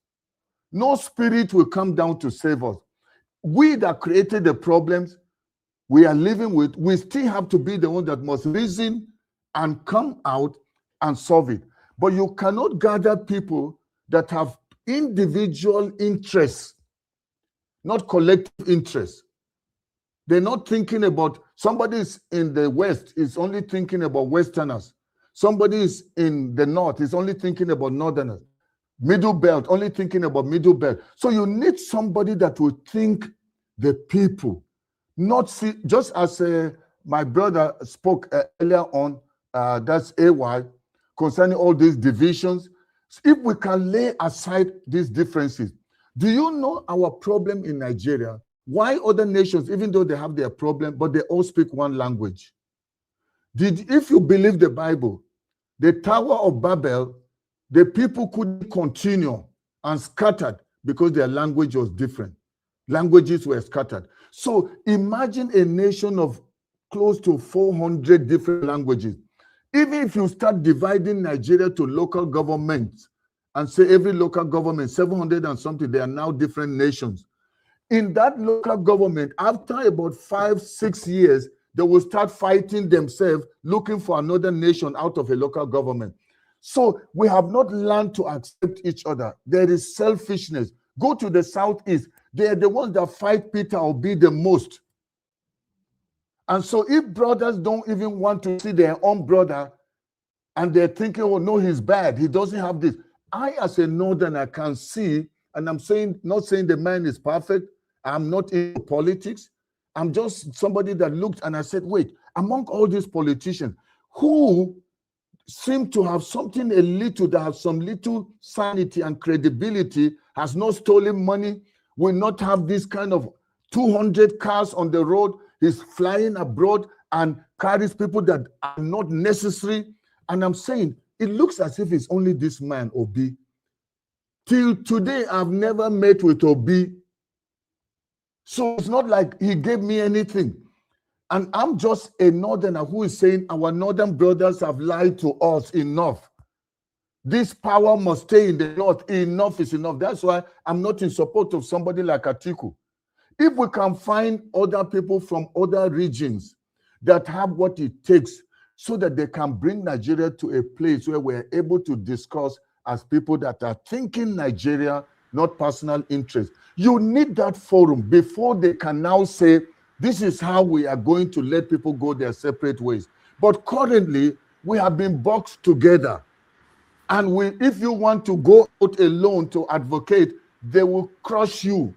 No spirit will come down to save us. We that created the problems we are living with, we still have to be the one that must reason and come out and solve it. But you cannot gather people that have individual interests, not collective interests. They're not thinking about, somebody is in the West is only thinking about Westerners. Somebody is in the North is only thinking about Northerners. Middle belt, only thinking about middle belt. So you need somebody that will think the people, not see, just as my brother spoke earlier on, that's AY, concerning all these divisions. If we can lay aside these differences, do you know our problem in Nigeria? Why other nations, even though they have their problem, but they all speak one language? If you believe the Bible, the Tower of Babel, the people couldn't continue and scattered because their language was different. Languages were scattered. So imagine a nation of close to 400 different languages. Even if you start dividing Nigeria to local governments and say every local government, 700 and something, they are now different nations. In that local government, after about 5-6 years, they will start fighting themselves, looking for another nation out of a local government. So we have not learned to accept each other. There is selfishness. Go to the Southeast. They're the ones that fight Peter Obi the most. And so if brothers don't even want to see their own brother and they're thinking, oh, no, he's bad, he doesn't have this. I, as a northerner, can see, and I'm saying, not saying the man is perfect. I'm not into politics. I'm just somebody that looked and I said, wait, among all these politicians, who seem to have something a little, that have some little sanity and credibility, has not stolen money, will not have this kind of 200 cars on the road, is flying abroad and carries people that are not necessary. And I'm saying, it looks as if it's only this man, Obi. Till today, I've never met with Obi. So it's not like he gave me anything. And I'm just a northerner who is saying our northern brothers have lied to us enough. This power must stay in the north. Enough is enough. That's why I'm not in support of somebody like Atiku. If we can find other people from other regions that have what it takes so that they can bring Nigeria to a place where we're able to discuss as people that are thinking Nigeria, not personal interest. You need that forum before they can now say, this is how we are going to let people go their separate ways. But currently, we have been boxed together. And if you want to go out alone to advocate, they will crush you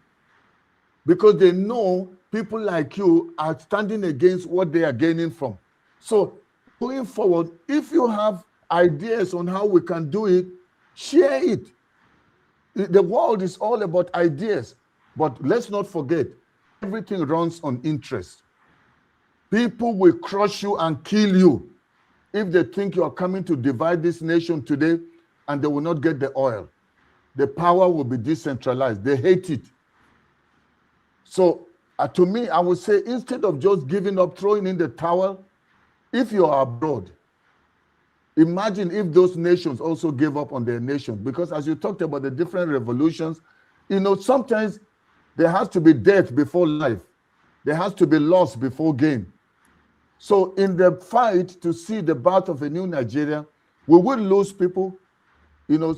because they know people like you are standing against what they are gaining from. So going forward, if you have ideas on how we can do it, share it. The world is all about ideas, but let's not forget, everything runs on interest. People will crush you and kill you if they think you are coming to divide this nation today and they will not get the oil. The power will be decentralized. They hate it. So to me, I would say instead of just giving up, throwing in the towel, if you are abroad, imagine if those nations also gave up on their nation. Because as you talked about the different revolutions, sometimes there has to be death before life. There has to be loss before gain. So in the fight to see the birth of a new Nigeria, we will lose people.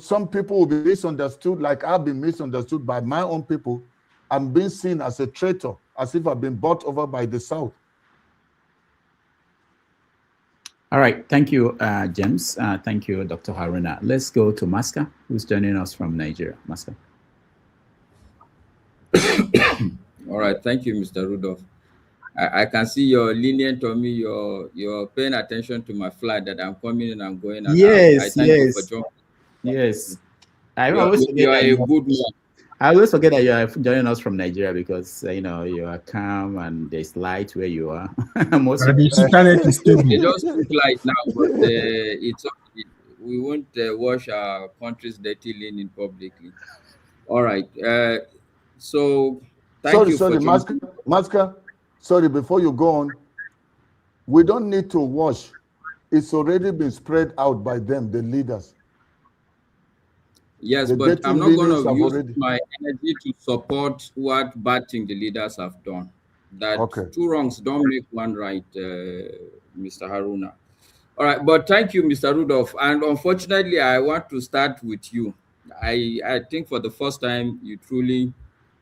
Some people will be misunderstood, like I've been misunderstood by my own people. I'm being seen as a traitor, as if I've been bought over by the South. All right. Thank you, James. Thank you, Dr. Haruna. Let's go to Maska, who's joining us from Nigeria. Maska. All right. Thank you, Mr. Rudolph. I can see you're lenient on me. You're paying attention to my flight that I'm coming in and going. And yes, I thank you for jumping. Yes. You're a good man. I always forget that you are joining us from Nigeria because you are calm and there's light where you are. It does look like now, but we won't wash our country's dirty linen publicly. All right. So thank you. Sorry, Maska. Sorry, before you go on, we don't need to wash. It's already been spread out by them, the leaders. Yes, but I'm not going to use my energy to support what bad thing the leaders have done. That two wrongs don't make one right, Mr. Haruna. All right, but thank you, Mr. Rudolph. And unfortunately, I want to start with you. I think for the first time, you truly...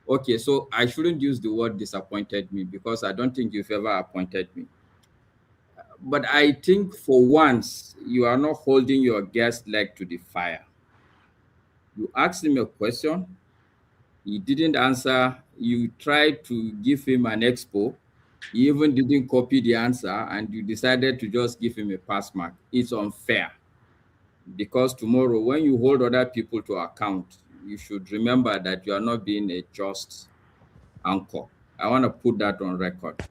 Okay, so I shouldn't use the word disappointed me because I don't think you've ever appointed me. But I think for once, you are not holding your guest leg to the fire. You asked him a question, he didn't answer. You tried to give him an expo. He even didn't copy the answer, and you decided to just give him a pass mark. It's unfair. Because tomorrow, when you hold other people to account, you should remember that you are not being a just anchor. I want to put that on record.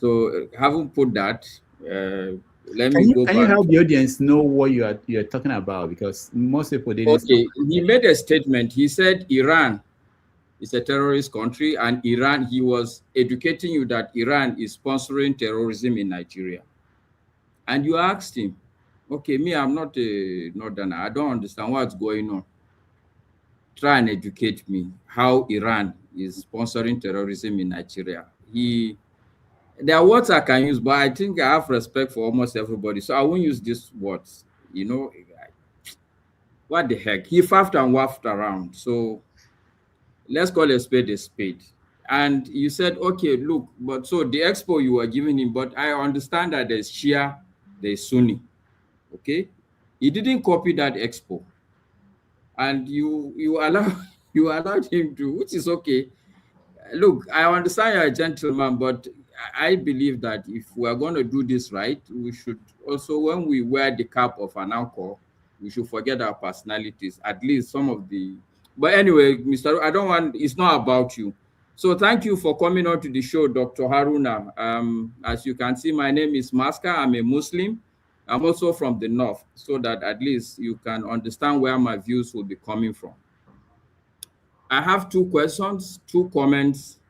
So having put that, let me go back. Can you help the audience know what you're talking about? Because most people didn't. Okay, he made a statement. He said Iran is a terrorist country, and Iran, he was educating you that Iran is sponsoring terrorism in Nigeria. And you asked him, okay, me, I'm not a northerner. I don't understand what's going on. Try and educate me how Iran is sponsoring terrorism in Nigeria. There are words I can use, but I think I have respect for almost everybody. So I won't use these words. What the heck? He faffed and waffed around. So let's call a spade a spade. And you said, okay, look, but so the expo you were giving him, but I understand that there's Shia, there's Sunni. Okay, he didn't copy that expo, and you allowed him to, which is okay. Look, I understand you're a gentleman, but I believe that if we are going to do this right, we should also, when we wear the cap of an anchor, we should forget our personalities, at least some of the. But anyway, Mr. I don't want, it's not about you. So thank you for coming on to the show, Dr. Haruna. As you can see, my name is Maska. I'm a Muslim. I'm also from the North, so that at least you can understand where my views will be coming from. I have 2 questions, 2 comments,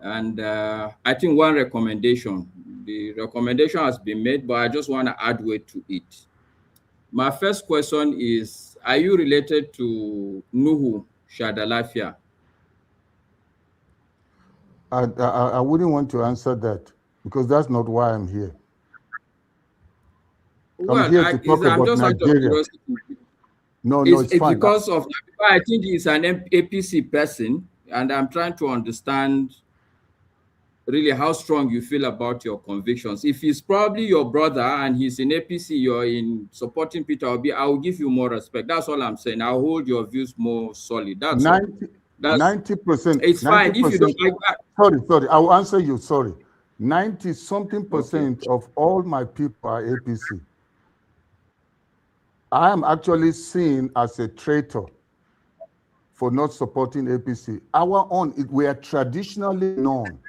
and I think 1 recommendation. The recommendation has been made, but I just want to add weight to it. My first question is, are you related to Nuhu Shadalafia? I wouldn't want to answer that because that's not why I'm here. Well, I'm here to talk about Nigeria. No, it's fine. Because of, I think he's an APC person, and I'm trying to understand really how strong you feel about your convictions. If he's probably your brother and he's in APC, you're in supporting Peter Obi, I will give you more respect. That's all I'm saying. I'll hold your views more solid. That's 90%. It's 90%. Fine if you don't like that. Sorry, I will answer you. Sorry. 90-something% of all my people are APC. I am actually seen as a traitor for not supporting APC. We are traditionally known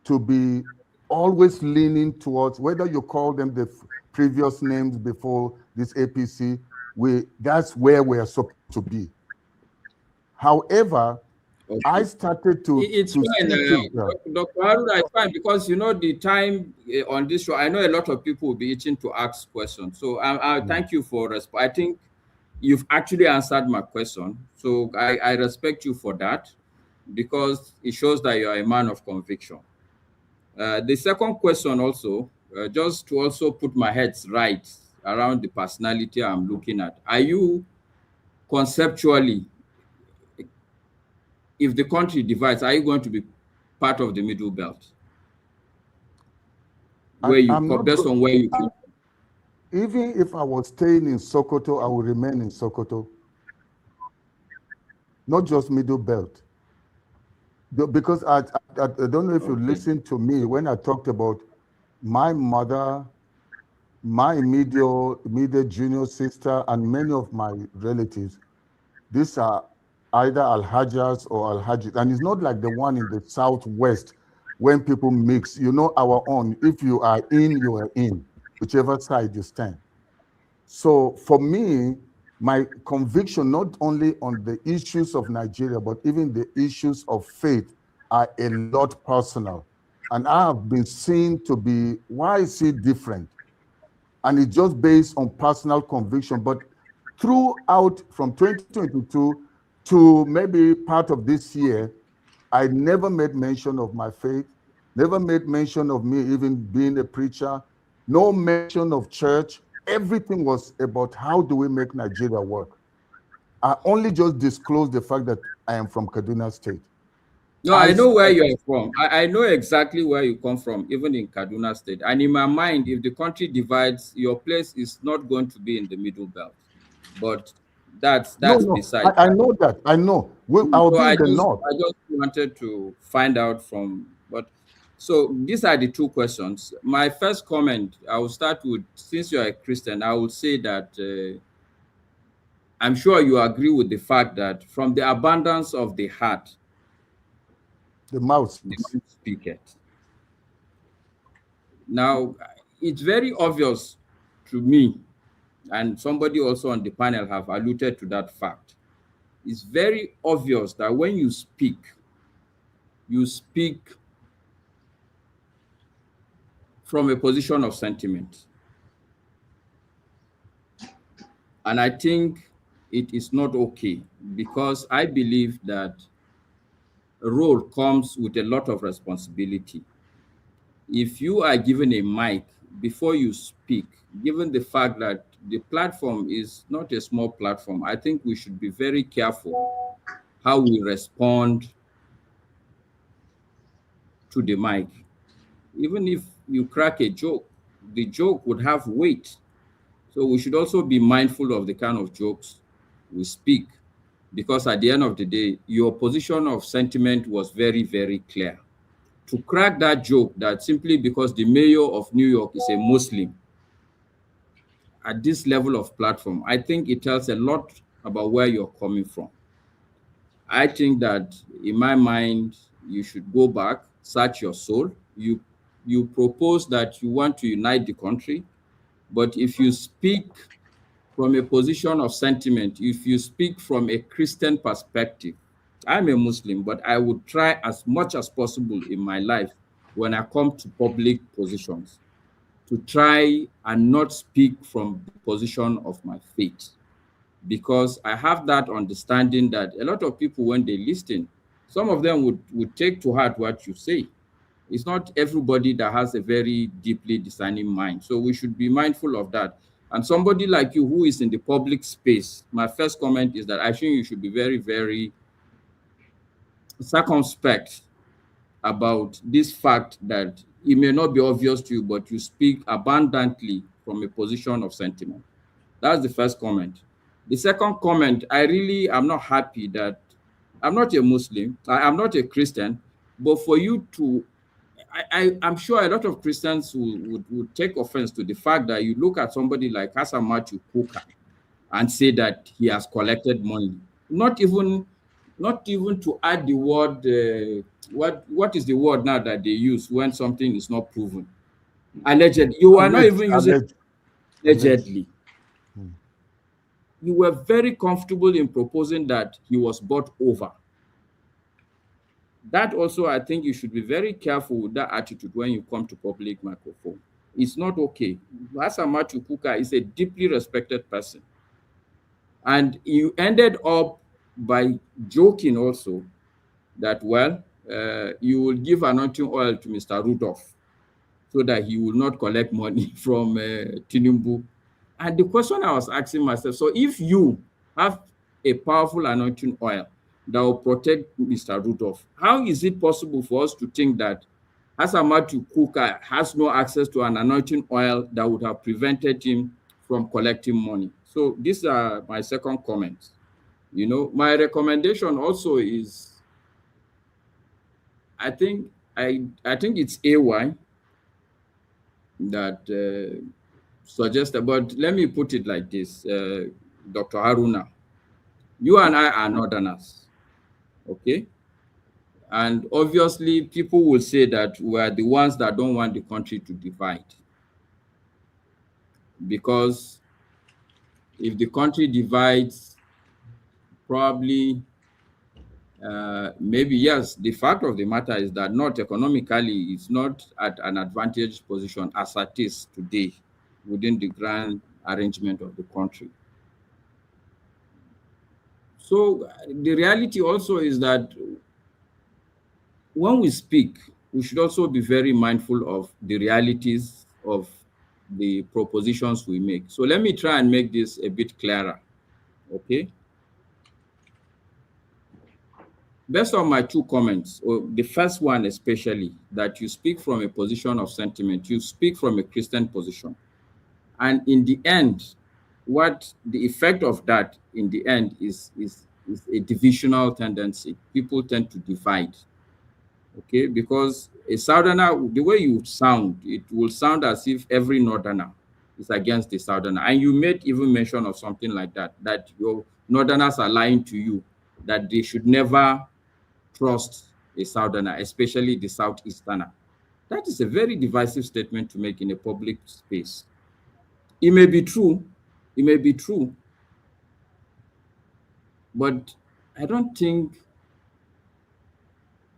to be always leaning towards, whether you call them the previous names before this APC, that's where we are supposed to be. However, I started to. It's fine, Dr. Haruna, it's fine because the time on this show, I know a lot of people will be itching to ask questions. So I thank you for I think you've actually answered my question. So I respect you for that because it shows that you are a man of conviction. The second question also, just to also put my heads right around the personality I'm looking at. Are you conceptually, if the country divides, are you going to be part of the middle belt? Where based on where you come? Even if I was staying in Sokoto, I would remain in Sokoto. Not just middle belt. Because I don't know if you listened to me when I talked about my mother, my immediate junior sister, and many of my relatives. These are either Alhajas or Alhajis. And it's not like the one in the Southwest when people mix. Our own. If you are in, you are in, whichever side you stand. So for me, my conviction, not only on the issues of Nigeria, but even the issues of faith are a lot personal. And I have been seen to be, why is it different? And it's just based on personal conviction. But throughout from 2022 to maybe part of this year, I never made mention of my faith, never made mention of me even being a preacher, no mention of church. Everything was about how do we make Nigeria work. I only just disclosed the fact that I am from Kaduna State. No, I know where you are from. I know exactly where you come from, even in Kaduna State. And in my mind, if the country divides, your place is not going to be in the middle belt. But that's beside. I know that. I know. I'll be in the north. I just wanted to find out from. So these are the 2 questions. My first comment, I will start with, since you are a Christian, I will say that I'm sure you agree with the fact that from the abundance of the heart, the mouth speaketh. Now, it's very obvious to me, and somebody also on the panel have alluded to that fact. It's very obvious that when you speak from a position of sentiment. And I think it is not okay, because I believe that a role comes with a lot of responsibility. If you are given a mic before you speak, given the fact that the platform is not a small platform, I think we should be very careful how we respond to the mic. Even if you crack a joke, the joke would have weight. So we should also be mindful of the kind of jokes we speak, because at the end of the day, your position of sentiment was very, very clear. To crack that joke that simply because the mayor of New York is a Muslim at this level of platform, I think it tells a lot about where you're coming from. I think that in my mind, you should go back, search your soul. You propose that you want to unite the country, but if you speak from a position of sentiment, if you speak from a Christian perspective, I'm a Muslim, but I would try as much as possible in my life when I come to public positions to try and not speak from the position of my faith, because I have that understanding that a lot of people, when they listen, some of them would take to heart what you say. It's not everybody that has a very deeply discerning mind. So we should be mindful of that. And somebody like you who is in the public space, my first comment is that I think you should be very, very circumspect about this fact that it may not be obvious to you, but you speak abundantly from a position of sentiment. That's the first comment. The second comment, I really am not happy that I'm not a Muslim, I'm not a Christian, but for you to, I'm sure a lot of Christians would take offense to the fact that you look at somebody like Hassan Matthew Kuka and say that he has collected money. Not even to add the word, what is the word now that they use when something is not proven? Alleged. You are not even using allegedly. You were very comfortable in proposing that he was bought over. That also, I think you should be very careful with that attitude when you come to public microphone. It's not okay. Hassan Matthew Kuka is a deeply respected person. And you ended up by joking also that, well, you will give anointing oil to Mr. Rudolph so that he will not collect money from Tinubu. And the question I was asking myself, so if you have a powerful anointing oil that will protect Mr. Rudolph, how is it possible for us to think that Hassan Matthew Kuka has no access to an anointing oil that would have prevented him from collecting money? So these are my second comments. You know, my recommendation also is, I think it's AY that suggested, but let me put it like this, Dr. Haruna, you and I are Northerners, okay? And obviously people will say that we are the ones that don't want the country to divide, because if the country divides, probably maybe, yes, the fact of the matter is that not economically, it's not at an advantaged position as it is today within the grand arrangement of the country. So the reality also is that when we speak, we should also be very mindful of the realities of the propositions we make. So let me try and make this a bit clearer, okay? Based on my two comments, or the first one especially, that you speak from a position of sentiment, you speak from a Christian position. And in the end, what the effect of that in the end is a divisional tendency. People tend to divide, okay? Because a Southerner, the way you sound, it will sound as if every Northerner is against the Southerner. And you made even mention of something like that, that your Northerners are lying to you, that they should never trust a Southerner, especially the Southeasterner. That is a very divisive statement to make in a public space. It may be true, but I don't think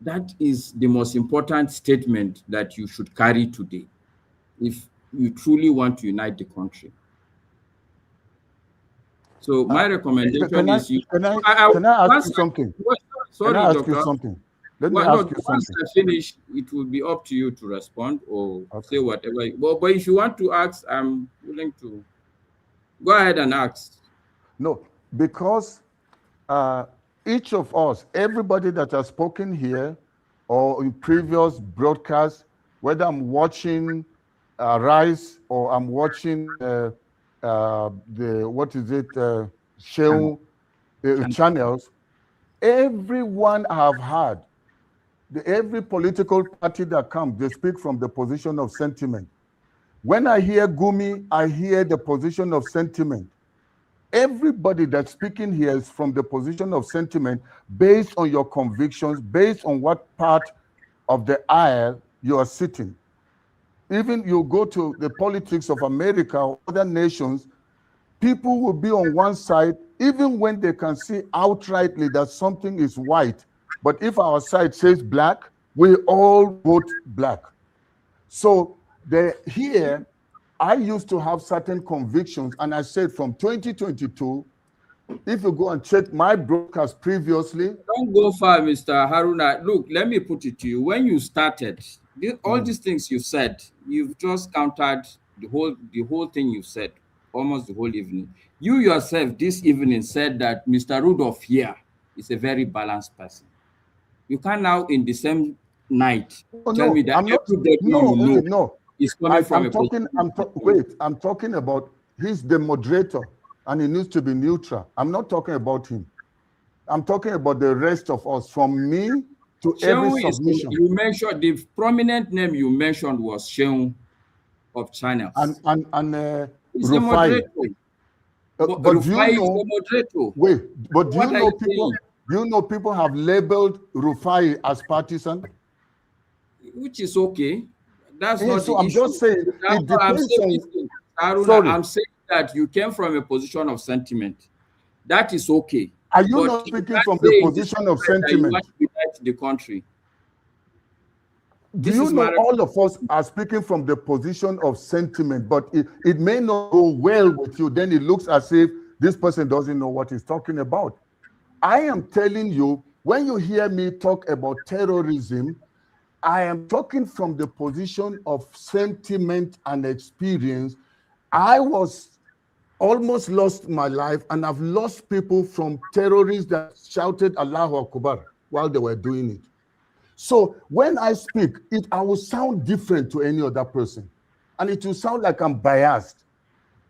that is the most important statement that you should carry today if you truly want to unite the country. So my recommendation is you. Can I ask you something? Sorry, can I ask Doctor. you something? Let me ask you something. Once I finish, it will be up to you to respond or say whatever. But if you want to ask, I'm willing to. Go ahead and ask. No, because each of us, everybody that has spoken here or in previous broadcasts, whether I'm watching Rise or I'm watching channels, everyone have had, every political party that comes, they speak from the position of sentiment. When I hear Gumi, I hear the position of sentiment. Everybody that's speaking here is from the position of sentiment based on your convictions, based on what part of the aisle you are sitting. Even you go to the politics of America or other nations, people will be on one side, even when they can see outrightly that something is white. But if our side says black, we all vote black. So here, I used to have certain convictions, and I said from 2022, if you go and check my broadcast previously. Don't go far, Mr. Haruna. Look, let me put it to you. When you started, all these things you said, you've just countered the whole thing you said, almost the whole evening. You yourself this evening said that Mr. Rudolph here is a very balanced person. You can't now in the same night tell me that everybody is coming from a position. I'm talking about he's the moderator and he needs to be neutral. I'm not talking about him. I'm talking about the rest of us, from me to every submission. You mentioned the prominent name you mentioned was Sheung of channels. And he's the moderator. But Rufai is the moderator. Wait, but do you know people have labeled Rufai as partisan? Which is okay. That's not so the I'm issue. just saying, it depends I'm saying that you came from a position of sentiment. That is okay. Are you not speaking from the position of sentiment? You want to unite the country. Do you know all of us are speaking from the position of sentiment, but it may not go well with you. Then it looks as if this person doesn't know what he's talking about. I am telling you, when you hear me talk about terrorism, I am talking from the position of sentiment and experience. I was almost lost my life, and I've lost people from terrorists that shouted Allahu Akbar while they were doing it. So when I speak, I will sound different to any other person, and it will sound like I'm biased.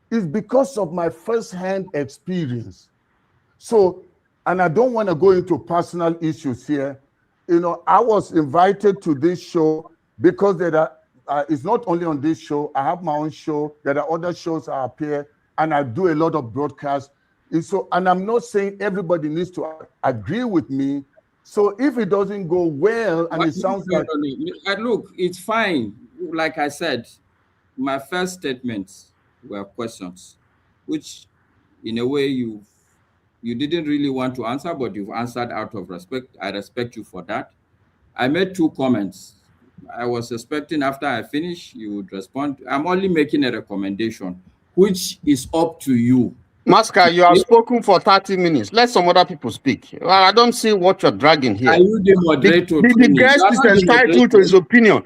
It's because of my first-hand experience. So, and I don't want to go into personal issues here. You know, I was invited to this show because there are, it's not only on this show, I have my own show, there are other shows I appear, and I do a lot of broadcasts. And I'm not saying everybody needs to agree with me. So if it doesn't go well, and it sounds like... Look, it's fine. Like I said, my first statements were questions, which in a way you didn't really want to answer, but you've answered out of respect. I respect you for that. I made 2 comments. I was expecting after I finish, you would respond. I'm only making a recommendation, which is up to you. Masca, you have spoken for 30 minutes. Let some other people speak. Well, I don't see what you're dragging here. Are you the moderator? The guest is entitled to his opinion.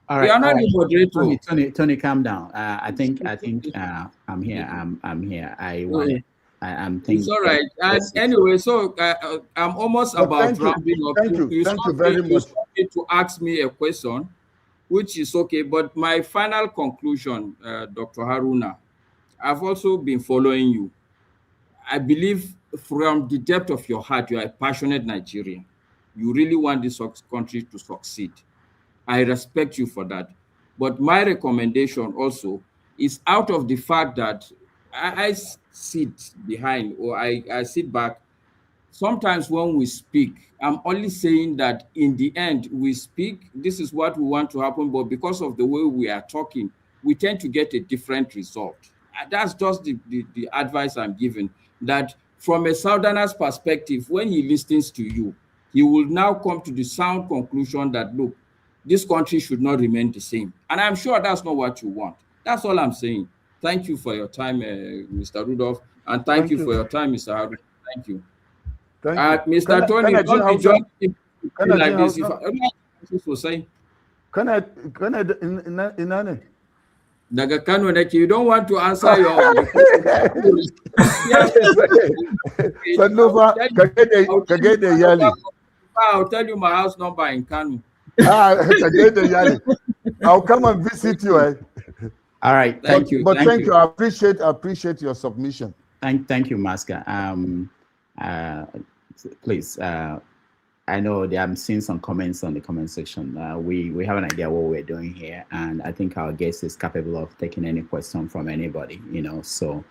All right, you are not the moderator. Tony, calm down. I think I'm here. I'm here. I'm thinking. It's all right. And anyway, so I'm almost about rounding up. Thank you very much. You to ask me a question, which is okay. But my final conclusion, Dr. Haruna, I've also been following you. I believe from the depth of your heart, you are a passionate Nigerian. You really want this country to succeed. I respect you for that. But my recommendation also is out of the fact that I sit behind, or I sit back. Sometimes when we speak, I'm only saying that in the end, we speak, this is what we want to happen, but because of the way we are talking, we tend to get a different result. That's just the advice I'm giving, that from a Southerner's perspective, when he listens to you, he will now come to the sound conclusion that, look, this country should not remain the same. And I'm sure that's not what you want. That's all I'm saying. Thank you for your time, Mr. Rudolph, and thank you for your time, Mr. Haruna. Thank you. Mr. Tony, don't be joining like this. Can I Daga Kano, you don't want to answer your I'll tell you my house number in Kano. I'll come and visit you. All right, thank you. But thank you. I appreciate your submission. Thank you, Maska. Please, I know I'm seeing some comments on the comment section. We have an idea what we're doing here, and I think our guest is capable of taking any question from anybody, so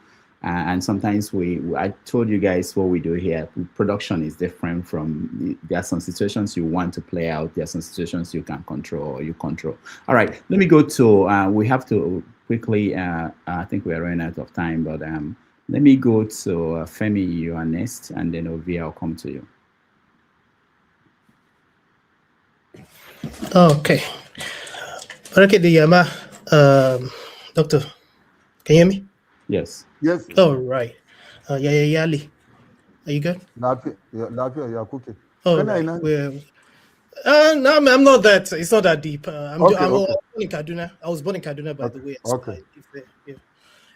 and sometimes I told you guys what we do here. Production is different from, there are some situations you want to play out, there are some situations you can control or you control. All right, let me go to, we have to quickly, I think we're running out of time, but let me go to Femi, you are next, and then Ovi, I'll come to you. Okay. Okay, Doctor, can you hear me? Yes. Yes. Oh, right. Yali. Are you good? You're cooking. Oh, right. No, I'm not that. It's not that deep. I'm born in Kaduna. I was born in Kaduna, by the way. Okay. Yeah.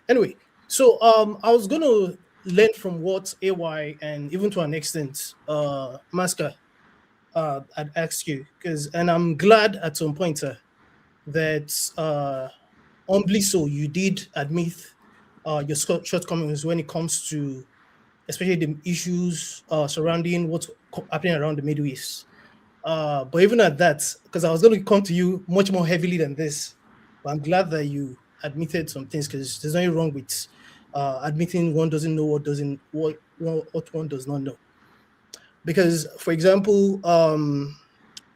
Anyway, so I was going to learn from what AY and even to an extent, Maska I'd asked you, and I'm glad at some point that humbly so you did admit your shortcomings when it comes to especially the issues surrounding what's happening around the Middle East. But even at that, because I was going to come to you much more heavily than this, but I'm glad that you admitted some things, because there's nothing wrong with admitting one doesn't know what one does not know. Because, for example,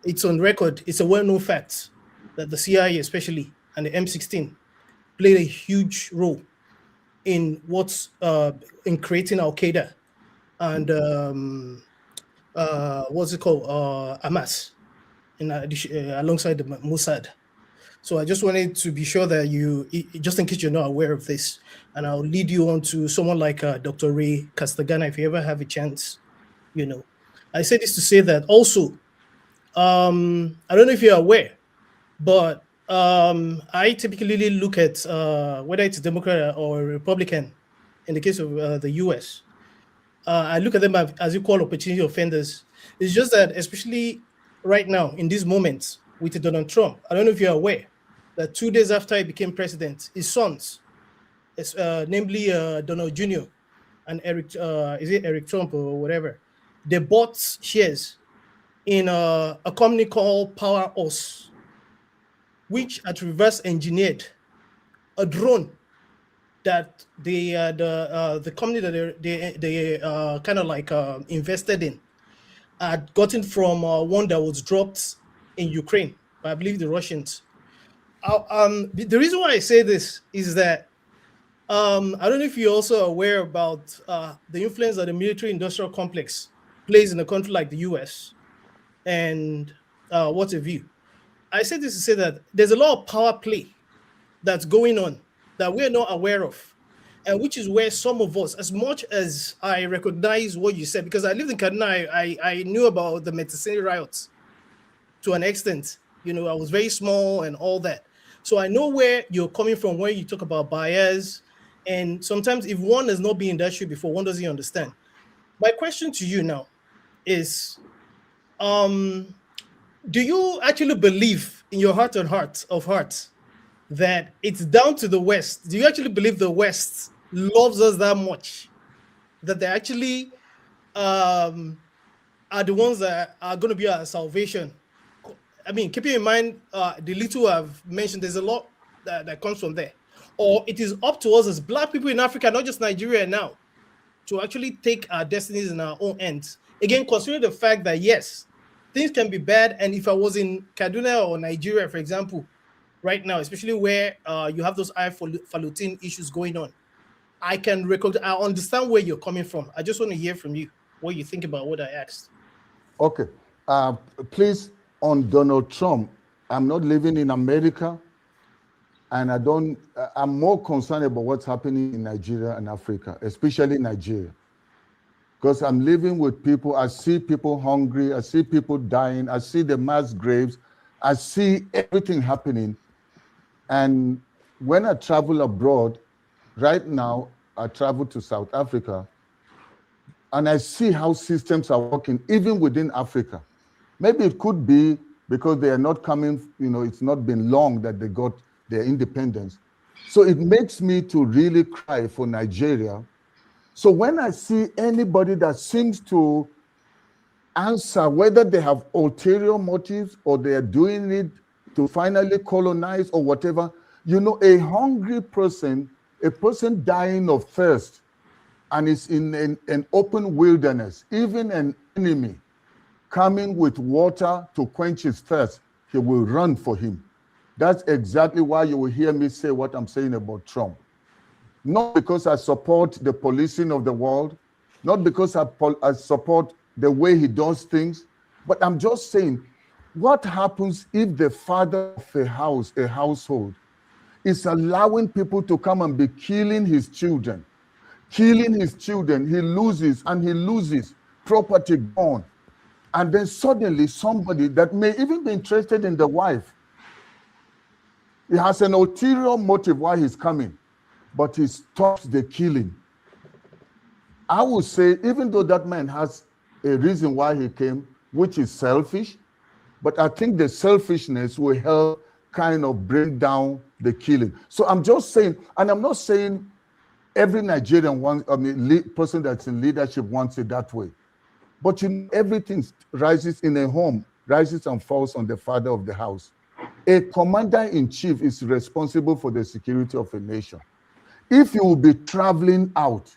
it's on record, it's a well-known fact that the CIA especially and the M16 played a huge role in in creating Al-Qaeda and what's it called, Hamas, alongside the Mossad. So I just wanted to be sure that you, just in case you're not aware of this, and I'll lead you on to someone like Dr. Ray Castagana if you ever have a chance, I say this to say that also, I don't know if you're aware, but I typically look at whether it's a Democrat or a Republican in the case of the US. I look at them as equal opportunity offenders. It's just that, especially right now, in these moments with Donald Trump, I don't know if you're aware that 2 days after he became president, his sons, namely Donald Jr. and Eric Trump or whatever, they bought shares in a company called Power Us, which had reverse engineered a drone that the company that they kind of like invested in had gotten from one that was dropped in Ukraine, but I believe the Russians. The reason why I say this is that I don't know if you're also aware about the influence that the military-industrial complex plays in a country like the US, and what's a view. I say this to say that there's a lot of power play that's going on that we're not aware of, and which is where some of us, as much as I recognize what you said, because I lived in Kaduna, I knew about the Metisini riots to an extent. I was very small and all that. So I know where you're coming from when you talk about bias, and sometimes if one has not been in that shoe before, one doesn't understand. My question to you now is, do you actually believe in your heart of hearts that it's down to the West? Do you actually believe the West loves us that much that they actually are the ones that are going to be our salvation? I mean, keeping in mind the little I've mentioned, there's a lot that comes from there. Or it is up to us as Black people in Africa, not just Nigeria now, to actually take our destinies in our own hands. Again, considering the fact that, yes, things can be bad. And if I was in Kaduna or Nigeria, for example, right now, especially where you have those falutin issues going on, I understand where you're coming from. I just want to hear from you what you think about what I asked. Okay. Please, on Donald Trump, I'm not living in America, and I'm more concerned about what's happening in Nigeria and Africa, especially Nigeria. Because I'm living with people, I see people hungry, I see people dying, I see the mass graves, I see everything happening. And when I travel abroad, right now, I travel to South Africa, and I see how systems are working, even within Africa. Maybe it could be because they are not coming, it's not been long that they got their independence. So it makes me to really cry for Nigeria. So when I see anybody that seems to answer whether they have ulterior motives or they are doing it to finally colonize or whatever, a hungry person, a person dying of thirst, and is in an open wilderness, even an enemy coming with water to quench his thirst, he will run for him. That's exactly why you will hear me say what I'm saying about Trump. Not because I support the policing of the world, not because I support the way he does things, but I'm just saying, what happens if the father of a household, is allowing people to come and be killing his children? Killing his children, he loses, property gone. And then suddenly somebody that may even be interested in the wife, he has an ulterior motive why he's coming, but he stops the killing. I would say, even though that man has a reason why he came, which is selfish, but I think the selfishness will help kind of bring down the killing. So I'm just saying, and I'm not saying every Nigerian person that's in leadership wants it that way. But everything rises in a home, rises and falls on the father of the house. A commander-in-chief is responsible for the security of a nation. If you will be traveling out,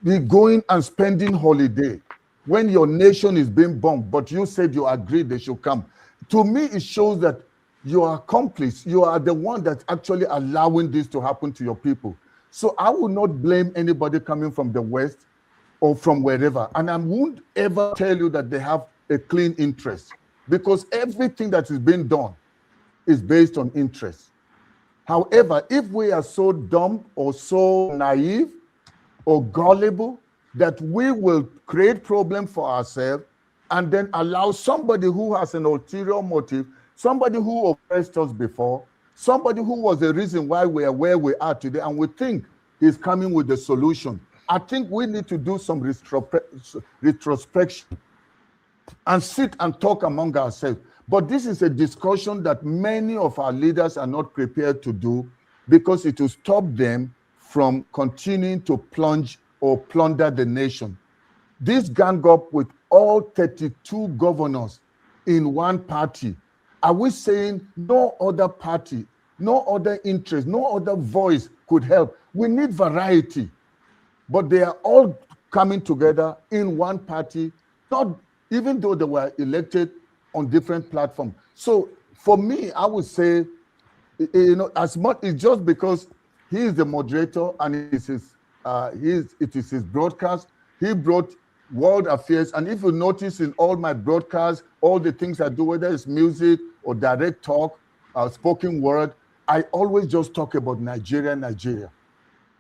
be going and spending holiday, when your nation is being bombed, but you said you agreed they should come, to me it shows that you are accomplice. You are the one that's actually allowing this to happen to your people. So I will not blame anybody coming from the West or from wherever. And I won't ever tell you that they have a clean interest, because everything that is being done is based on interest. However, if we are so dumb or so naive or gullible that we will create problems for ourselves and then allow somebody who has an ulterior motive, somebody who oppressed us before, somebody who was the reason why we are where we are today, and we think he's coming with the solution. I think we need to do some retrospection and sit and talk among ourselves. But this is a discussion that many of our leaders are not prepared to do, because it will stop them from continuing to plunge or plunder the nation. This gang up with all 32 governors in one party. Are we saying no other party, no other interest, no other voice could help? We need variety. But they are all coming together in one party, not even though they were elected on different platforms. So for me, I would say, as much it's just because he is the moderator and it is his broadcast. He brought world affairs, and if you notice in all my broadcasts, all the things I do, whether it's music or direct talk, spoken word, I always just talk about Nigeria.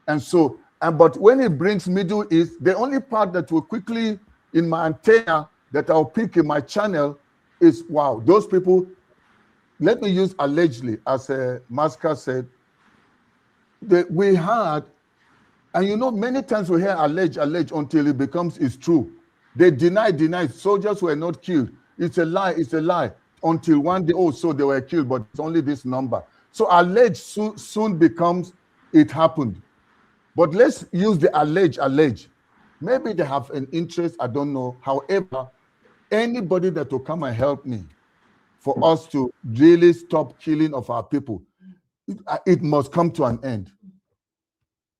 And so, but when it brings Middle East, the only part that will quickly in my antenna that I'll pick in my channel is, wow, those people, let me use allegedly, as Maska said, we had, and many times we hear allege until it becomes it's true. They deny, soldiers were not killed. It's a lie, until one day, so they were killed, but it's only this number. So allege soon becomes it happened. But let's use the allege. Maybe they have an interest, I don't know. However, anybody that will come and help me for us to really stop killing of our people, it must come to an end.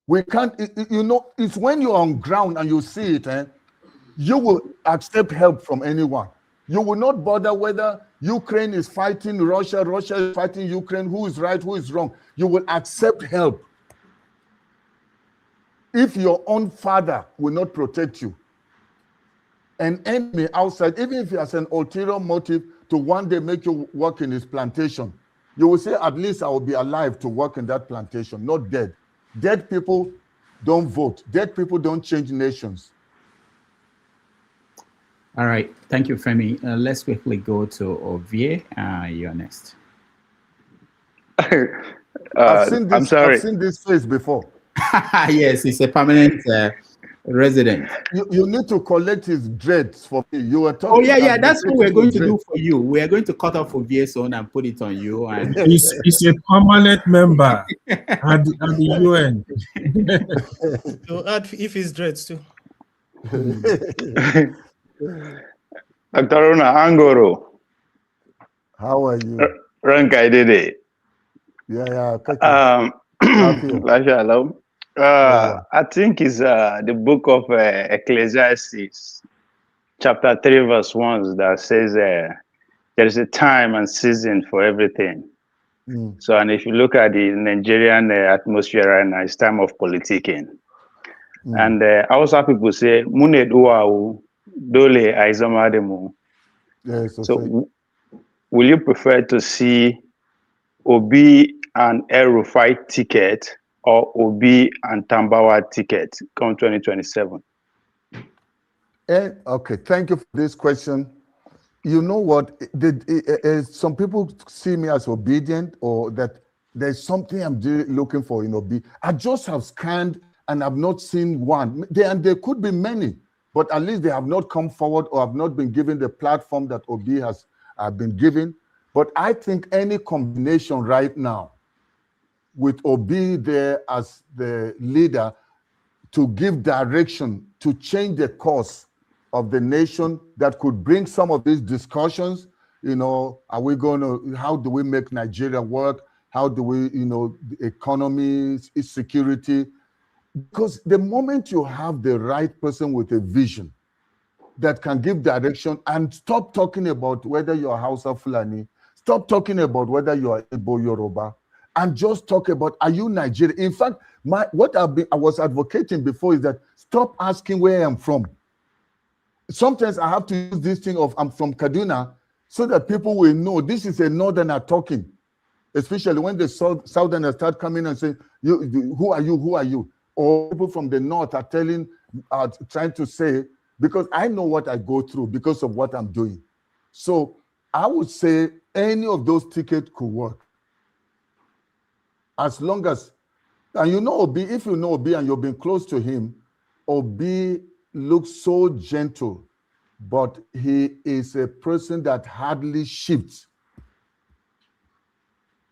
We can't, it's when you're on ground and you see it, you will accept help from anyone. You will not bother whether Ukraine is fighting Russia is fighting Ukraine, who is right, who is wrong. You will accept help. If your own father will not protect you, an enemy outside, even if he has an ulterior motive to one day make you work in his plantation, you will say, at least I will be alive to work in that plantation, not dead. Dead people don't vote. Dead people don't change nations. All right. Thank you, Femi. Let's quickly go to Ovie. You're next. I'm sorry. I've seen this face before. Yes, he's a permanent resident. You need to collect his dreads for me. You were talking. Oh yeah. That's what we're going to do for you. We are going to cut off Ovie's own and put it on you. And he's a permanent member at the UN. So add if his dreads too. Dr. Haruna Goroh. How are you? Rank I did it. Yeah. I think it's the book of Ecclesiastes, chapter 3, verse 1, that says there is a time and season for everything. So, and if you look at the Nigerian atmosphere right now, it's time of politicking. And also people say, Mune duau dole aizamademu. Yes, so will you prefer to see Obi and El-Rufai ticket or Obi and Tambawa ticket come 2027? Okay, thank you for this question. You know what? Some people see me as obedient, or that there's something I'm looking for in Obi. I just have scanned and I've not seen one. There could be many, but at least they have not come forward or have not been given the platform that Obi has been given. But I think any combination right now with Obi there as the leader to give direction, to change the course of the nation, that could bring some of these discussions, are we going to, how do we make Nigeria work? How do we, the economy, security? Because the moment you have the right person with a vision that can give direction, and stop talking about whether you're Hausa Fulani, stop talking about whether you are Igbo Yoruba, and just talk about, are you Nigerian? In fact, what I was advocating before is that stop asking where I'm from. Sometimes I have to use this thing of I'm from Kaduna so that people will know this is a northerner talking, especially when the southerners start coming and saying, who are you, who are you? Or people from the north are trying to say, because I know what I go through because of what I'm doing. So I would say any of those tickets could work. As long as, and you know Obi, if you know Obi and you've been close to him, Obi looks so gentle, but he is a person that hardly shifts.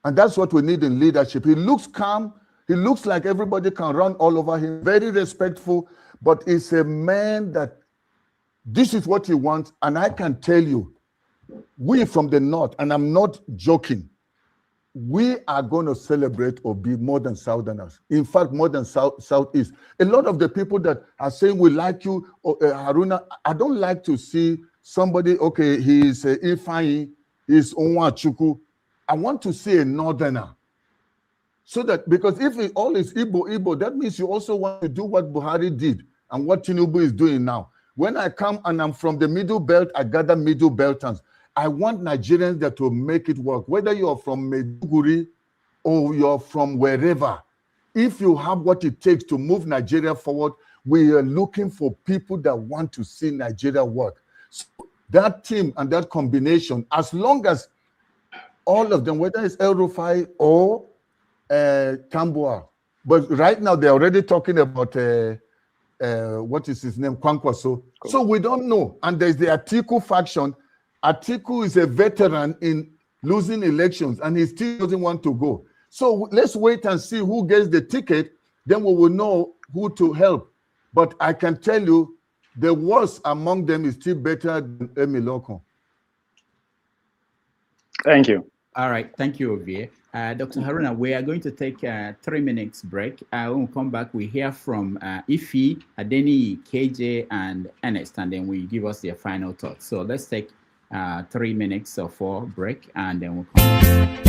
And that's what we need in leadership. He looks calm. He looks like everybody can run all over him, very respectful, but he's a man that this is what he wants. And I can tell you, we from the north, and I'm not joking, we are going to celebrate Obi more than Southerners. In fact, more than Southeast. A lot of the people that are saying we like you, Haruna, I don't like to see somebody, okay, he's Ifeanyi, he's Onwachuku. I want to see a Northerner. So that, because if it all is Igbo, that means you also want to do what Buhari did and what Tinubu is doing now. When I come and I'm from the Middle Belt, I gather Middle Beltans. I want Nigerians that will make it work, whether you're from Maiduguri or you're from wherever. If you have what it takes to move Nigeria forward, we are looking for people that want to see Nigeria work. So that team and that combination, as long as all of them, whether it's El-Rufai or Tambuwal, but right now they're already talking about what is his name, Kwankwaso. So we don't know. And there's the Atiku faction. Atiku is a veteran in losing elections, and he still doesn't want to go. So let's wait and see who gets the ticket. Then we will know who to help. But I can tell you, the worst among them is still better than Emiloko. Thank you. All right. Thank you, Ovie. Dr. Haruna, we are going to take a 3 minutes break. When we come back, we hear from Ife, Adeni, KJ, and Ernest, and then we give us their final thoughts. So let's take 3 minutes or 4 break, and then we'll come back.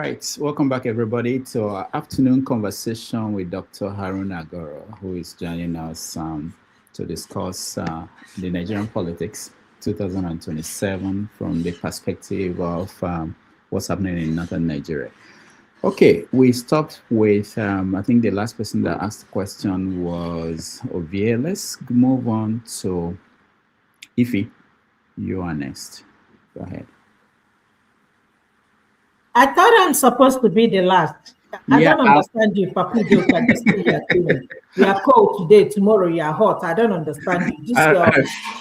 right, welcome back everybody to our afternoon conversation with Dr. Haruna Goroh, who is joining us to discuss the Nigerian politics 2027 from the perspective of what's happening in northern Nigeria. Okay, we stopped with, I think the last person that asked the question was Ovie. Let's move on to Ife. You are next. Go ahead. I thought I'm supposed to be the last. I don't understand you, Papu Joker. This thing you are doing. You are cold today, tomorrow you are hot. I don't understand you. This your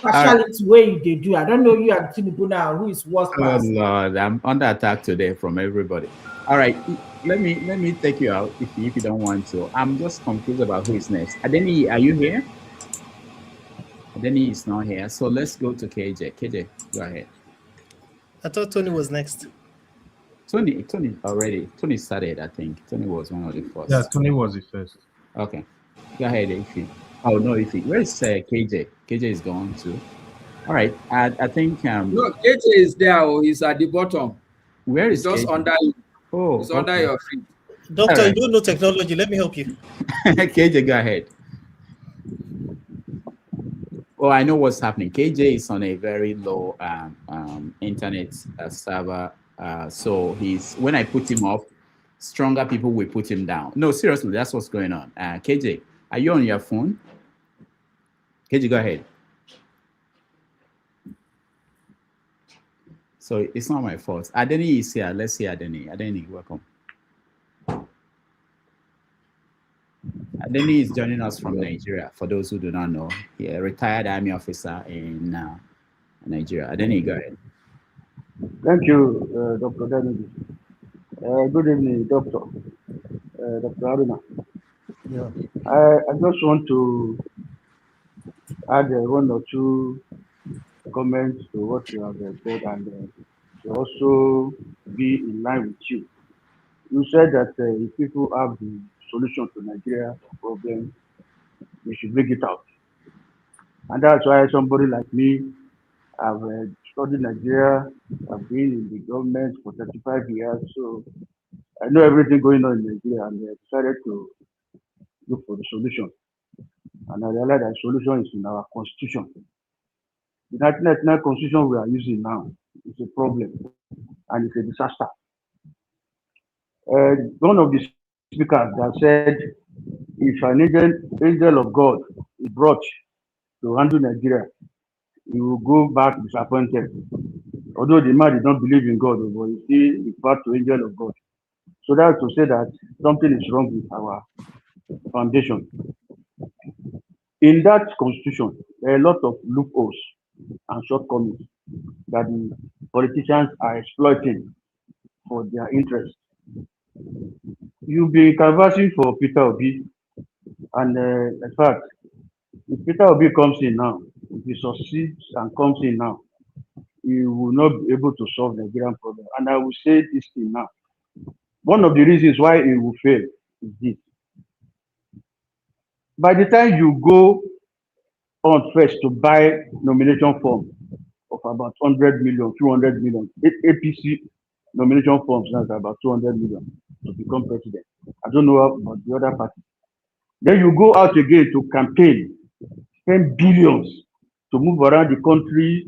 partiality way you do. I don't know you and Tinubu now who is worse. Oh Lord, I'm under attack today from everybody. All right, let me take you out if you don't want to. I'm just confused about who is next. Adeni, are you here? Adeni is not here, so let's go to KJ. KJ, go ahead. I thought Tony was next. Tony already. Tony started, I think. Tony was one of the first. Yeah, Tony was the first. Okay. Go ahead, Ife. Oh, no, Ife. Where is KJ? KJ is gone too. All right. I think... No, KJ is there. He's at the bottom. Where is just KJ? under you. Oh, it's under your feet. Doctor, you don't know technology. Let me help you. KJ, go ahead. Oh, I know what's happening. KJ is on a very low internet server. So when I put him up, stronger people will put him down. No, seriously, that's what's going on. KJ, are you on your phone? KJ, go ahead. So it's not my fault. Adeni is here. Let's see Adeni. Adeni, welcome. Adeni is joining us from Nigeria. For those who do not know, he's a retired army officer in Nigeria. Adeni, go ahead. Thank you, Dr. David. Good evening, Dr. Haruna. Yeah. I just want to add one or two comments to what you have said and to also be in line with you. You said that if people have the solution to Nigeria problem, we should bring it out. And that's why somebody like me, I've studied Nigeria, I've been in the government for 35 years, so I know everything going on in Nigeria, and I decided to look for the solution. And I realized that the solution is in our constitution. The 1999 constitution we are using now is a problem, and it's a disaster. One of the speakers that said, if an angel of God is brought to handle Nigeria, he will go back disappointed. Although the man did not believe in God, but he still referred to angel of God. So that's to say that something is wrong with our foundation. In that constitution, there are a lot of loopholes and shortcomings that the politicians are exploiting for their interest. You'll be canvassing for Peter Obi, and in fact, if Peter Obi comes in now, if he succeeds and comes in now, he will not be able to solve the Nigerian problem. And I will say this thing now. One of the reasons why he will fail is this. By the time you go on first to buy nomination form of about 100 million, 200 million, APC nomination forms now is about 200 million to become president. I don't know about the other party. Then you go out again to campaign, spend billions to move around the country,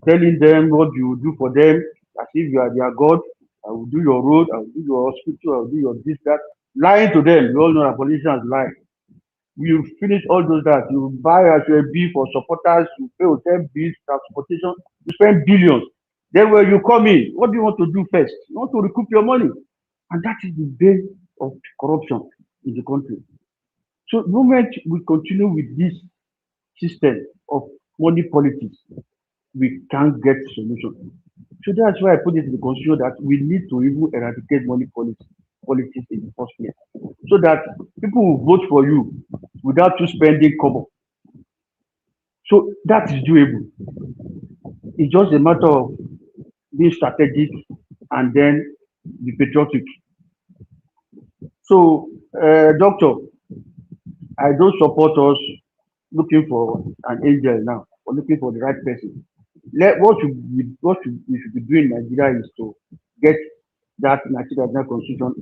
telling them what you will do for them, as if you are their God. I will do your road, I will do your hospital, I will do your this, that. Lying to them, you all know that politicians lie. You finish all those that, you buy as a B for supporters, you pay hotel bills, transportation, you spend billions. Then when you come in, what do you want to do first? You want to recoup your money. And that is the base of corruption in the country. So the moment we continue with this system of money politics, we can't get solution. So that's why I put it in the constitution that we need to even eradicate money politics in the first place, so that people will vote for you without you spending kobo. So that is doable. It's just a matter of being strategic and then be patriotic. So, Doctor, I don't support us looking for an angel now or looking for the right person. What we should be doing in Nigeria is to get that 1999 constitution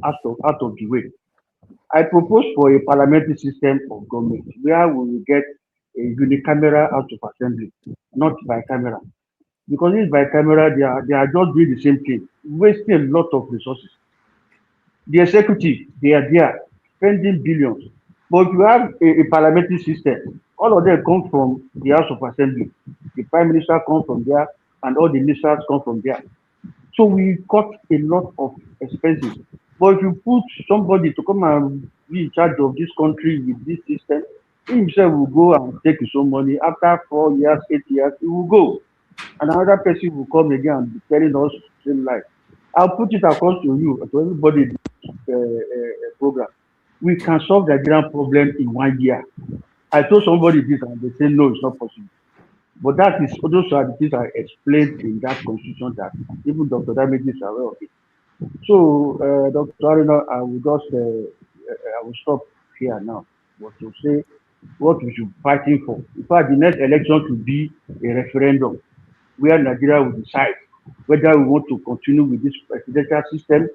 out of the way. I propose for a parliamentary system of government where we will get a unicameral House of Assembly, not bicameral. Because this bicameral, they are just doing the same thing, wasting a lot of resources. The executive, they are there, spending billions. But if you have a parliamentary system, all of them come from the House of Assembly. The Prime Minister comes from there, and all the ministers come from there. So we cut a lot of expenses. But if you put somebody to come and be in charge of this country with this system, he himself will go and take his own money. After 4 years, 8 years, he will go. And another person will come again and be telling us the same lie. I'll put it across to you, to everybody in this program. We can solve the Nigerian problem in 1 year. I told somebody this and they say, no, it's not possible. But that is, those are the things I explained in that constitution that even Dr. Damages is aware of it. So, Dr. Haruna, I will just, I will stop here now. But to say what we should be fighting for. In fact, the next election should be a referendum where Nigeria will decide whether we want to continue with this presidential system,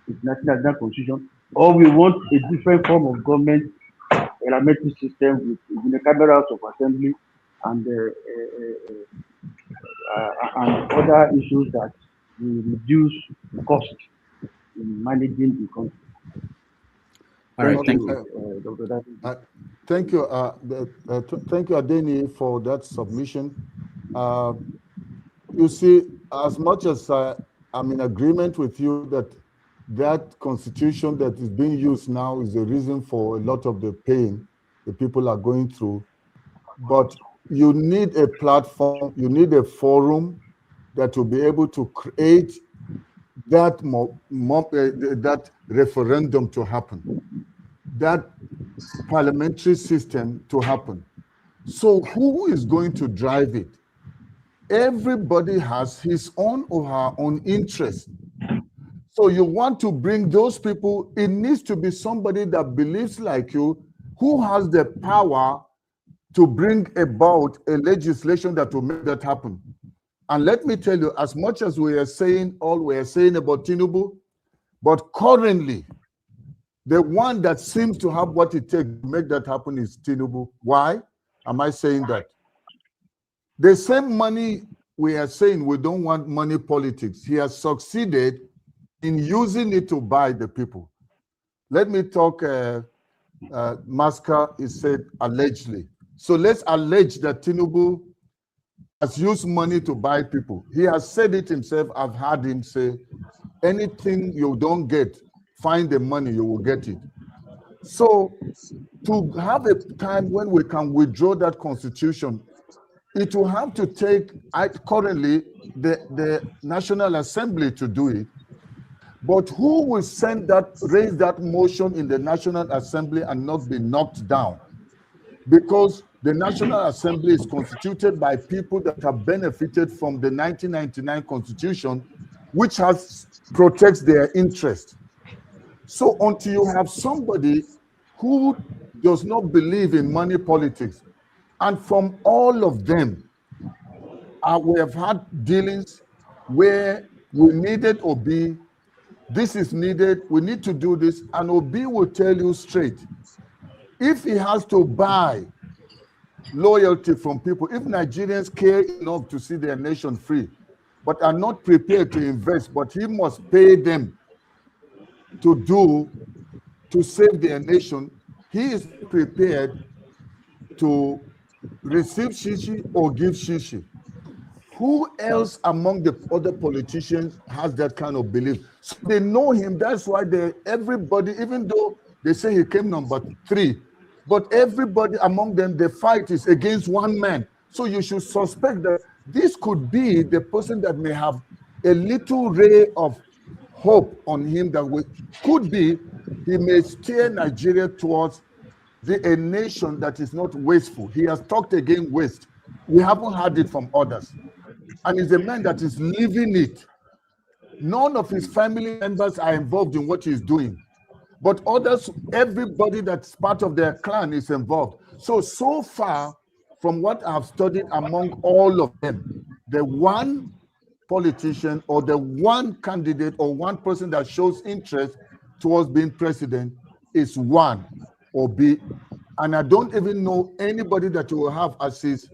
with national constitution, or we want a different form of government, parliamentary system with unicameral House of Assembly and other issues that will reduce cost in managing the country. All right, thank you. Dr. Thank you. Thank you, Adeni, for that submission. You see, as much as I'm in agreement with you that that constitution that is being used now is the reason for a lot of the pain the people are going through, but you need a platform, you need a forum that will be able to create that that referendum to happen, that parliamentary system to happen. So who is going to drive it? Everybody has his own or her own interest. So you want to bring those people, it needs to be somebody that believes like you, who has the power to bring about a legislation that will make that happen. And let me tell you, as much as we are saying all we are saying about Tinubu, but currently, the one that seems to have what it takes to make that happen is Tinubu. Why am I saying that? The same money we are saying we don't want money politics. He has succeeded in using it to buy the people. Let me talk, Maska is said allegedly. So let's allege that Tinubu has used money to buy people. He has said it himself. I've heard him say, anything you don't get, find the money, you will get it. So to have a time when we can withdraw that constitution, it will have to take currently the National Assembly to do it. But who will raise that motion in the National Assembly and not be knocked down? Because the National Assembly is constituted by people that have benefited from the 1999 Constitution, which protects their interest. So until you have somebody who does not believe in money politics, and from all of them, we have had dealings where we needed Obi, this is needed, we need to do this, and Obi will tell you straight, if he has to buy loyalty from people, if Nigerians care enough to see their nation free, but are not prepared to invest, but he must pay them to save their nation, he is prepared to receive shishi or give shishi. Who else among the other politicians has that kind of belief? So they know him. That's why everybody, even though they say he came number 3, but everybody among them, the fight is against one man. So you should suspect that this could be the person that may have a little ray of hope on him that could be he may steer Nigeria towards a nation that is not wasteful. He has talked against waste. We haven't heard it from others. And he's a man that is living it. None of his family members are involved in what he's doing. But others, everybody that's part of their clan is involved. So far, from what I've studied among all of them, the one politician or the one candidate or one person that shows interest towards being president is one or B. And I don't even know anybody that you will have as his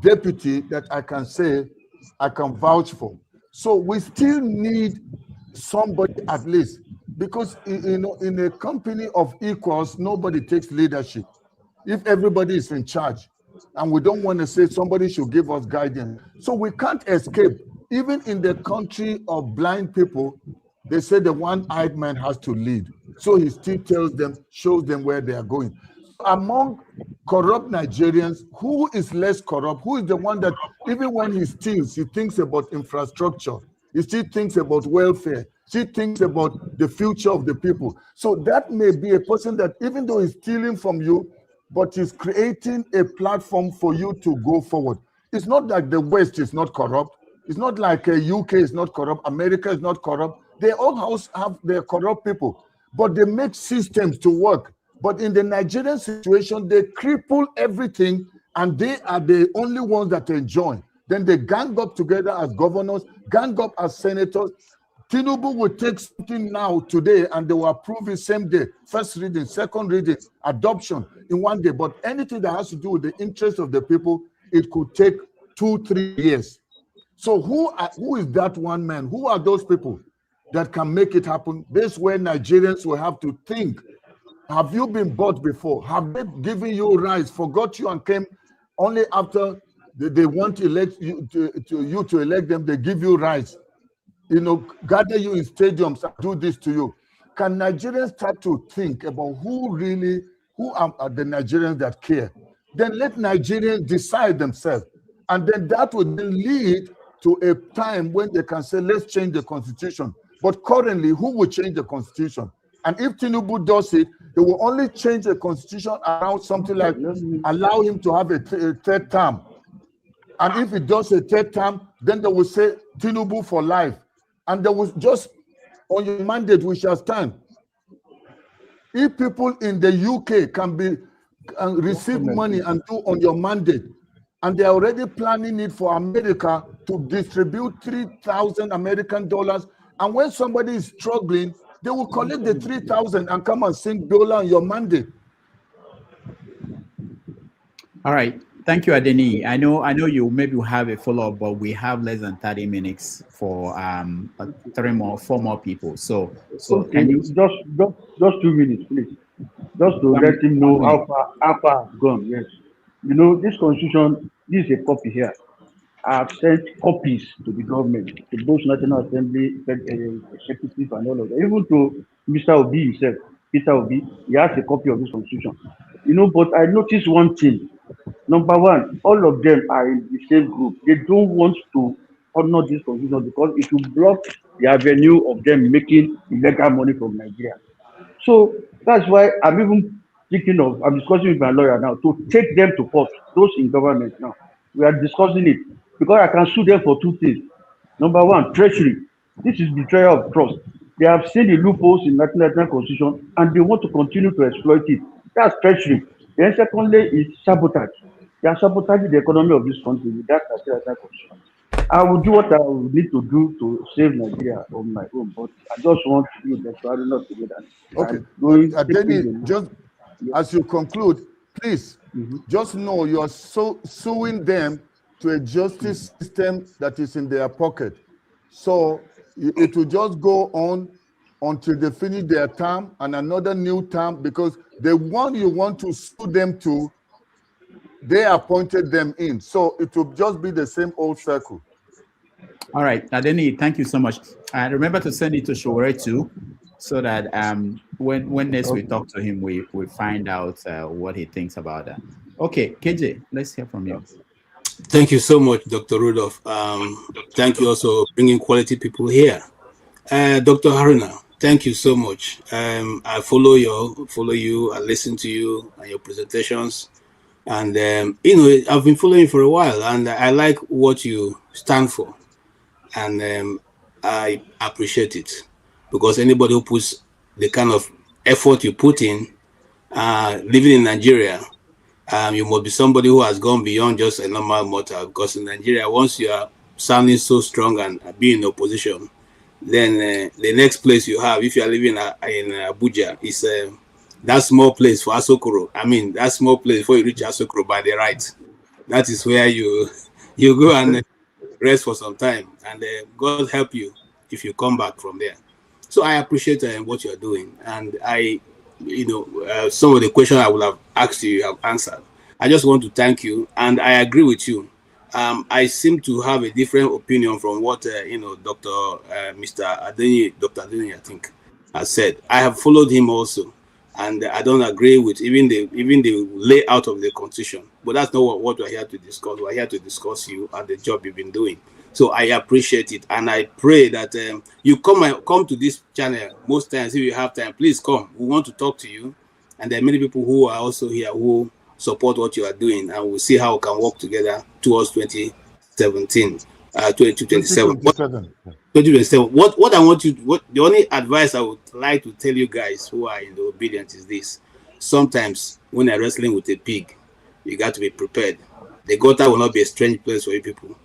deputy that I can say I can vouch for. So we still need somebody at least, because in a company of equals, nobody takes leadership. If everybody is in charge, and we don't want to say somebody should give us guidance. So we can't escape. Even in the country of blind people, they say the one-eyed man has to lead. So he still tells them, shows them where they are going. Among corrupt Nigerians, who is less corrupt? Who is the one that even when he steals, he thinks about infrastructure, he still thinks about welfare, he thinks about the future of the people. So that may be a person that even though he's stealing from you, but he's creating a platform for you to go forward. It's not like the West is not corrupt. It's not like UK is not corrupt, America is not corrupt. They all have their corrupt people, but they make systems to work. But in the Nigerian situation, they cripple everything, and they are the only ones that enjoy. Then they gang up together as governors, gang up as senators. Tinubu will take something now today, and they will approve it same day. First reading, second reading, adoption in one day. But anything that has to do with the interest of the people, it could take 2-3 years. So who is that one man? Who are those people that can make it happen? This is where Nigerians will have to think. Have you been bought before? Have they given you rights, forgot you and came only after they want to elect you to elect them, they give you rights, gather you in stadiums and do this to you. Can Nigerians start to think about who are the Nigerians that care? Then let Nigerians decide themselves. And then that would then lead to a time when they can say, let's change the constitution. But currently, who will change the constitution? And if Tinubu does it, they will only change the constitution around something like allow him to have a third term. And if he does a third term, then they will say Tinubu for life. And they will just, on your mandate, we shall stand. If people in the UK can receive money and do on your mandate, and they're already planning it for America to distribute 3,000 American dollars, and when somebody is struggling, they will collect the 3,000 and come and sing Biola on your mandate. All right. Thank you, Adeni. I know you maybe have a follow-up, but we have less than 30 minutes for 4 more people. So okay, can you just 2 minutes, please. Just to let him know how far it's gone. Yes. This constitution, this is a copy here. I have sent copies to the government, to both National Assembly, executive, and all of that. Even to Mr. Obi himself, Peter Obi, he has a copy of this constitution. But I noticed one thing. Number one, all of them are in the same group. They don't want to honor this constitution because it will block the avenue of them making illegal money from Nigeria. So that's why I'm even thinking of, I'm discussing with my lawyer now to take them to court, those in government now. We are discussing it because I can sue them for 2 things. Number one, treachery. This is betrayal of trust. They have seen the loopholes in the National Constitution and they want to continue to exploit it. That's treachery. Then secondly is sabotage. They are sabotaging the economy of this country with that National Constitution. I will do what I will need to do to save Nigeria on my own, but I just want to do that, so I will not do that. Okay. Adeni, just as you conclude, please just know you are suing them to a justice system that is in their pocket. So it will just go on until they finish their term and another new term, because the one you want to sue them to, they appointed them in. So it will just be the same old circle. All right, Adeni, thank you so much. Remember to send it to Showore too, so that when next we talk to him, we find out what he thinks about that. Okay, KJ, let's hear from you. Thank you so much, Dr. Rudolph. Thank you also for bringing quality people here. Dr. Haruna, thank you so much. I follow you, I listen to you and your presentations. And, I've been following you for a while, and I like what you stand for. And I appreciate it, because anybody who puts the kind of effort you put in, living in Nigeria, you must be somebody who has gone beyond just a normal mortal, because in Nigeria, once you are sounding so strong and being in opposition, then the next place you have, if you are living in Abuja, is that small place for Asokoro. I mean, that small place before you reach Asokoro by the right. That is where you go and rest for some time, and God help you if you come back from there. So I appreciate what you're doing, and some of the questions I would have asked you have answered. I just want to thank you, and I agree with you. I seem to have a different opinion from what Mr. Adeni, Dr. Adeni, I think, has said. I have followed him also, and I don't agree with even the layout of the constitution. But that's not what we're here to discuss. We're here to discuss you and the job you've been doing. So I appreciate it, and I pray that you come to this channel most times if you have time. Please come. We want to talk to you, and there are many people who are also here who support what you are doing, and we'll see how we can work together towards 2027. 2027. 2027. What I want you, the only advice I would like to tell you guys who are in the obedience is this: sometimes when you're wrestling with a pig, you got to be prepared. The gutter will not be a strange place for you people.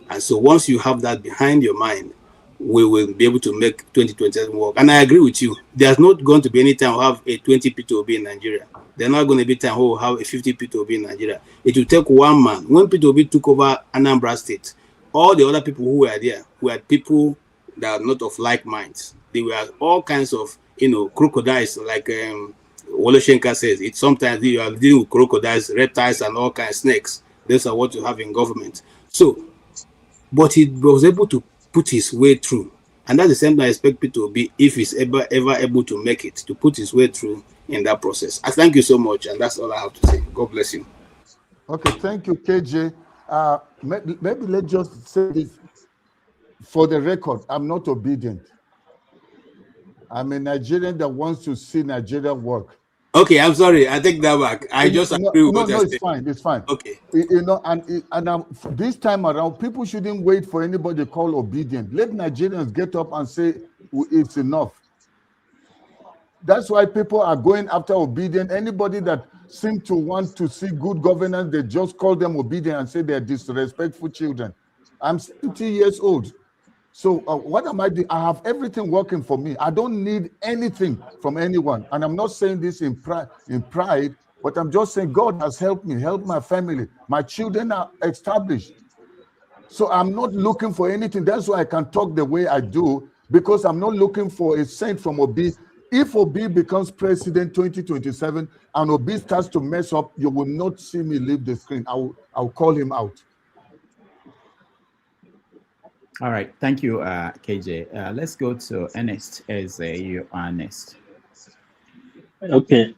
And so once you have that behind your mind, we will be able to make 2027 work. And I agree with you. There's not going to be any time we'll have a 20 P2OB in Nigeria. There's not going to be time we'll have a 50 P2OB in Nigeria. It will take one man. When P2OB took over Anambra State, all the other people who were there were people that are not of like minds. They were all kinds of, crocodiles, like Wole Shenka says. It's sometimes you are dealing with crocodiles, reptiles, and all kinds of snakes. Those are what you have in government. So, but he was able to put his way through, and that's the same thing I expect people to be if he's ever able to make it, to put his way through in that process. I thank you so much, and that's all I have to say. God bless you. Okay, thank you, KJ. Maybe let's just say this for the record. I'm not obedient. I'm a Nigerian that wants to see Nigeria work. Okay, I'm sorry. I take that back. I just agree with what you're saying. It's fine. It's fine. Okay. And this time around, people shouldn't wait for anybody to call obedient. Let Nigerians get up and say it's enough. That's why people are going after obedient. Anybody that seems to want to see good governance, they just call them obedient and say they're disrespectful children. I'm 70 years old. So what am I doing? I have everything working for me. I don't need anything from anyone. And I'm not saying this in pride, but I'm just saying God has helped me, helped my family. My children are established. So I'm not looking for anything. That's why I can talk the way I do, because I'm not looking for a cent from Obi. If Obi becomes president 2027 and Obi starts to mess up, you will not see me leave the screen. I'll call him out. All right, thank you, KJ. Let's go to Ernest as you are next. Okay.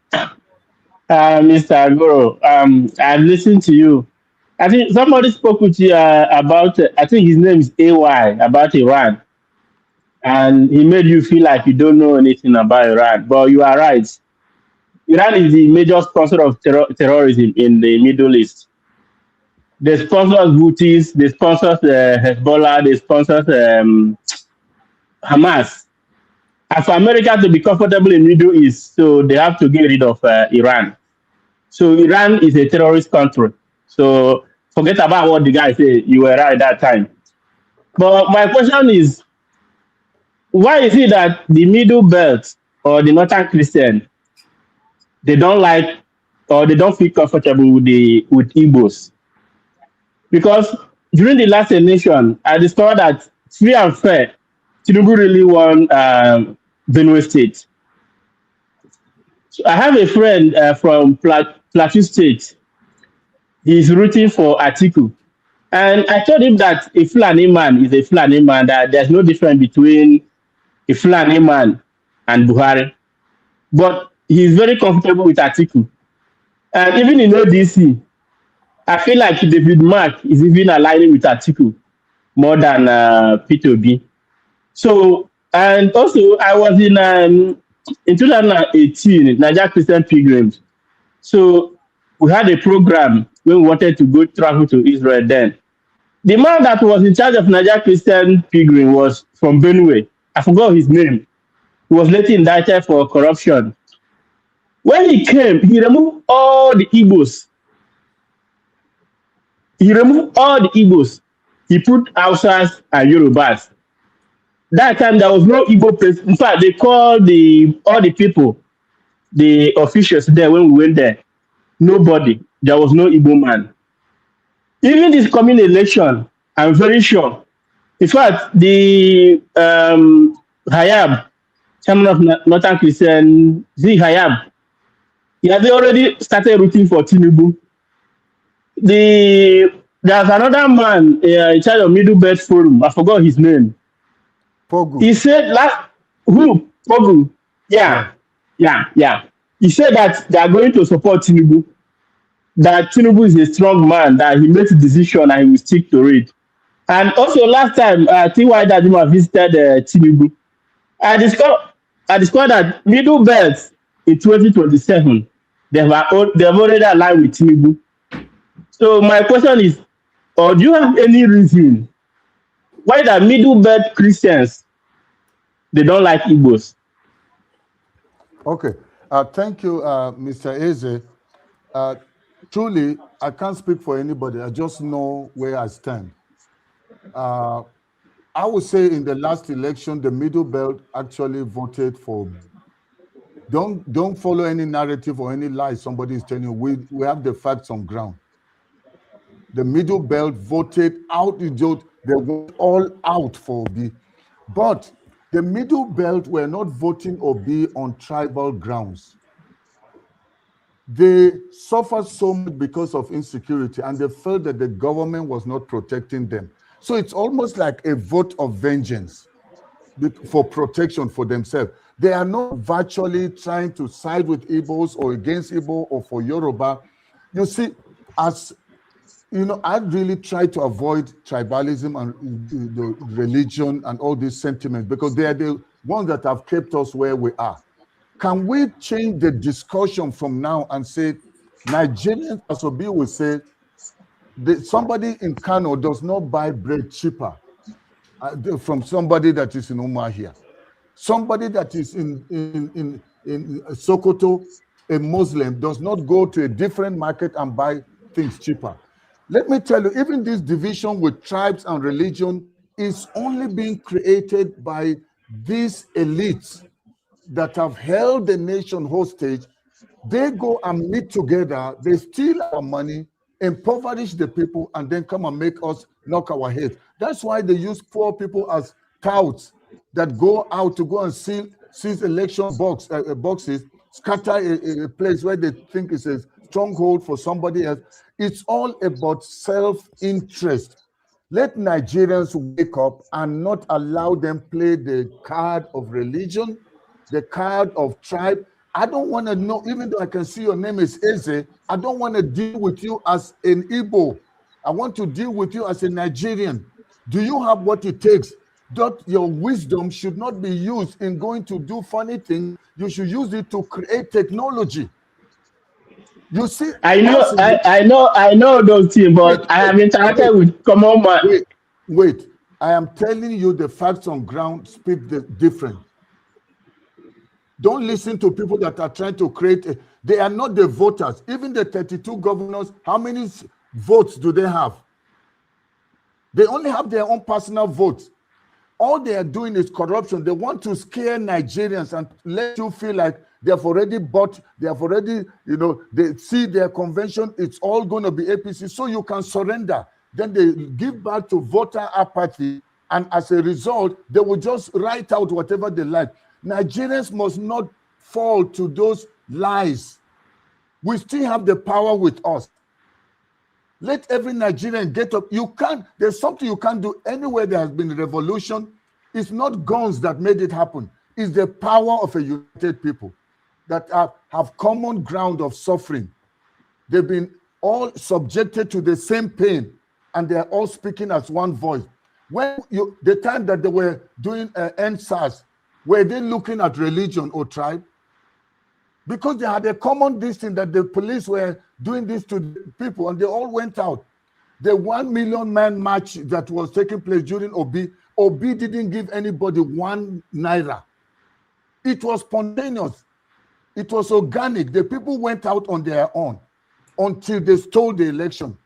Mr. Goroh, I've listened to you. I think somebody spoke with you about, I think his name is AY, about Iran. And he made you feel like you don't know anything about Iran. But you are right. Iran is the major sponsor of terrorism in the Middle East. They sponsor Houthis, they sponsor Hezbollah, they sponsor Hamas. And for America to be comfortable in the Middle East, so they have to get rid of Iran. So Iran is a terrorist country. So forget about what the guy said. You were right that time. But my question is, why is it that the Middle Belt or the Northern Christian, they don't like or they don't feel comfortable with Igbos? Because during the last election, I discovered that free and fair, Tinubu really won Benue State. So I have a friend from Plateau State. He's rooting for Atiku. And I told him that a Fulani man is a Fulani man, that there's no difference between a Fulani man and Buhari. But he's very comfortable with Atiku. And even in ODC, I feel like David Mark is even aligning with Atiku more than P2B. So, and also I was in 2018, Nigeria Christian Pilgrims. So we had a program when we wanted to go travel to Israel then. The man that was in charge of Nigeria Christian Pilgrim was from Benue. I forgot his name. He was later indicted for corruption. When he came, he removed all the Igbos. He removed all the Igbos he put Hausas and Yorubas. That time there was no Igbo place. In fact, they called all the people, the officials there when we went there. Nobody. There was no Igbo man. Even this coming election, I'm very sure. In fact, the Hayab, chairman of Northern Christian, Hayab, he has already started rooting for Tinubu. There's another man in charge of Middle Belt Forum. I forgot his name. Pogu. He said Pogu. Yeah. He said that they are going to support Tinubu. That Tinubu is a strong man, that he makes a decision and he will stick to it. And also last time, T.Y. Dadima visited Tinubu. I discovered that Middle Belt in 2027, they've already aligned with Tinubu. So my question is, do you have any reason why the Middle Belt Christians, they don't like Igbos? Okay. Thank you, Mr. Eze. Truly, I can't speak for anybody. I just know where I stand. I would say in the last election, the Middle Belt actually voted for me. Don't follow any narrative or any lies somebody is telling you. We have the facts on ground. The Middle Belt voted out. They went all out for Obi. But the Middle Belt were not voting Obi on tribal grounds. They suffered so much because of insecurity, and they felt that the government was not protecting them. So it's almost like a vote of vengeance for protection for themselves. They are not virtually trying to side with Igbos or against Igbo or for Yoruba. You see, as you know, I really try to avoid tribalism and the religion and all these sentiments because they are the ones that have kept us where we are. Can we change the discussion from now and say, Nigerians, as Obi will say, somebody in Kano does not buy bread cheaper from somebody that is in Umuahia. Somebody that is in Sokoto, a Muslim, does not go to a different market and buy things cheaper. Let me tell you, even this division with tribes and religion is only being created by these elites that have held the nation hostage. They go and meet together, they steal our money, impoverish the people, and then come and make us knock our heads. That's why they use poor people as touts that go out to go and seize election boxes, scatter a place where they think is a stronghold for somebody else. It's all about self-interest. Let Nigerians wake up and not allow them play the card of religion, the card of tribe. I don't want to know, even though I can see your name is Eze, I don't want to deal with you as an Igbo. I want to deal with you as a Nigerian. Do you have what it takes? That your wisdom should not be used in going to do funny things. You should use it to create technology. You see, I know those things, but I have interacted with common man. Wait. I am telling you the facts on ground speak different. Don't listen to people that are trying to create. They are not the voters. Even the 32 governors, how many votes do they have? They only have their own personal votes. All they are doing is corruption. They want to scare Nigerians and let you feel like they have already bought, they have already, they see their convention, it's all going to be APC, so you can surrender. Then they give back to voter apathy, and as a result, they will just write out whatever they like. Nigerians must not fall to those lies. We still have the power with us. Let every Nigerian get up. There's something you can't do anywhere there has been a revolution. It's not guns that made it happen. It's the power of a united people that have common ground of suffering. They've been all subjected to the same pain, and they're all speaking as one voice. The time that they were doing NSAS, were they looking at religion or tribe? Because they had a common distance that the police were doing this to the people, and they all went out. The 1 million man march that was taking place during Obi didn't give anybody 1 naira. It was spontaneous. It was organic. The people went out on their own until they stole the election.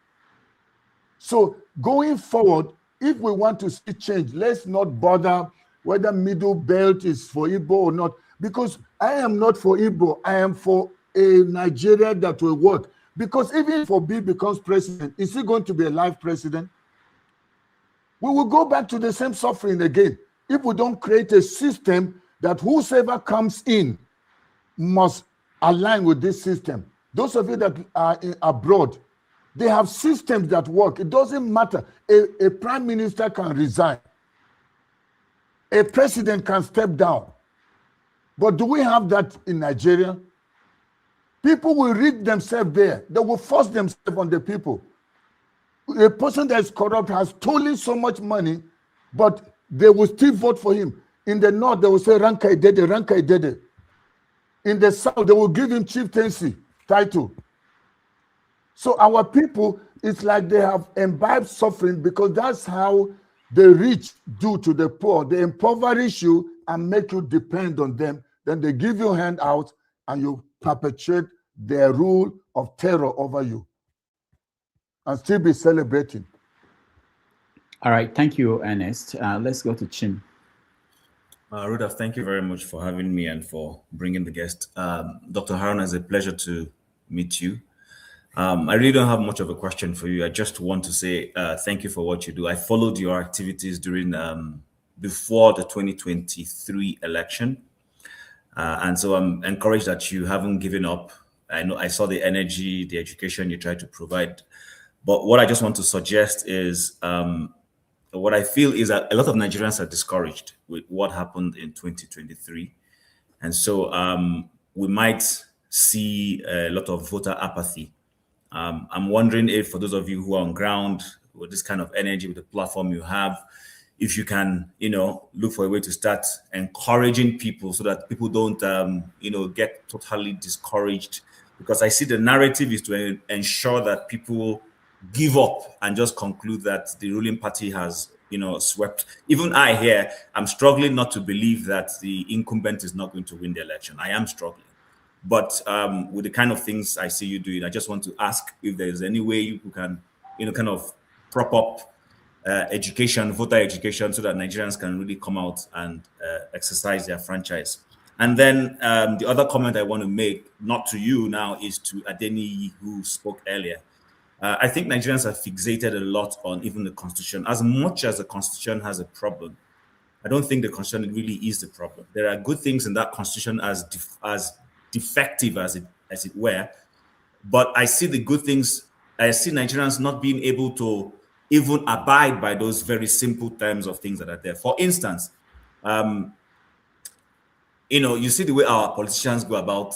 So going forward, if we want to see change, let's not bother whether middle belt is for Igbo or not, because I am not for Igbo. I am for a Nigeria that will work. Because even if Obi becomes president, is he going to be a live president? We will go back to the same suffering again if we don't create a system that whosoever comes in must align with this system. Those of you that are abroad, they have systems that work. It doesn't matter. A prime minister can resign. A president can step down. But do we have that in Nigeria? People will rig themselves there. They will force themselves on the people. A person that is corrupt has stolen so much money, but they will still vote for him. In the north, they will say, Rankai Dede, Rankai Dede. In the south, they will give him chieftaincy title. So our people, it's like they have imbibed suffering because that's how the rich do to the poor. They impoverish you and make you depend on them. Then they give you handouts and you perpetuate their rule of terror over you and still be celebrating. All right, thank you, Ernest. Let's go to Chim. Rudolph, thank you very much for having me and for bringing the guest. Dr. Haruna, it's a pleasure to meet you. I really don't have much of a question for you. I just want to say thank you for what you do. I followed your activities during before the 2023 election. And so I'm encouraged that you haven't given up. I know I saw the energy, the education you try to provide. But what I just want to suggest is what I feel is that a lot of Nigerians are discouraged with what happened in 2023. And so we might see a lot of voter apathy. I'm wondering if for those of you who are on ground with this kind of energy, with the platform you have, if you can, look for a way to start encouraging people so that people don't, get totally discouraged. Because I see the narrative is to ensure that people give up and just conclude that the ruling party has, swept. Even I here, I'm struggling not to believe that the incumbent is not going to win the election. I am struggling. But with the kind of things I see you doing, I just want to ask if there is any way you can, kind of prop up education, voter education, so that Nigerians can really come out and exercise their franchise. And then the other comment I want to make, not to you now, is to Adeni, who spoke earlier. I think Nigerians are fixated a lot on even the Constitution. As much as the Constitution has a problem, I don't think the Constitution really is the problem. There are good things in that Constitution as defective as it were, but I see the good things. I see Nigerians not being able to even abide by those very simple terms of things that are there. For instance, you see the way our politicians go about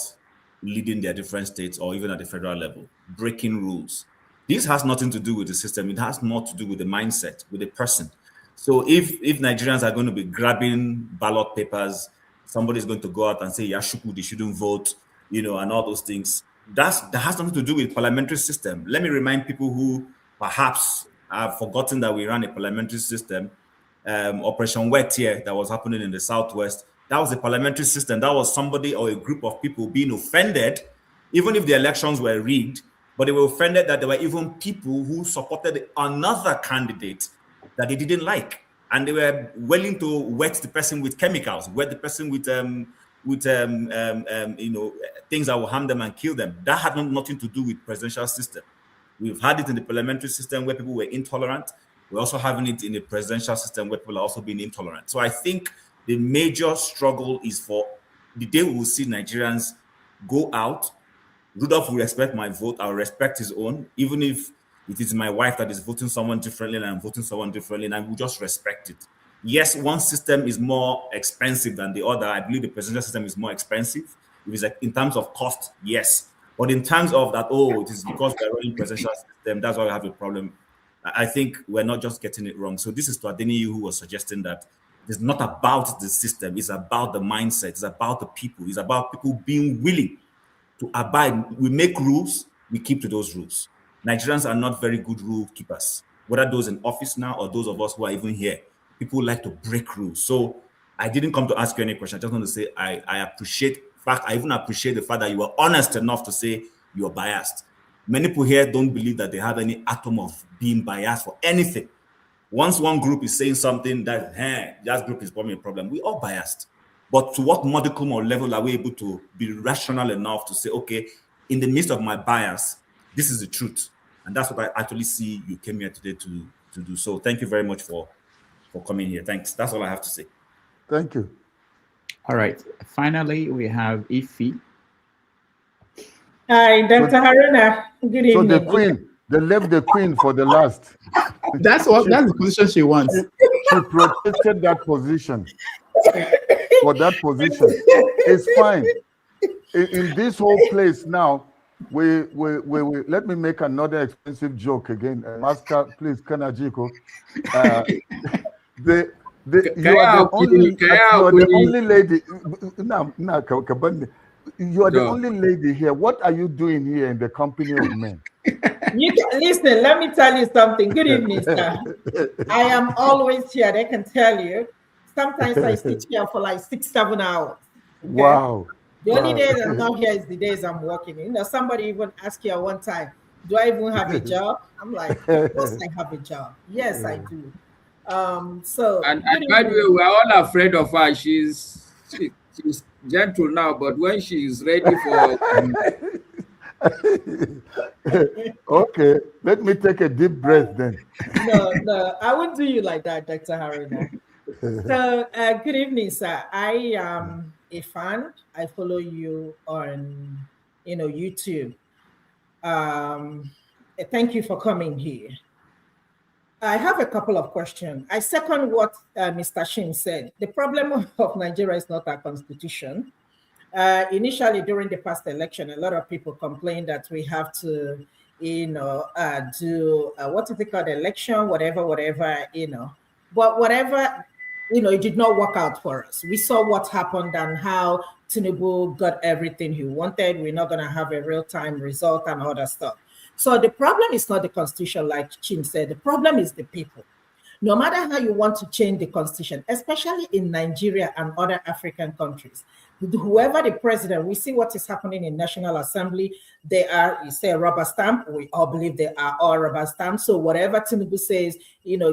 leading their different states or even at the federal level, breaking rules. This has nothing to do with the system. It has more to do with the mindset, with the person. So if Nigerians are going to be grabbing ballot papers, somebody's going to go out and say, Yashuku, they shouldn't vote, and all those things. That has nothing to do with parliamentary system. Let me remind people who perhaps have forgotten that we ran a parliamentary system. Operation Wet here that was happening in the Southwest. That was a parliamentary system. That was somebody or a group of people being offended, even if the elections were rigged, but they were offended that there were even people who supported another candidate that they didn't like. And they were willing to wet the person with chemicals, wet the person with things that will harm them and kill them. That had nothing to do with presidential system. We've had it in the parliamentary system where people were intolerant. We're also having it in the presidential system where people are also being intolerant. So I think the major struggle is for the day we will see Nigerians go out. Rudolph will respect my vote. I'll respect his own, even if it is my wife that is voting someone differently and I'm voting someone differently, and I will just respect it. Yes, one system is more expensive than the other. I believe the presidential system is more expensive. If it's like in terms of cost, yes. But in terms of that, it is because we're running presidential system, that's why we have a problem. I think we're not just getting it wrong. So this is to Adeni, who was suggesting that it's not about the system, it's about the mindset, it's about the people, it's about people being willing to abide. We make rules, we keep to those rules. Nigerians are not very good rule keepers, whether those in office now or those of us who are even here. People like to break rules. So I didn't come to ask you any question. I just want to say I appreciate, in fact, I even appreciate the fact that you were honest enough to say you're biased. Many people here don't believe that they have any atom of being biased for anything. Once one group is saying something that group is probably a problem, we're all biased. But to what modicum or level are we able to be rational enough to say, okay, in the midst of my bias, this is the truth? And that's what I actually see you came here today to do. So thank you very much for coming here. Thanks. That's all I have to say. Thank you. All right. Finally, we have Ify. Hi, Dr. Haruna. Good evening. So the queen, they left the queen for the last. That's the position she wants. She protested that position. For that position, it's fine. In this whole place now, we let me make another expensive joke again. Master, please, Kanajiko. You are the only lady. You are the only lady here. What are you doing here in the company of men? Listen, let me tell you something. Good evening, sir. I am always here. I can tell you. Sometimes I sit here for like 6-7 hours. Okay? Wow. The only days I'm not here is the days I'm working. You know, somebody even asked you at one time, do I even have a job? I'm like, of course I have a job. Yes, I do. So and by the way, we're all afraid of her. She's gentle now, but when she's ready for okay, let me take a deep breath then. No, I wouldn't do you like that, Dr. Haruna. So good evening, sir. I am a fan. I follow you on YouTube. Thank you for coming here. I have a couple of questions. I second what Mr. Shin said. The problem of Nigeria is not our constitution. Initially, during the past election, a lot of people complained that we have to, do what is it called, election, whatever, But whatever, it did not work out for us. We saw what happened and how Tinubu got everything he wanted. We're not going to have a real-time result and all that stuff. So the problem is not the constitution, like Chim said. The problem is the people. No matter how you want to change the constitution, especially in Nigeria and other African countries, whoever the president, we see what is happening in National Assembly. They are, you say, a rubber stamp. We all believe they are all rubber stamps. So whatever Tinubu says,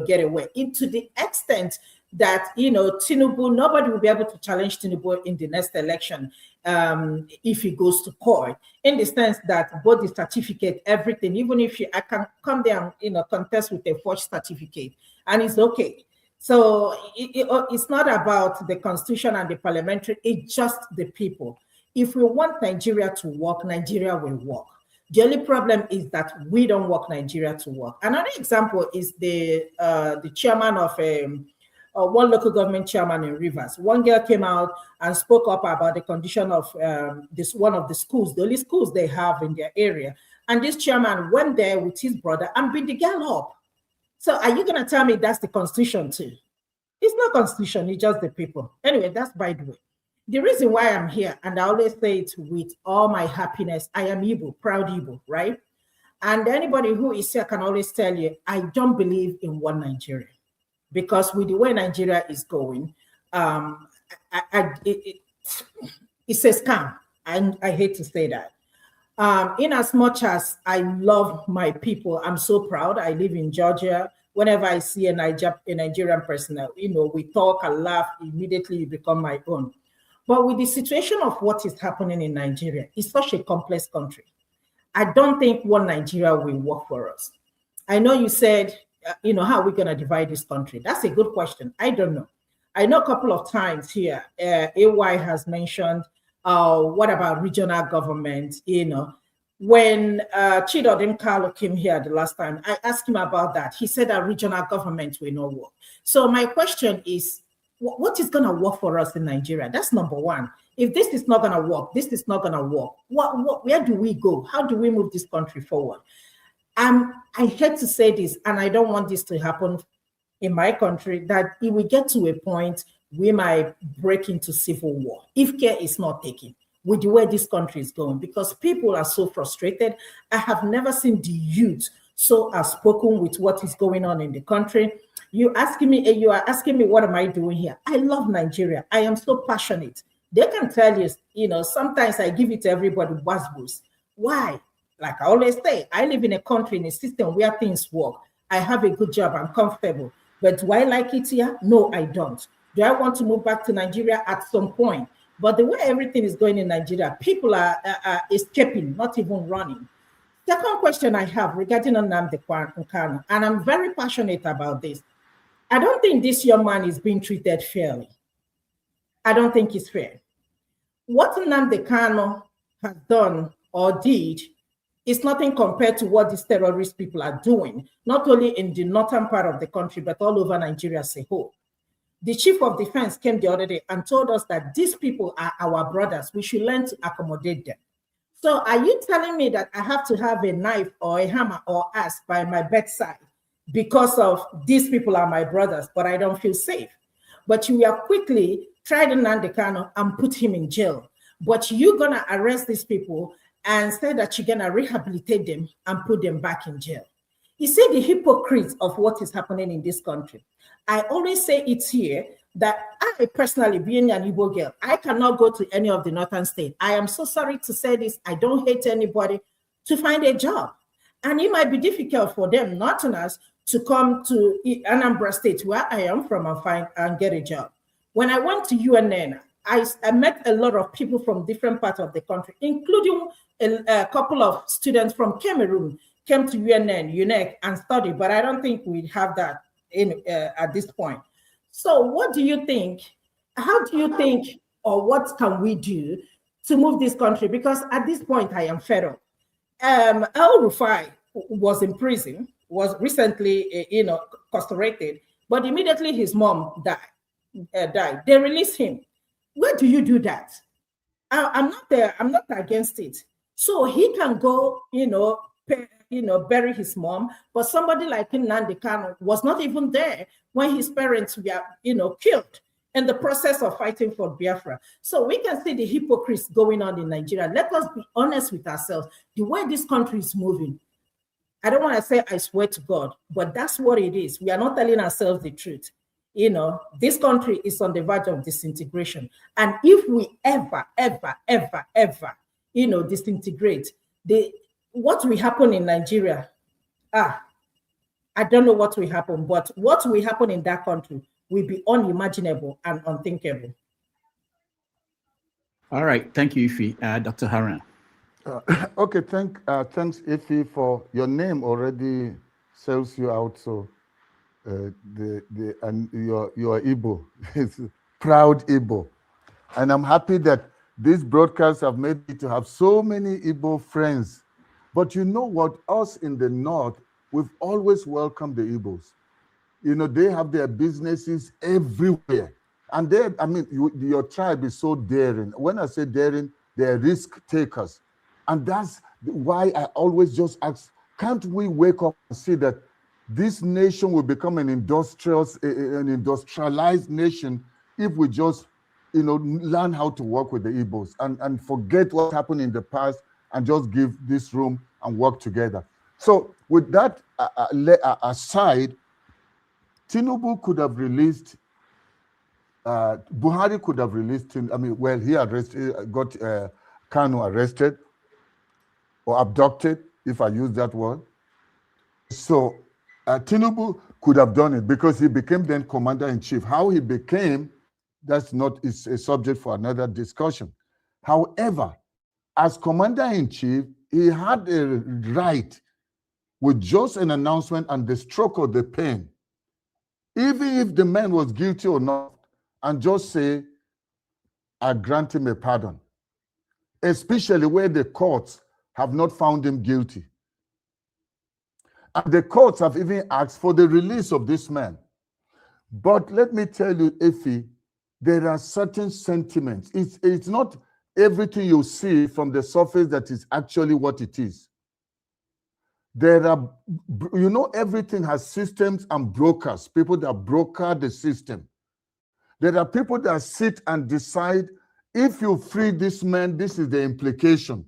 get away. To the extent that, Tinubu, nobody will be able to challenge Tinubu in the next election if he goes to court, in the sense that both the certificate, everything, even if I can come there and, contest with a forged certificate, and it's okay. So it's not about the constitution and the parliamentary, it's just the people. If we want Nigeria to work, Nigeria will work. The only problem is that we don't want Nigeria to work. Another example is the chairman of one local government chairman in Rivers. One girl came out and spoke up about the condition of one of the schools, the only schools they have in their area. And this chairman went there with his brother and beat the girl up. So are you going to tell me that's the constitution too? It's not constitution, it's just the people. Anyway, that's by the way. The reason why I'm here, and I always say it with all my happiness, I am Igbo, proud Igbo, right? And anybody who is here can always tell you, I don't believe in one Nigeria. Because with the way Nigeria is going, it's a scam. And I hate to say that. In as much as I love my people, I'm so proud. I live in Georgia. Whenever I see a Nigerian person, we talk and laugh, immediately you become my own. But with the situation of what is happening in Nigeria, it's such a complex country. I don't think one Nigeria will work for us. I know you said, how are we going to divide this country? That's a good question. I don't know. I know a couple of times here, AY has mentioned, what about regional government? When Chidodin Carlo came here the last time, I asked him about that. He said that regional government will not work. So my question is, what is going to work for us in Nigeria? That's number one. If this is not going to work, this is not going to work. Where do we go? How do we move this country forward? I hate to say this, and I don't want this to happen in my country, that if we get to a point, we might break into civil war if care is not taken with the way this country is going, because people are so frustrated. I have never seen the youth so outspoken with what is going on in the country. You are asking me, what am I doing here? I love Nigeria. I am so passionate. They can tell you, sometimes I give it to everybody, was. Why? Like I always say, I live in a country, in a system where things work. I have a good job, I'm comfortable. But do I like it here? No, I don't. Do I want to move back to Nigeria at some point? But the way everything is going in Nigeria, people are escaping, not even running. Second question I have regarding Nnamdi Kanu, and I'm very passionate about this. I don't think this young man is being treated fairly. I don't think it's fair. What Nnamdi Kanu has done or did is nothing compared to what these terrorist people are doing, not only in the northern part of the country, but all over Nigeria as a whole. The chief of defense came the other day and told us that these people are our brothers. We should learn to accommodate them. So are you telling me that I have to have a knife or a hammer or axe by my bedside because of these people are my brothers, but I don't feel safe? But you will quickly try to Nnamdi Kanu and put him in jail. But you're going to arrest these people and say that you're going to rehabilitate them and put them back in jail. You see the hypocrites of what is happening in this country. I always say it's here that I personally, being an Igbo girl, I cannot go to any of the northern states. I am so sorry to say this. I don't hate anybody to find a job. And it might be difficult for them, Northerners, to come to Anambra State, where I am from, and get a job. When I went to UNN, I met a lot of people from different parts of the country, including a couple of students from Cameroon came to UNN, UNEC, and studied, but I don't think we have that at this point. So what do you think? How do you think, or what can we do to move this country? Because at this point, I am fed up. El-Rufai was in prison, was recently, incarcerated, but immediately his mom died. They released him. Where do you do that? I'm not there. I'm not against it. So he can go, bury his mom, but somebody like Nnamdi Kanu was not even there when his parents were, killed in the process of fighting for Biafra. So we can see the hypocrisy going on in Nigeria. Let us be honest with ourselves. The way this country is moving, I don't want to say I swear to God, but that's what it is. We are not telling ourselves the truth. This country is on the verge of disintegration. And if we ever, disintegrate, what will happen in Nigeria? I don't know what will happen, but what will happen in that country will be unimaginable and unthinkable. All right, thank you, Ife. Dr. Haruna. Okay, thanks, Ife, for your name already sells you out. So and you're Igbo, it's proud Igbo, and I'm happy that these broadcasts have made me to have so many Igbo friends. But you know what? Us in the North, we've always welcomed the Igbos. They have their businesses everywhere. And your tribe is so daring. When I say daring, they're risk takers. And that's why I always just ask, can't we wake up and see that this nation will become an industrialized nation if we just, learn how to work with the Igbos and forget what happened in the past and just give this room and work together. So with that aside, Tinubu could have released, Buhari could have released him. He got Kanu arrested or abducted, if I use that word. So Tinubu could have done it because he became then commander-in-chief. How he became, is a subject for another discussion. However, as commander-in-chief, he had a right with just an announcement and the stroke of the pen, even if the man was guilty or not, and just say, I grant him a pardon, especially where the courts have not found him guilty. And the courts have even asked for the release of this man. But let me tell you, Effie, there are certain sentiments. It's not everything you see from the surface that is actually what it is. There are, everything has systems and brokers, people that broker the system. There are people that sit and decide, if you free this man, this is the implication.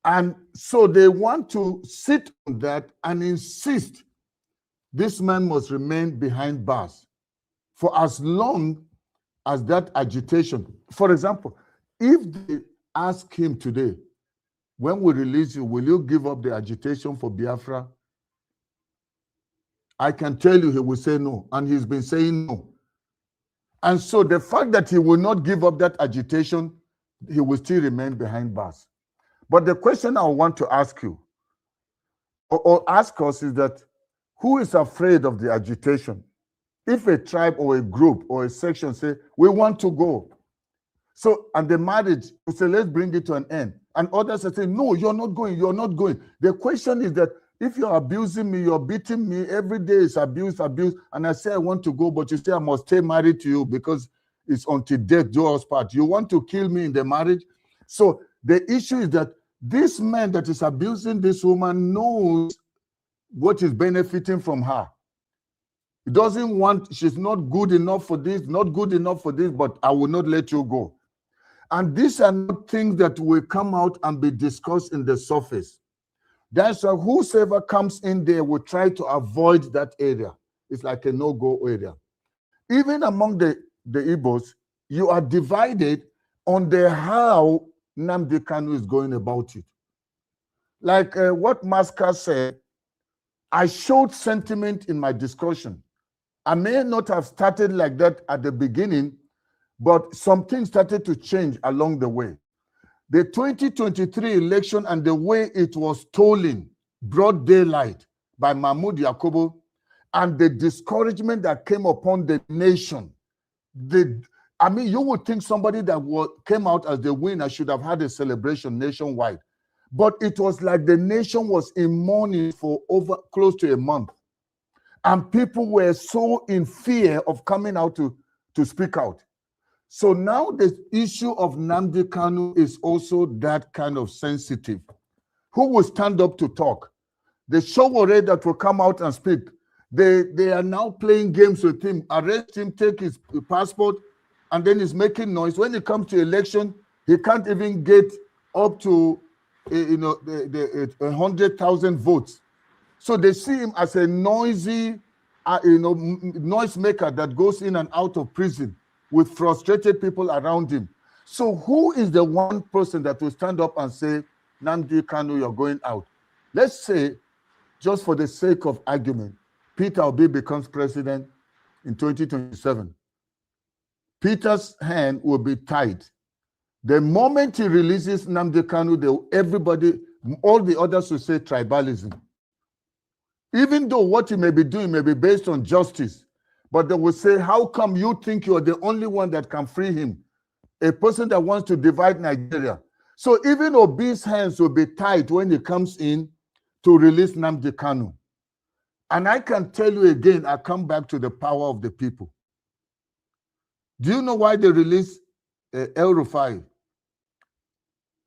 And so they want to sit on that and insist this man must remain behind bars for as long as that agitation. For example, if they ask him today, when we release you, will you give up the agitation for Biafra? I can tell you he will say no, and he's been saying no. And so the fact that he will not give up that agitation, he will still remain behind bars. But the question I want to ask you, or ask us, is that who is afraid of the agitation? If a tribe or a group or a section say, we want to go. So, and the marriage, we say, let's bring it to an end. And others are saying, no, you're not going, you're not going. The question is that if you're abusing me, you're beating me, every day is abuse, and I say I want to go, but you say I must stay married to you because it's until death do us part. You want to kill me in the marriage? So the issue is that this man that is abusing this woman knows what is benefiting from her. He doesn't want, she's not good enough for this, not good enough for this, but I will not let you go. And these are not things that will come out and be discussed in the surface. That's why whosoever comes in there will try to avoid that area. It's like a no-go area. Even among the Igbos, you are divided on the how Nnamdi Kanu is going about it. Like what Maska said, I showed sentiment in my discussion. I may not have started like that at the beginning, but some things started to change along the way. The 2023 election and the way it was stolen, broad daylight by Mahmoud Yakubu, and the discouragement that came upon the nation. I mean, you would think somebody that came out as the winner should have had a celebration nationwide. But it was like the nation was in mourning for over close to a month. And people were so in fear of coming out to speak out. So now the issue of Nnamdi Kanu is also that kind of sensitive. Who will stand up to talk? The Showore that will come out and speak, they are now playing games with him, arrest him, take his passport, and then he's making noise. When it comes to election, he can't even get up to 100,000 votes. So they see him as a noisy, noise maker that goes in and out of prison with frustrated people around him. So who is the one person that will stand up and say, Nnamdi Kanu, you're going out? Let's say, just for the sake of argument, Peter Obi becomes president in 2027. Peter's hand will be tied. The moment he releases Nnamdi Kanu, everybody, all the others will say tribalism. Even though what he may be doing may be based on justice, but they will say, how come you think you're the only one that can free him? A person that wants to divide Nigeria. So even Obi's hands will be tied when he comes in to release Nnamdi Kanu. And I can tell you again, I come back to the power of the people. Do you know why they released El Rufai?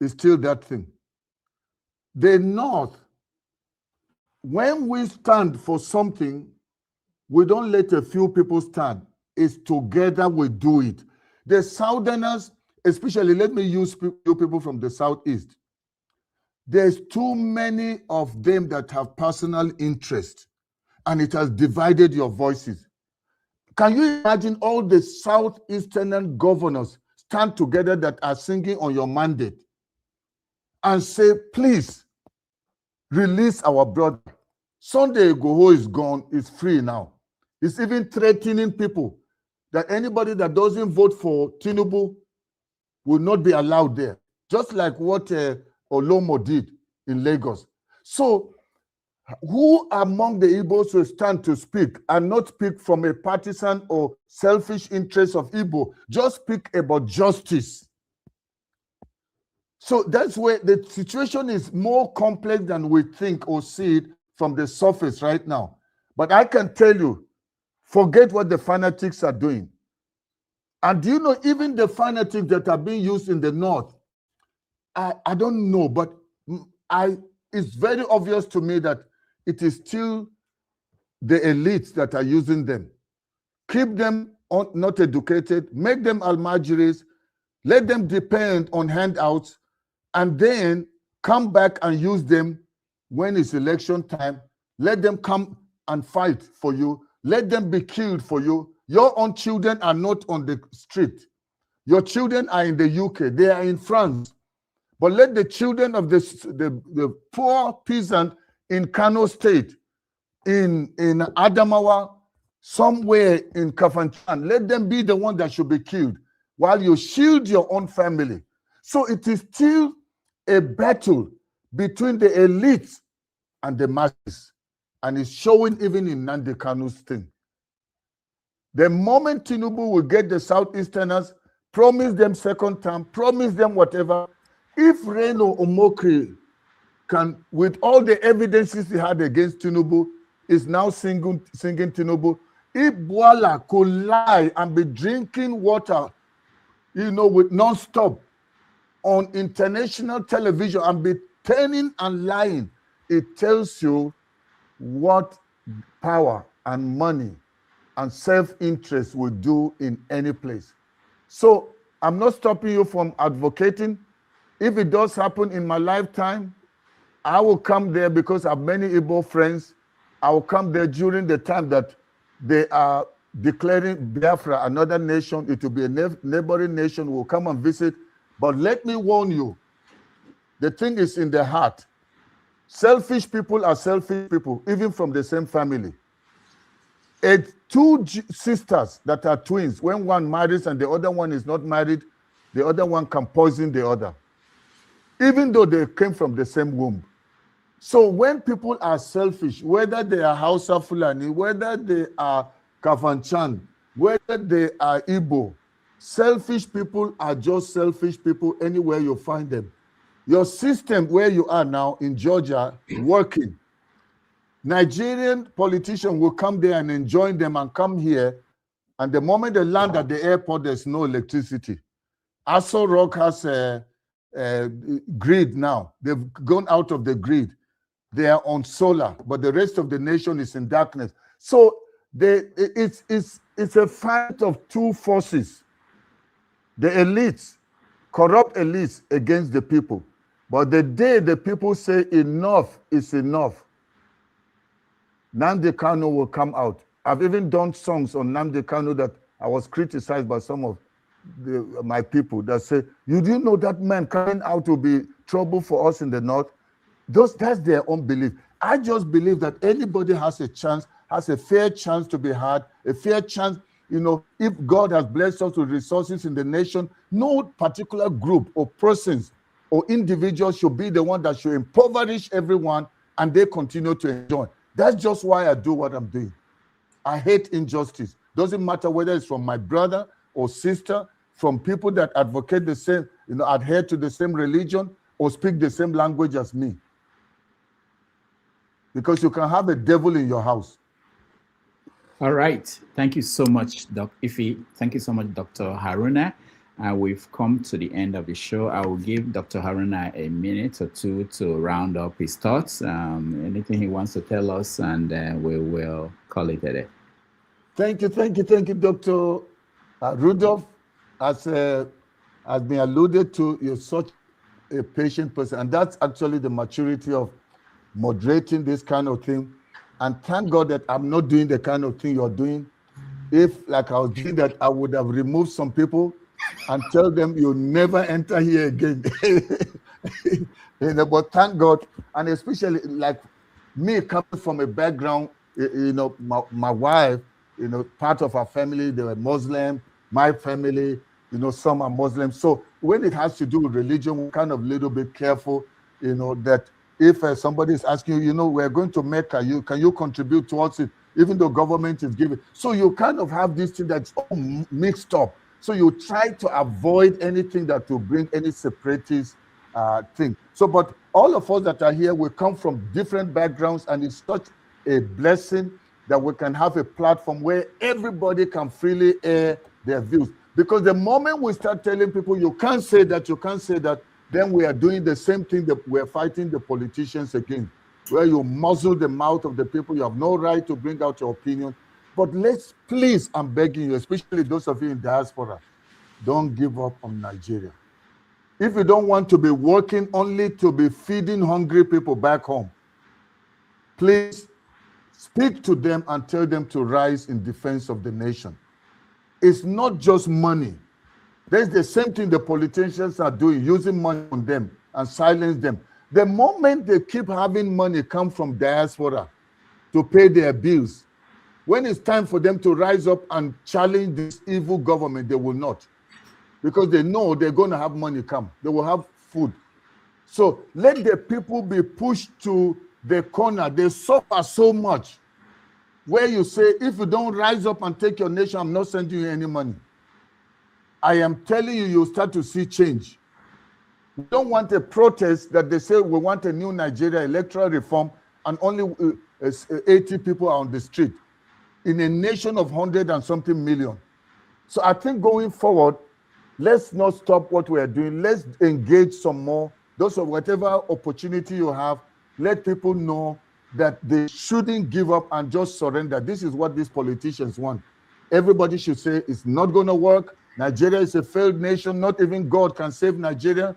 It's still that thing. The North, when we stand for something, we don't let a few people stand. It's together we do it. The Southerners, especially, let me use you people from the Southeast. There's too many of them that have personal interest, and it has divided your voices. Can you imagine all the Southeastern governors stand together that are singing on your mandate and say, please, release our brother? Sunday Igboho is gone, is free now. It's even threatening people that anybody that doesn't vote for Tinubu will not be allowed there. Just like what Olomo did in Lagos. So who among the Igbos will stand to speak and not speak from a partisan or selfish interest of Igbo? Just speak about justice. So that's where the situation is more complex than we think or see it from the surface right now. But I can tell you, forget what the fanatics are doing. And do you know, even the fanatics that are being used in the North, I don't know, but it's very obvious to me that it is still the elites that are using them. Keep them not educated, make them almajiris, let them depend on handouts, and then come back and use them when it's election time. Let them come and fight for you. Let them be killed for you. Your own children are not on the street. Your children are in the UK. They are in France. But let the children of the poor peasant in Kano State in Adamawa, somewhere in Kafanchan. Let them be the one that should be killed while you shield your own family. So it is still a battle between the elites and the masses. And it's showing even in Nnamdi Kanu's thing. The moment Tinubu will get the Southeasterners, promise them second term, promise them whatever. If Reno Omokri can, with all the evidences he had against Tinubu, is now singing Tinubu, if Bwala could lie and be drinking water, with non-stop on international television and be turning and lying, it tells you what power and money and self-interest will do in any place. So I'm not stopping you from advocating. If it does happen in my lifetime, I will come there because I have many Igbo friends. I will come there during the time that they are declaring Biafra another nation. It will be a neighboring nation. We'll come and visit. But let me warn you, the thing is in the heart. Selfish people are selfish people, even from the same family. Two sisters that are twins, when one marries and the other one is not married, the other one can poison the other, even though they came from the same womb. So when people are selfish, whether they are Hausa Fulani, whether they are Kafanchan, whether they are Igbo, selfish people are just selfish people anywhere you find them. Your system where you are now in Georgia working, Nigerian politicians will come there and enjoy them and come here, and the moment they land at the airport, there's no electricity. Aso Rock has a grid now. They've gone out of the grid. They are on solar, but the rest of the nation is in darkness. So it's a fight of two forces. The elites, corrupt elites against the people. But the day the people say enough is enough, Nnamdi Kanu will come out. I've even done songs on Nnamdi Kanu that I was criticized by some of my people that say, you do know that man coming out will be trouble for us in the north? That's their own belief. I just believe that anybody has a chance, has a fair chance to be heard, a fair chance. If God has blessed us with resources in the nation, no particular group or persons or individuals should be the one that should impoverish everyone and they continue to enjoy. That's just why I do what I'm doing. I hate injustice. Doesn't matter whether it's from my brother or sister, from people that advocate the same, adhere to the same religion or speak the same language as me. Because you can have a devil in your house. All right. Thank you so much, Dr. Ife. Thank you so much, Dr. Haruna. We've come to the end of the show. I will give Dr. Haruna a minute or two to round up his thoughts, anything he wants to tell us, and we will call it a day. Thank you, Dr. Rudolph. As been alluded to, you're such a patient person, and that's actually the maturity of moderating this kind of thing. And thank God that I'm not doing the kind of thing you're doing. If, like I was doing that, I would have removed some people and tell them you'll never enter here again. But thank God, and especially like me coming from a background, my wife, part of our family, they were Muslim, my family, some are Muslim. So when it has to do with religion, we're kind of a little bit careful, that if somebody is asking you, we're going to Mecca, can you contribute towards it, even though government is giving? So you kind of have this thing that's all mixed up. So you try to avoid anything that will bring any separatist thing. So, but all of us that are here, we come from different backgrounds, and it's such a blessing that we can have a platform where everybody can freely air their views. Because the moment we start telling people, you can't say that, then we are doing the same thing that we're fighting the politicians against, where you muzzle the mouth of the people. You have no right to bring out your opinion. But let's, please, I'm begging you, especially those of you in diaspora, don't give up on Nigeria. If you don't want to be working only to be feeding hungry people back home, please speak to them and tell them to rise in defense of the nation. It's not just money. There's the same thing the politicians are doing, using money on them and silence them. The moment they keep having money come from diaspora, to pay their bills. When it's time for them to rise up and challenge this evil government, they will not. Because they know they're going to have money come. They will have food. So let the people be pushed to the corner. They suffer so much. Where you say, if you don't rise up and take your nation, I'm not sending you any money. I am telling you, you'll start to see change. We don't want a protest that they say we want a new Nigeria electoral reform and only 80 people are on the street in a nation of 100 and something million. So I think going forward, let's not stop what we are doing. Let's engage some more. Those of whatever opportunity you have, let people know that they shouldn't give up and just surrender. This is what these politicians want. Everybody should say it's not going to work. Nigeria is a failed nation. Not even God can save Nigeria.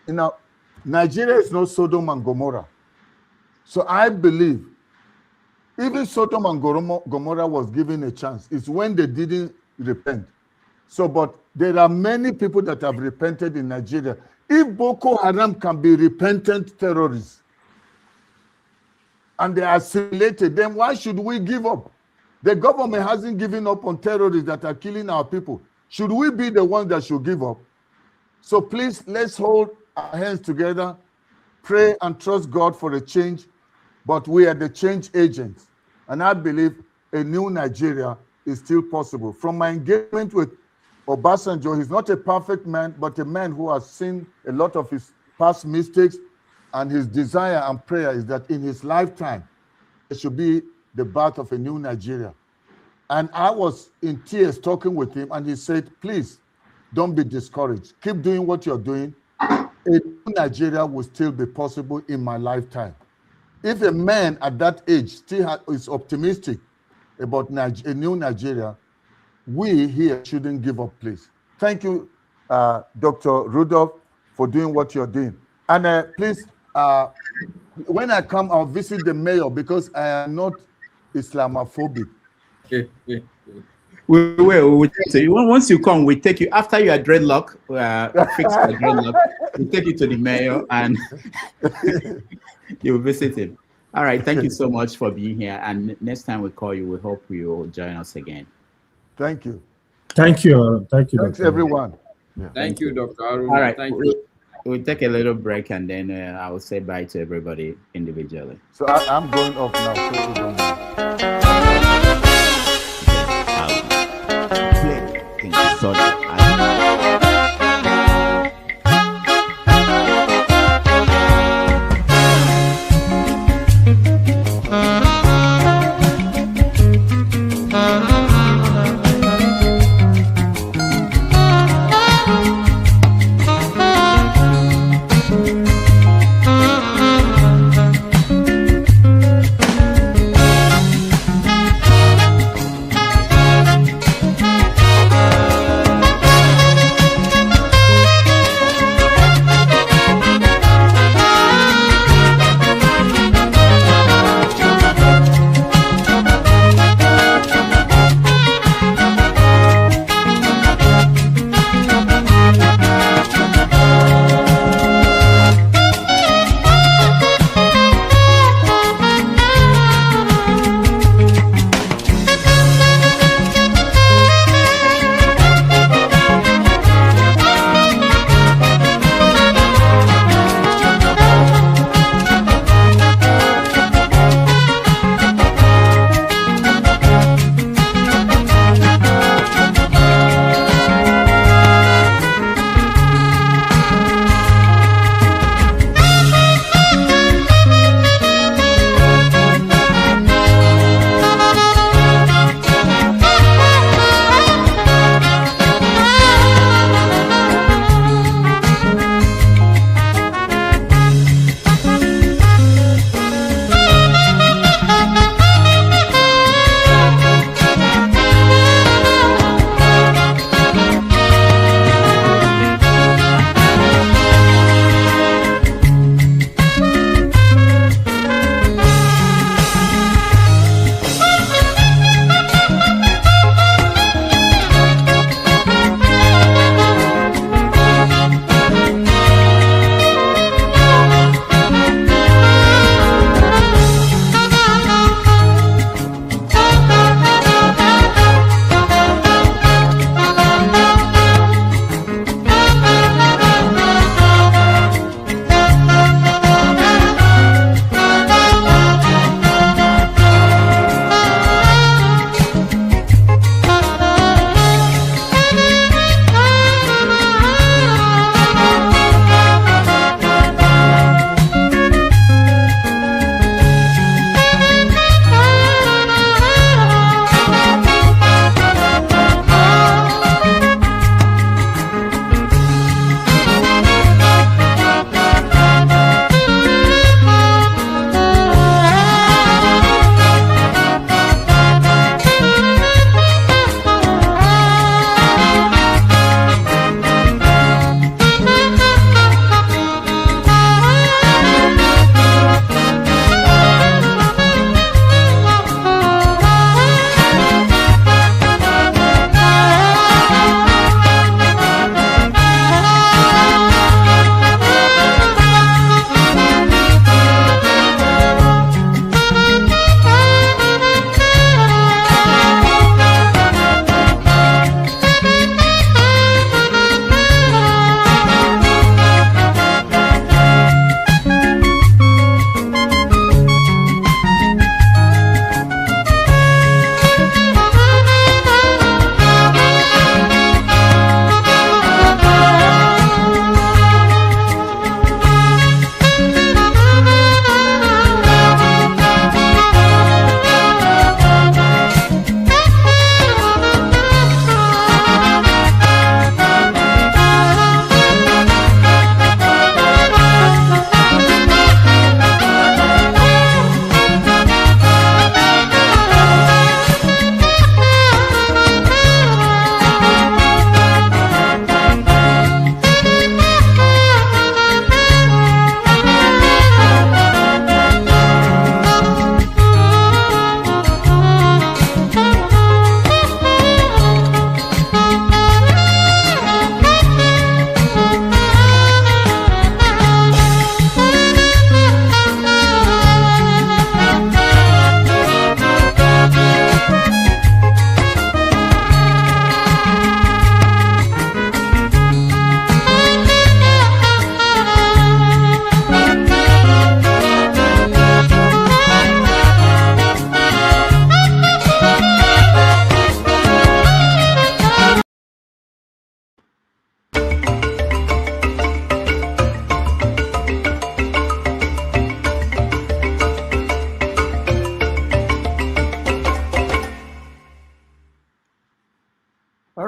You know, Nigeria is not Sodom and Gomorrah. So I believe even Sodom and Gomorrah was given a chance. It's when they didn't repent. So, but there are many people that have repented in Nigeria. If Boko Haram can be repentant terrorists and they are assimilated, then why should we give up? The government hasn't given up on terrorists that are killing our people. Should we be the ones that should give up? So please, let's hold our hands together, pray and trust God for a change, but we are the change agents. And I believe a new Nigeria is still possible. From my engagement with Obasanjo, he's not a perfect man, but a man who has seen a lot of his past mistakes, and his desire and prayer is that in his lifetime, it should be the birth of a new Nigeria. And I was in tears talking with him, and he said, please, don't be discouraged. Keep doing what you're doing. A new Nigeria will still be possible in my lifetime. If a man at that age still is optimistic about a new Nigeria, we here shouldn't give up, please. Thank you, Dr. Rudolph, for doing what you're doing. And please, when I come, I'll visit the mayor because I am not Islamophobic. We will take you. Once you come, we take you after your dreadlock, fix your dreadlock. We take you to the mayor and you visit him. All right. Thank you so much for being here. And next time we call you, we hope you will join us again. Thank you. Thank you. Thank you. Thanks, everyone. Yeah. Thank you, Dr. Haruna. All right. Thank you. We'll take a little break and then I will say bye to everybody individually. So I'm going off now.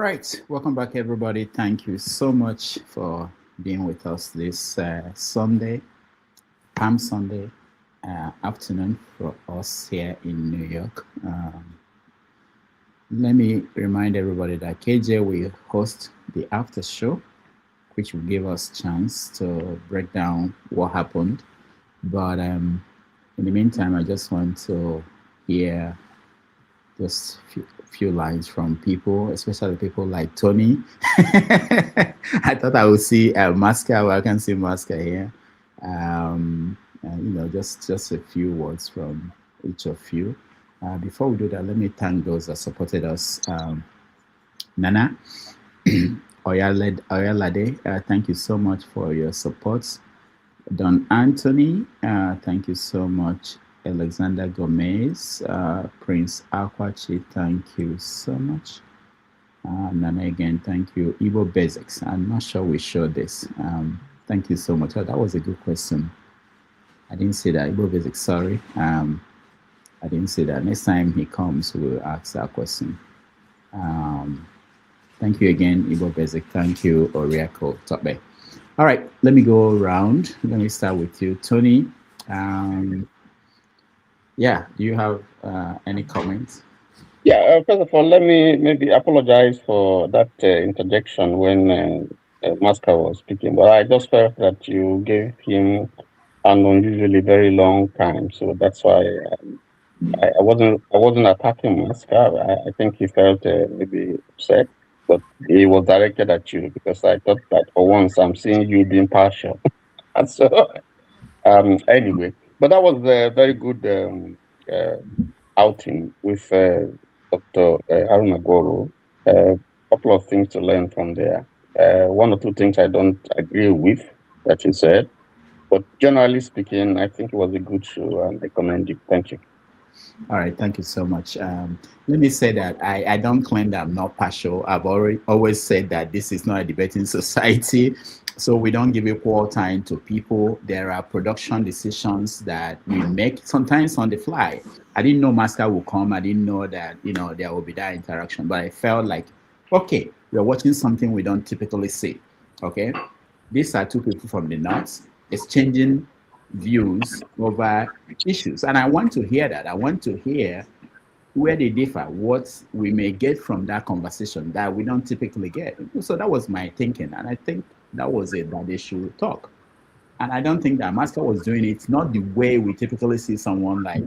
right, welcome back, everybody. Thank you so much for being with us this Sunday, Palm Sunday afternoon for us here in New York. Let me remind everybody that KJ will host the after show, which will give us a chance to break down what happened. But in the meantime, I just want to hear just few lines from people, especially people like Tony. I thought I would see Masca. Well, I can see Masca here. And, just a few words from each of you. Before we do that, let me thank those that supported us. Nana Oyalade, thank you so much for your support. Don Anthony, thank you so much. Alexander Gomez, Prince Akwachi, thank you so much. Nana again, thank you. Igbo Basics, I'm not sure we showed this. Thank you so much. Oh, that was a good question. I didn't see that. Igbo Basics, sorry. I didn't see that. Next time he comes, we'll ask that question. Thank you again, Igbo Basic. Thank you, Oriako Tope. All right, let me go around. Let me start with you, Tony. Yeah, do you have any comments? Yeah, first of all, let me maybe apologize for that interjection when Masca was speaking, but I just felt that you gave him an unusually very long time, so that's why I wasn't attacking Masca. I think he felt maybe upset, but he was directed at you because I thought that for once I'm seeing you being partial. And so anyway, but that was a very good outing with Dr. Haruna Goroh. A couple of things to learn from there. One or two things I don't agree with that you said, but generally speaking, I think it was a good show and I commend you. Thank you. All right, thank you so much. Let me say that I don't claim that I'm not partial. I've always said that this is not a debating society, so we don't give equal time to people. There are production decisions that we make sometimes on the fly. I didn't know Masca would come. I didn't know that there will be that interaction, but I felt like, okay, we're watching something we don't typically see. Okay, these are two people from the north exchanging views over issues, and I want to hear that. I want to hear where they differ, what we may get from that conversation that we don't typically get. So that was my thinking, and I think that was it, that they should talk. And I don't think that Masca was doing it not the way we typically see someone like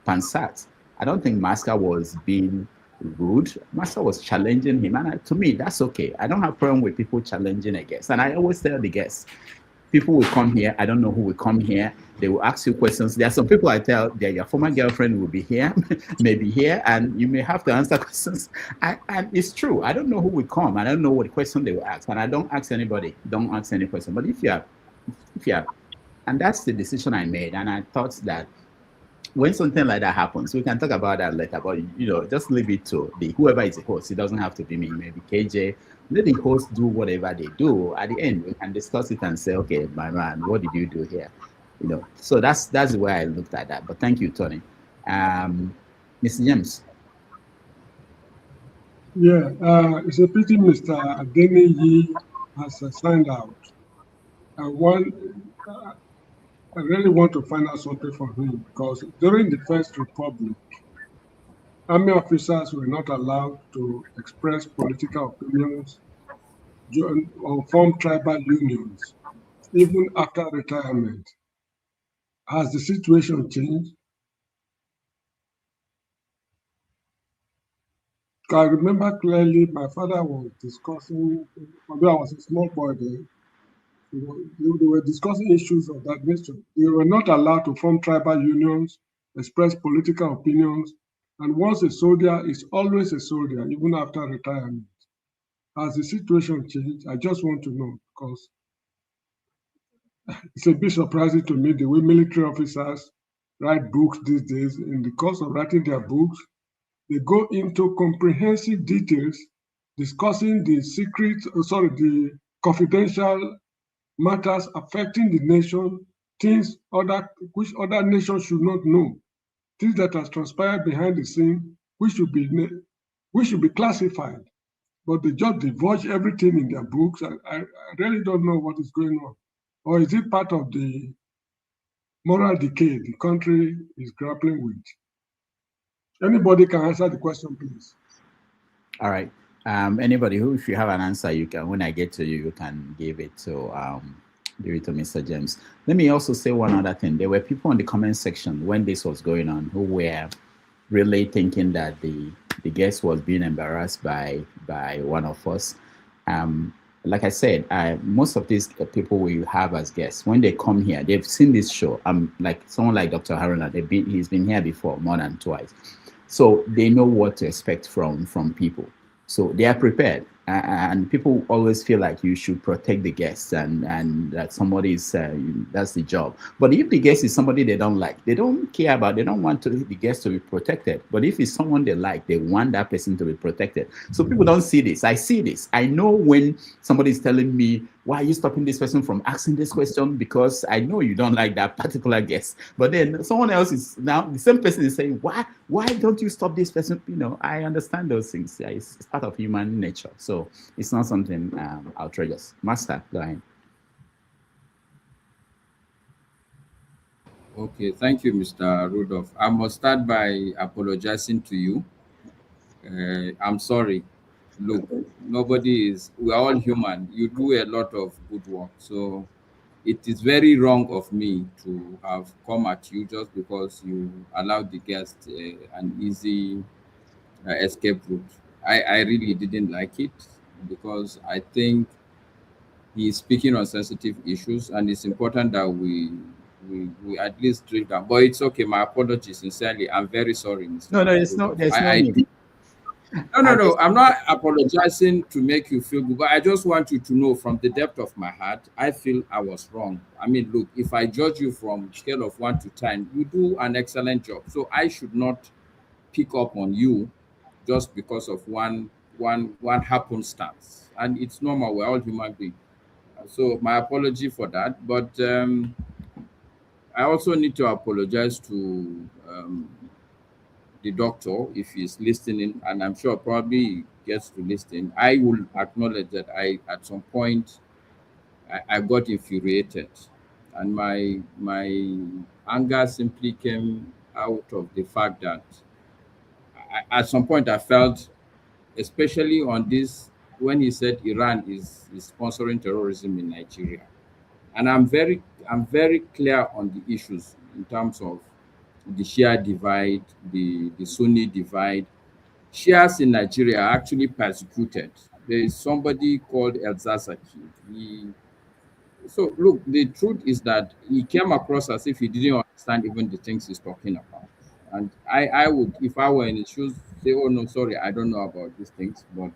Pansat. I don't think Masca was being rude. Masca was challenging him, and to me, that's okay. I don't have problem with people challenging a guest, and I always tell the guests, people will come here. I don't know who will come here. They will ask you questions. There are some people I tell that your former girlfriend will be here, may be here, and you may have to answer questions. And it's true. I don't know who will come. I don't know what question they will ask. And I don't ask anybody. Don't ask any question. But if you are, and that's the decision I made. And I thought that when something like that happens, we can talk about that later. But just leave it to whoever is the host. It doesn't have to be me. Maybe KJ. Let the host do whatever they do. At the end, we can discuss it and say, okay, my man, what did you do here? So that's the way I looked at that. But thank you, Tony. Mr. James. Yeah, it's a pity Mr. Adeniyi has signed out. I really want to find out something from him, because during the First Republic, army officers were not allowed to express political opinions or form tribal unions, even after retirement. Has the situation changed? I remember clearly my father was discussing, although I was a small boy then, they were discussing issues of that nature. They were not allowed to form tribal unions, express political opinions, and once a soldier is always a soldier, even after retirement. Has the situation changed? I just want to know, because it's a bit surprising to me the way military officers write books these days. In the course of writing their books, they go into comprehensive details discussing the confidential matters affecting the nation, things which other nations should not know, things that has transpired behind the scene, which should be classified. but they just divulge everything in their books. I really don't know what is going on. Or is it part of the moral decay the country is grappling with? Anybody can answer the question, please. All right. Anybody who, if you have an answer, you can, when I get to you, you can give it to Mr. James. Let me also say one other thing. There were people in the comment section when this was going on who were really thinking that the guest was being embarrassed by one of us. Like I said, most of these people we have as guests, when they come here, they've seen this show. Like someone like Dr. Haruna, he's been here before more than twice. So they know what to expect from people. So they are prepared. And people always feel like you should protect the guests and that somebody is, that's the job. But if the guest is somebody they don't like, they don't care about, they don't want the guest to be protected. But if it's someone they like, they want that person to be protected. So people don't see this. I see this. I know when somebody is telling me, why are you stopping this person from asking this question? Because I know you don't like that particular guest. But then someone else is now, the same person is saying, why don't you stop this person? You know, I understand those things. It's part of human nature. So it's not something outrageous. Master, go ahead. Okay, thank you, Mr. Rudolph. I must start by apologizing to you. I'm sorry. Look, we're all human. You do a lot of good work. So it is very wrong of me to have come at you just because you allowed the guest an easy escape route. I really didn't like it because I think he's speaking on sensitive issues and it's important that we at least drill down. But it's okay. My apologies, sincerely. I'm very sorry, Mr. No, there's no need. No. I'm not apologizing to make you feel good, but I just want you to know from the depth of my heart, I feel I was wrong. I mean, look, if I judge you from scale of 1 to 10, you do an excellent job. So I should not pick up on you just because of one happenstance. And it's normal. We're all human beings. So my apology for that. But I also need to apologize to the doctor if he's listening, and I'm sure probably he gets to listen. I will acknowledge that at some point I got infuriated, and my anger simply came out of the fact that at some point I felt, especially on this, when he said Iran is sponsoring terrorism in Nigeria, and I'm very clear on the issues in terms of the Shia divide, the Sunni divide. Shias in Nigeria are actually persecuted. There is somebody called El Zazaki. So look, the truth is that he came across as if he didn't understand even the things he's talking about. And I would, if I were in his shoes, say, oh no, sorry, I don't know about these things. But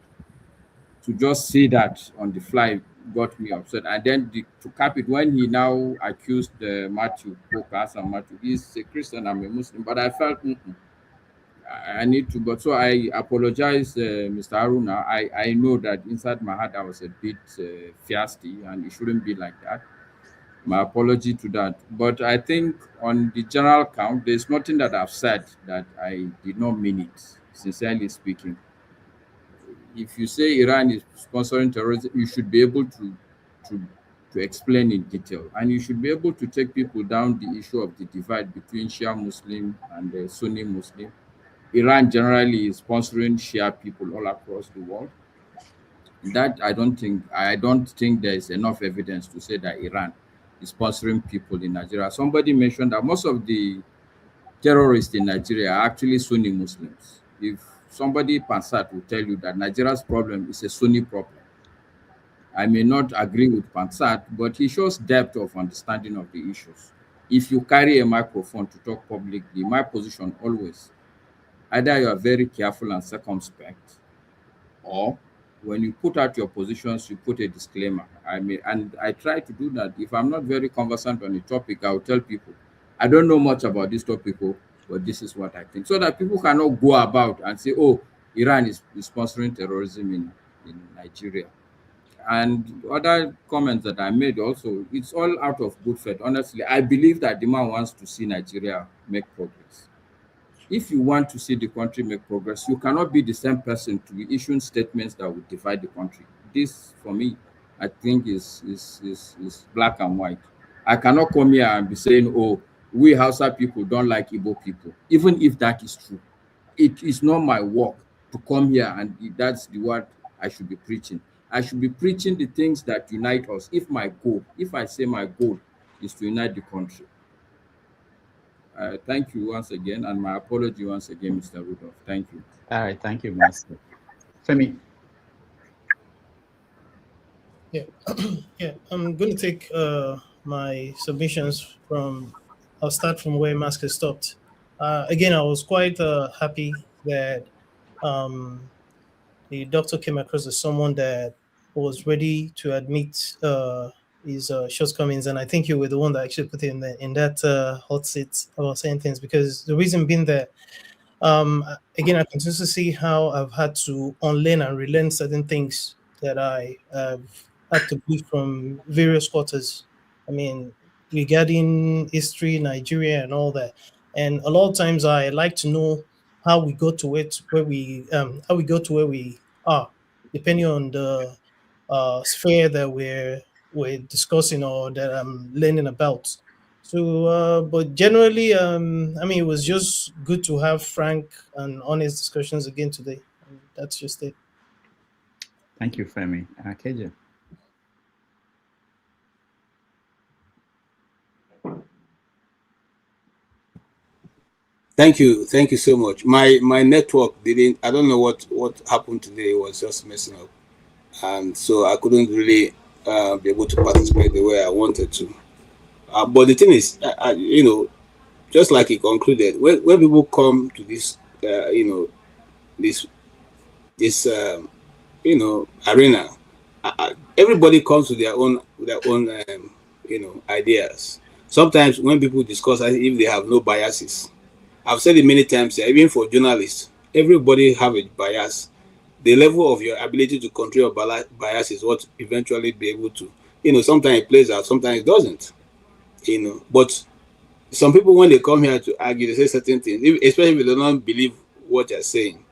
to just say that on the fly got me upset. And then to cap it, when he now accused Matthew, and Matthew, he's a Christian, I'm a Muslim, but I felt I need to go. So I apologize, Mr. Haruna. I know that inside my heart I was a bit feisty, and it shouldn't be like that. My apology to that. But I think on the general count, there's nothing that I've said that I did not mean it, sincerely speaking. If you say Iran is sponsoring terrorism, you should be able to explain in detail, and you should be able to take people down the issue of the divide between Shia Muslim and the Sunni Muslim. Iran generally is sponsoring Shia people all across the world. That I don't think there is enough evidence to say that Iran is sponsoring people in Nigeria. Somebody mentioned that most of the terrorists in Nigeria are actually Sunni Muslims. If somebody Pansat will tell you that Nigeria's problem is a Sunni problem. I may not agree with Pansat, but he shows depth of understanding of the issues. If you carry a microphone to talk publicly, my position always, either you are very careful and circumspect, or when you put out your positions, you put a disclaimer. And I try to do that. If I'm not very conversant on the topic, I'll tell people, I don't know much about this topic, but this is what I think. So that people cannot go about and say, oh, Iran is sponsoring terrorism in Nigeria. And other comments that I made also, it's all out of good faith. Honestly, I believe that the man wants to see Nigeria make progress. If you want to see the country make progress, you cannot be the same person to be issuing statements that would divide the country. This, for me, I think is black and white. I cannot come here and be saying, oh, we Hausa people don't like Igbo people, even if that is true. It is not my work to come here and that's the word I should be preaching. I should be preaching the things that unite us. If I say my goal is to unite the country. Thank you once again, and my apology once again, Mr. Rudolph. Thank you. All right, thank you, Master. Femi. Yeah, yeah. I'm going to take my submissions from. I'll start from where Masker stopped. Again, I was quite happy that the doctor came across as someone that was ready to admit his shortcomings, and I think you were the one that actually put him in that hot seat about saying things, because the reason being that again, I continue to see how I've had to unlearn and relearn certain things that I have had to be from various quarters. I mean, regarding history, Nigeria, and all that. And a lot of times, I like to know how we got to where we are, depending on the sphere that we're discussing or that I'm learning about. So, but generally, I mean, it was just good to have frank and honest discussions again today. And that's just it. Thank you, Femi. KJ. Thank you so much. My network didn't. I don't know what happened today. It was just messing up, and so I couldn't really be able to participate the way I wanted to. But the thing is, you know, just like he concluded, when people come to this, you know, this you know, arena, everybody comes with their own you know, ideas. Sometimes when people discuss as if they have no biases, I've said it many times here, even for journalists, everybody have a bias. The level of your ability to control your bias is what eventually be able to, you know, sometimes it plays out, sometimes it doesn't, you know. But some people, when they come here to argue, they say certain things, especially if they don't believe what you're saying.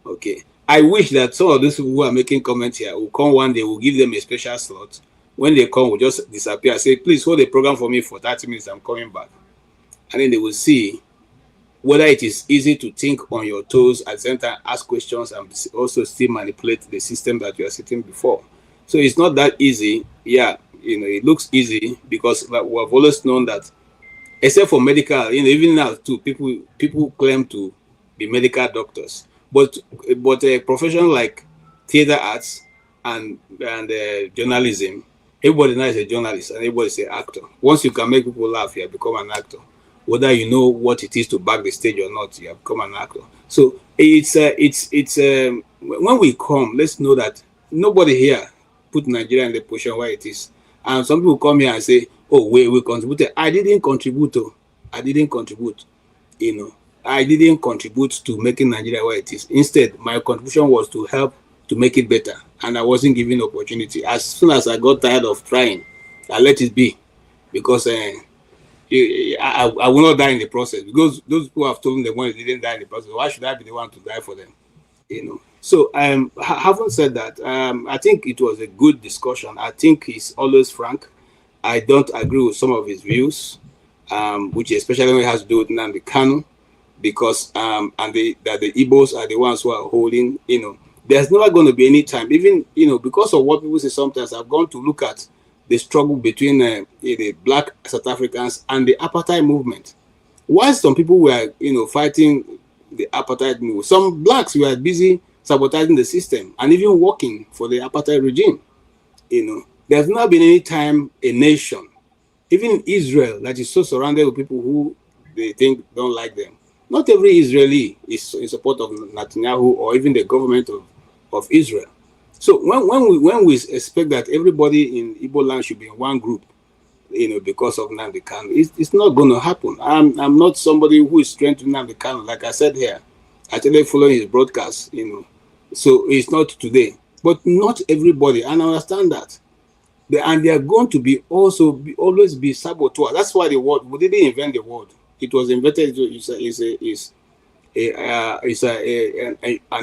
Okay. I wish that some of those people who are making comments here will come one day, we'll give them a special slot. When they come, we'll just disappear. Say, please hold the program for me for 30 minutes, I'm coming back. And then they will see whether it is easy to think on your toes at the same time, ask questions, and also still manipulate the system that you are sitting before. So it's not that easy. Yeah, you know, it looks easy because we have always known that, except for medical, you know, even now too, people claim to be medical doctors, but a profession like theater arts and journalism, everybody now is a journalist and everybody is an actor. Once you can make people laugh, you have become an actor. Whether you know what it is to back the stage or not, you have become an actor. So it's when we come, let's know that nobody here put Nigeria in the position where it is. And some people come here and say, oh, we contributed. I didn't contribute. I didn't contribute. You know, I didn't contribute to making Nigeria where it is. Instead, my contribution was to help to make it better. And I wasn't given opportunity. As soon as I got tired of trying, I let it be. Because I will not die in the process. Because those who have told me the one didn't die in the process, why should I be the one to die for them? You know. So having said that, I think it was a good discussion. I think he's always frank. I don't agree with some of his views, which especially when it has to do with Nnamdi Kanu, because that the Igbos are the ones who are holding, you know, there's never going to be any time, even, you know, because of what people say sometimes. I've gone to look at the struggle between the black South Africans and the apartheid movement. While some people were, you know, fighting the apartheid movement, some blacks were busy sabotaging the system and even working for the apartheid regime. You know, there's not been any time a nation, even Israel, that is so surrounded with people who they think don't like them. Not every Israeli is in support of Netanyahu or even the government of Israel. So when we expect that everybody in Igbo land should be in one group, you know, because of Nnamdi Kanu, it's not going to happen. I'm not somebody who is trained to Nnamdi Kanu. Like I said here, I actually following his broadcast, you know. So it's not today, but not everybody, and I understand that. And they are going to be always be saboteurs. That's why the word, we didn't invent the word. It was invented. an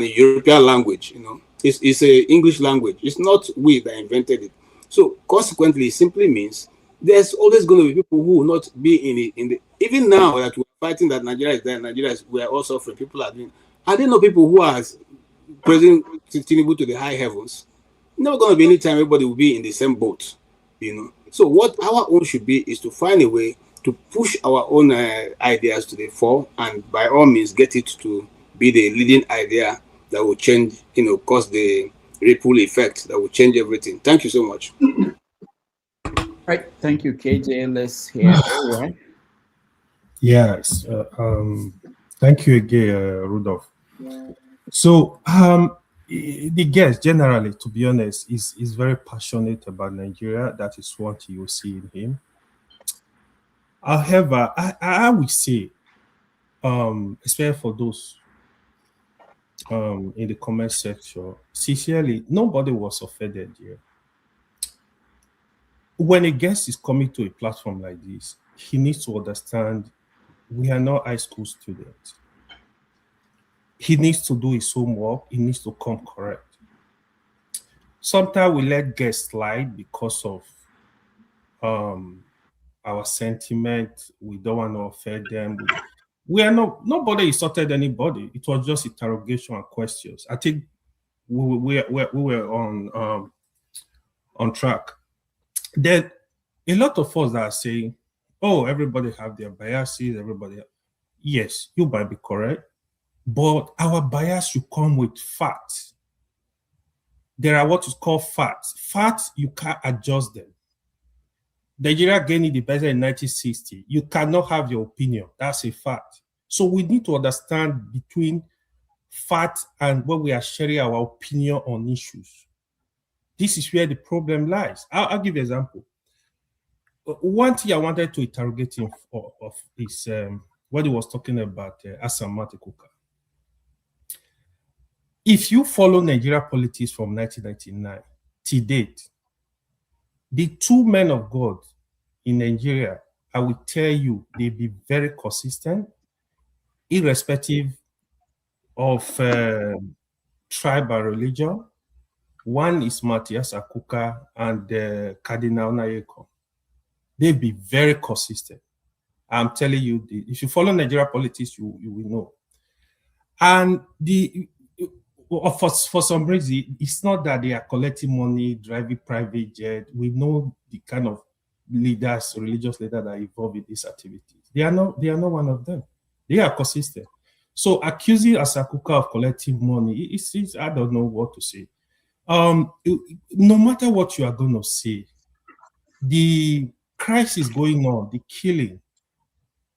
European language. It's a English language. It's not we that invented it. So consequently, it simply means there's always going to be people who will not be in the even now that we're fighting that Nigeria is there, we are all suffering. People are doing. I didn't know people who are praising Tinubu to the high heavens. Never going to be any time everybody will be in the same boat. So what our own should be is to find a way to push our own ideas to the fore, and by all means get it to be the leading idea that will change, cause the ripple effect that will change everything. Thank you so much. Right. Thank you, KJ. Let's hear Elroy. Yes. Thank you again, Rudolph. So the guest generally, to be honest, is very passionate about Nigeria. That is what you will see in him. However, I would say, especially for those in the comment section, sincerely, nobody was offended here. When a guest is coming to a platform like this, he needs to understand we are not high school students. He needs to do his homework. He needs to come correct. Sometimes we let guests slide because of our sentiment. We don't want to offend them. Nobody insulted anybody. It was just interrogation and questions. I think we were on track. Then a lot of us that are saying, oh, everybody have their biases, yes, you might be correct, but our bias should come with facts. There are what is called facts. Facts, you can't adjust them. Nigeria gained independence in 1960. You cannot have your opinion. That's a fact. So we need to understand between fact and when we are sharing our opinion on issues. This is where the problem lies. I'll give you an example. One thing I wanted to interrogate him of is what he was talking about Assam Matikuka. If you follow Nigeria politics from 1999 to date, the two men of God in Nigeria, I will tell you, they be very consistent, irrespective of tribe and religion. One is Matthias Akuka and Cardinal Nayeko. They be very consistent. I'm telling you, if you follow Nigeria politics, you will know. And for some reason, it's not that they are collecting money, driving private jet. We know the kind of leaders, religious leaders that are involved in these activities. They are not one of them. They are consistent. So accusing Asakuka of collecting money, I don't know what to say. No matter what you are going to say, the crisis going on, the killing,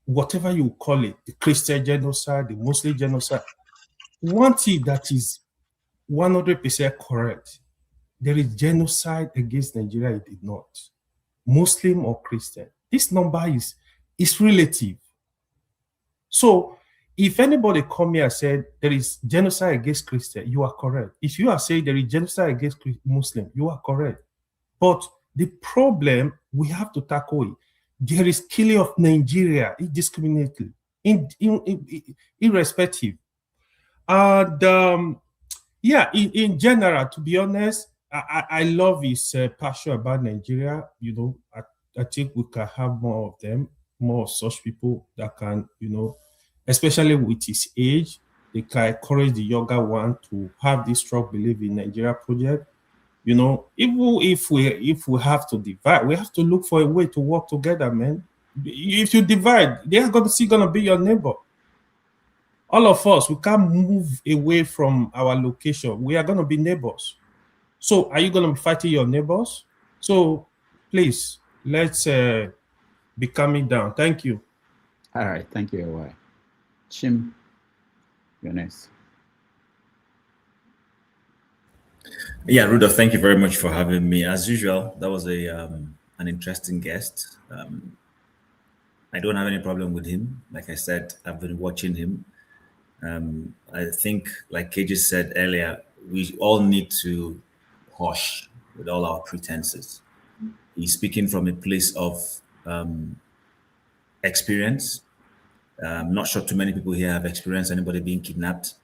whatever you call it, the Christian genocide, the Muslim genocide, one thing that is 100% correct, there is genocide against Nigeria. It did not. Muslim or Christian. This number is relative. So if anybody come here and said there is genocide against Christian, you are correct. If you are saying there is genocide against Muslim, you are correct. But the problem, we have to tackle it. There is killing of Nigeria indiscriminately, irrespective. And in general, to be honest, I love his passion about Nigeria. I think we can have more of them, more of such people that can, especially with his age, they can encourage the younger one to have this strong belief in Nigeria project. Even if we have to divide, we have to look for a way to work together, man. If you divide, they are gonna be your neighbor. All of us, we can't move away from our location. We are gonna be neighbors. So are you gonna be fighting your neighbors? So please, let's be coming down. Thank you. All right, thank you, Elroy. Chim, you're next. Yeah, Rudolph, thank you very much for having me. As usual, that was an interesting guest. I don't have any problem with him. Like I said, I've been watching him. I think, like KJ said earlier, we all need to hush with all our pretenses. He's speaking from a place of experience. I'm not sure too many people here have experienced anybody being kidnapped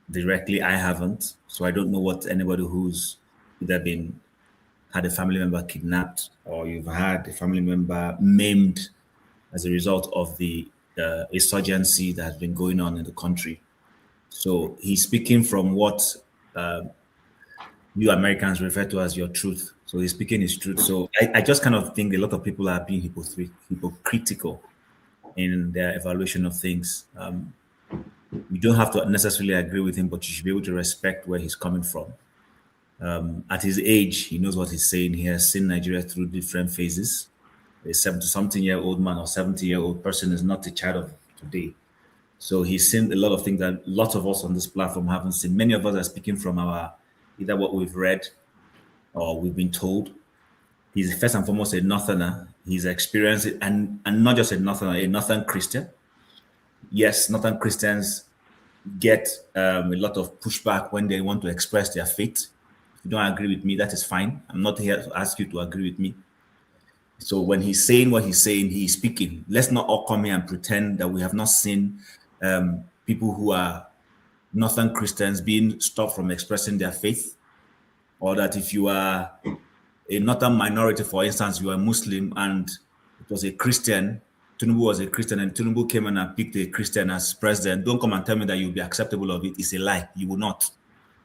directly. I haven't, so I don't know what anybody who's either had a family member kidnapped or you've had a family member maimed as a result of the insurgency that has been going on in the country. So he's speaking from what you Americans refer to as your truth. So he's speaking his truth. So I just kind of think a lot of people are being hypocritical in their evaluation of things. You don't have to necessarily agree with him, but you should be able to respect where he's coming from. At his age, he knows what he's saying. He has seen Nigeria through different phases. A 70-something-year-old man or 70-year-old person is not a child of today. So he's seen a lot of things that lots of us on this platform haven't seen. Many of us are speaking from either what we've read or we've been told. He's first and foremost a Northerner. He's experienced it, and not just a Northern Christian. Yes, Northern Christians get a lot of pushback when they want to express their faith. If you don't agree with me, that is fine. I'm not here to ask you to agree with me. So when he's saying what he's saying, he's speaking. Let's not all come here and pretend that we have not seen people who are Northern Christians being stopped from expressing their faith, or that if you are a Northern minority, for instance, you are Muslim and it was a Christian, Tinubu was a Christian, and Tinubu came in and picked a Christian as president, don't come and tell me that you'll be acceptable of it. It's a lie. You will not.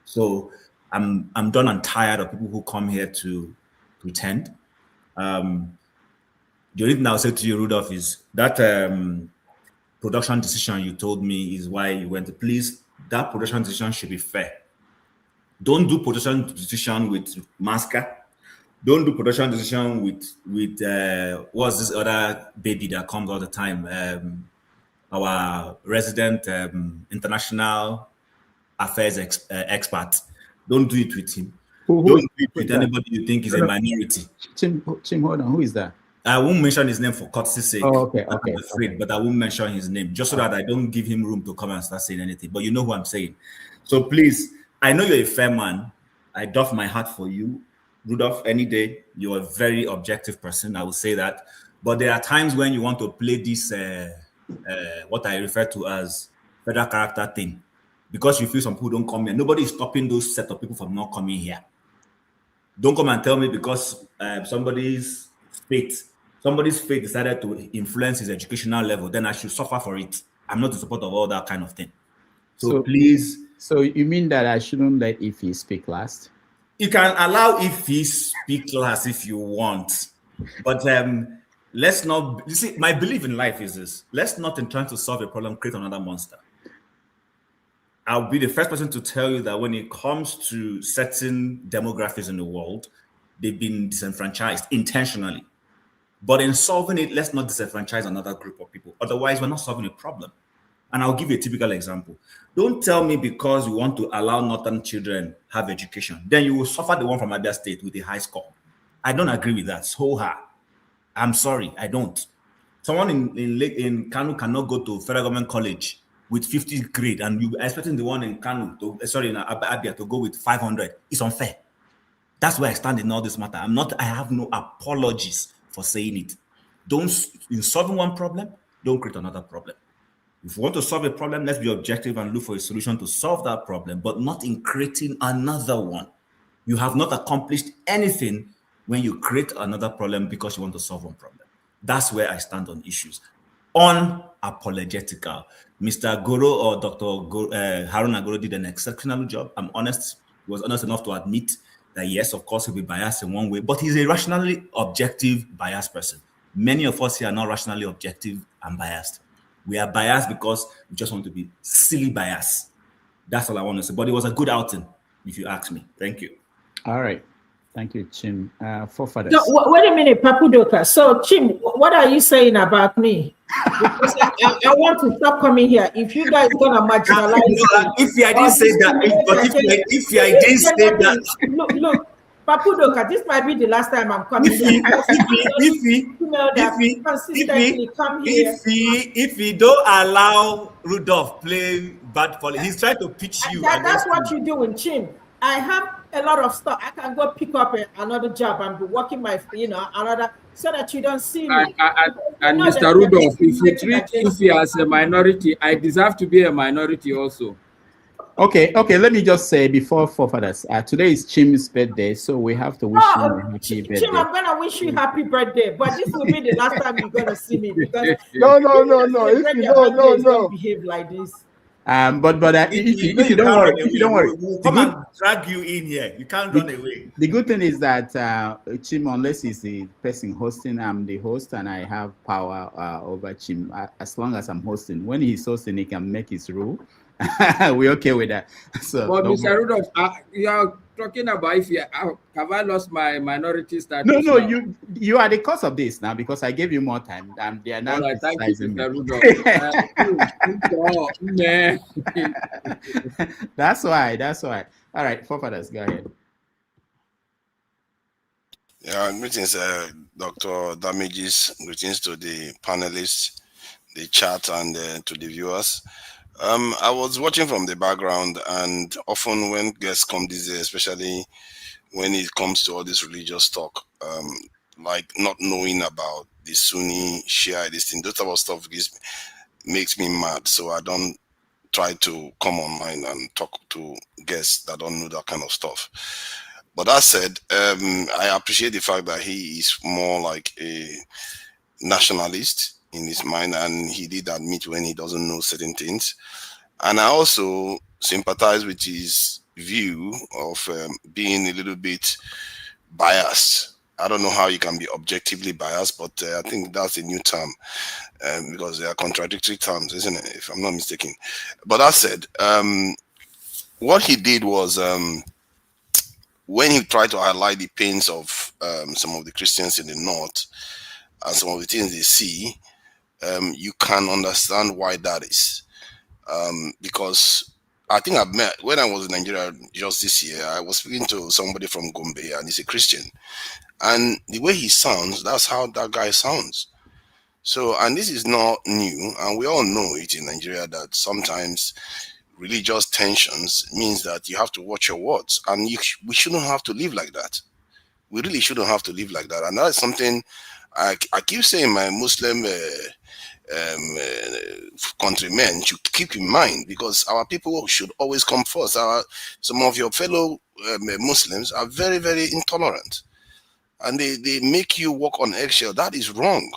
So I'm done and tired of people who come here to pretend. The only thing I'll say to you, Rudolph, is that production decision you told me is why you went to. Please, that production decision should be fair. Don't do production decision with Masca. Don't do production decision with what's this other baby that comes all the time? Our resident international affairs expert. Don't do it with him. Don't do it with anybody you think is a minority. Tim, hold on. Who is that? I won't mention his name for courtesy's sake. Oh, okay. I'm afraid, but I won't mention his name just so that I don't give him room to come and start saying anything. But you know who I'm saying. So please, I know you're a fair man. I doff my hat for you. Rudolph, any day, you're a very objective person. I will say that. But there are times when you want to play this, what I refer to as federal character thing. Because you feel some people don't come here. Nobody is stopping those set of people from not coming here. Don't come and tell me because somebody's faith decided to influence his educational level, then I should suffer for it. I'm not in support of all that kind of thing. So please. So you mean that I shouldn't let Ife speak last? You can allow Ife speak last if you want. But let's not, you see, my belief in life is this. Let's not, in trying to solve a problem, create another monster. I'll be the first person to tell you that when it comes to certain demographics in the world, they've been disenfranchised intentionally. But in solving it, let's not disenfranchise another group of people. Otherwise, we're not solving a problem. And I'll give you a typical example. Don't tell me because you want to allow Northern children have education, then you will suffer the one from Abia State with a high score. I don't agree with that. So hard. I'm sorry, I don't. Someone in Kano cannot go to federal government college with 50 grade, and you expecting the one in Kano in Abia to go with 500. It's unfair. That's where I stand in all this matter. I have no apologies for saying it. In solving one problem, don't create another problem. If you want to solve a problem, let's be objective and look for a solution to solve that problem, but not in creating another one. You have not accomplished anything when you create another problem because you want to solve one problem. That's where I stand on issues. Unapologetical. Mr. Goroh or Dr. Haruna Goroh did an exceptional job. I'm honest. He was honest enough to admit that yes, of course, he'll be biased in one way, but he's a rationally objective, biased person. Many of us here are not rationally objective and biased. We are biased because we just want to be silly biased. That's all I want to say. But it was a good outing, if you ask me. Thank you. All right. Thank you, Chim. Forefathers. No, wait a minute, Papudoka. So, Chim, what are you saying about me? Because I want to stop coming here. If you guys gonna marginalize me, if I didn't say that, if I didn't say that, look, Papudoka, this might be the last time I'm coming here. If you don't allow Rudolph play bad politics, he's trying to pitch you. That's what you do in Chim. I have a lot of stuff. I can go pick up another job and be working my, another, so that you don't see me. And Mr. Rudolph, if you treat Fifi as a minority, I deserve to be a minority also. Okay. Let me just say before forefathers, today is Chim's birthday, so we have to wish him a happy birthday. Chim, I'm gonna wish you happy birthday, but this will be the last time you're gonna see me because no. Don't behave like this. But if you don't worry, come and drag you in here. You can't run away. The good thing is that Chim, unless he's the person hosting, I'm the host, and I have power over Chim. As long as I'm hosting, when he's hosting, he can make his rule. We're okay with that. So, but Mr. Rudolph, you are talking about if have I lost my minority status? No, you are the cause of this now because I gave you more time and they are now criticizing me. That's why. All right, forefathers, go ahead. Yeah, greetings, Dr. Damages. Greetings to the panelists, the chat, and to the viewers. I was watching from the background, and often when guests come these days, especially when it comes to all this religious talk, like not knowing about the Sunni, Shia, this thing, those type of stuff makes me mad. So I don't try to come online and talk to guests that don't know that kind of stuff. But that said, I appreciate the fact that he is more like a nationalist in his mind, and he did admit when he doesn't know certain things. And I also sympathize with his view of being a little bit biased. I don't know how you can be objectively biased, but I think that's a new term because they are contradictory terms, isn't it, if I'm not mistaken. But that said, what he did was when he tried to highlight the pains of some of the Christians in the North and some of the things they see, you can understand why that is. Because I think I've met, when I was in Nigeria just this year, I was speaking to somebody from Gombe, and he's a Christian. And the way he sounds, that's how that guy sounds. So, and this is not new, and we all know it in Nigeria that sometimes religious tensions means that you have to watch your words, and we shouldn't have to live like that. We really shouldn't have to live like that. And that's something I keep saying my Muslim countrymen should keep in mind, because our people should always come first. Some of your fellow Muslims are very, very intolerant, and they make you walk on eggshell. That is wrong.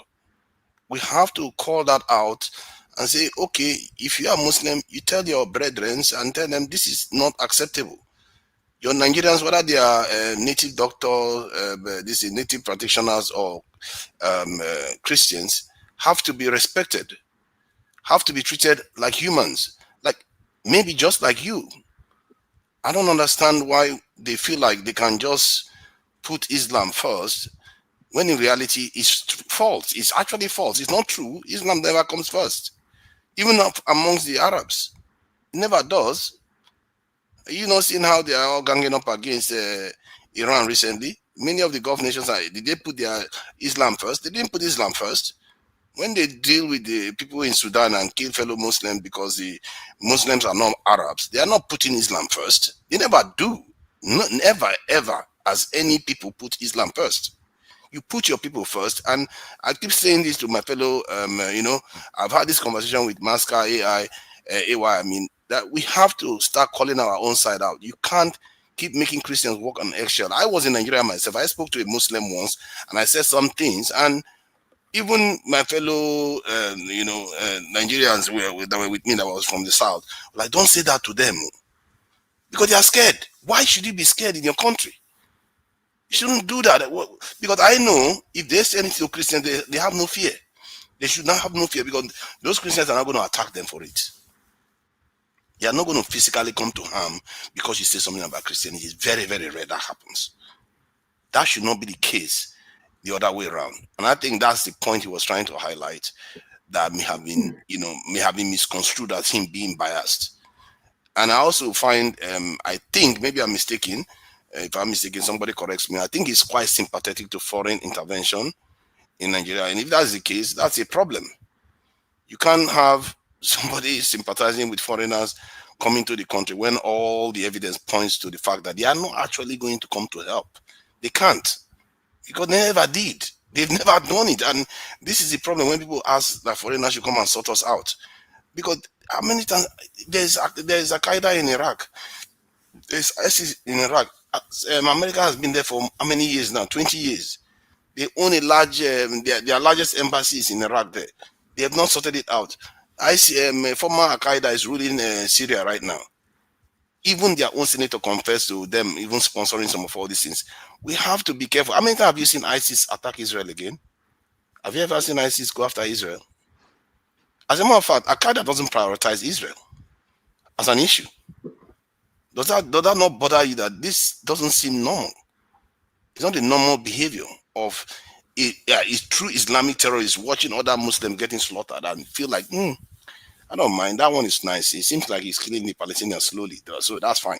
We have to call that out and say, okay, if you are Muslim, you tell your brethren and tell them this is not acceptable. Your Nigerians, whether they are native doctors, native practitioners, or Christians, have to be respected, have to be treated like humans, like maybe just like you. I don't understand why they feel like they can just put Islam first, when in reality it's false. It's actually false. It's not true. Islam never comes first, even up amongst the Arabs. It never does. You know, seeing how they are all ganging up against Iran recently. Many of the Gulf nations, did they put their Islam first? They didn't put Islam first. When they deal with the people in Sudan and kill fellow Muslims because the Muslims are not Arabs, they are not putting Islam first. They never do. Never, ever has any people put Islam first. You put your people first. And I keep saying this to my fellow, I've had this conversation with Masca, AY, I mean, that we have to start calling our own side out. You can't keep making Christians walk on eggshell. I was in Nigeria myself. I spoke to a Muslim once, and I said some things, and even my fellow, Nigerians that were with me, that was from the South, like, don't say that to them, because they are scared. Why should you be scared in your country? You shouldn't do that, because I know if they say anything to Christians, they have no fear. They should not have no fear, because those Christians are not going to attack them for it. They are not going to physically come to harm because you say something about Christianity. It's very, very rare that happens. That should not be the case the other way around. And I think that's the point he was trying to highlight, that may have been misconstrued as him being biased. And I also find, I think, maybe I'm mistaken. If I'm mistaken, somebody corrects me. I think he's quite sympathetic to foreign intervention in Nigeria. And if that's the case, that's a problem. You can't have somebody sympathizing with foreigners coming to the country when all the evidence points to the fact that they are not actually going to come to help. They can't, because they never did. They've never done it. And this is the problem when people ask that foreigners should come and sort us out. Because how many times there's Al-Qaeda in Iraq, there's ISIS in Iraq. America has been there for how many years now? 20 years. They own a large, their largest embassies in Iraq there. They have not sorted it out. Former Al-Qaeda is ruling Syria right now. Even their own senator confessed to them, even sponsoring some of all these things. We have to be careful. How many times have you seen ISIS attack Israel again? Have you ever seen ISIS go after Israel? As a matter of fact, Al-Qaeda doesn't prioritize Israel as an issue. Does that not bother you that this doesn't seem normal? It's not the normal behavior of it's true Islamic terrorists watching other Muslims getting slaughtered and feel like, I don't mind, that one is nice. It seems like he's killing the Palestinians slowly, so that's fine.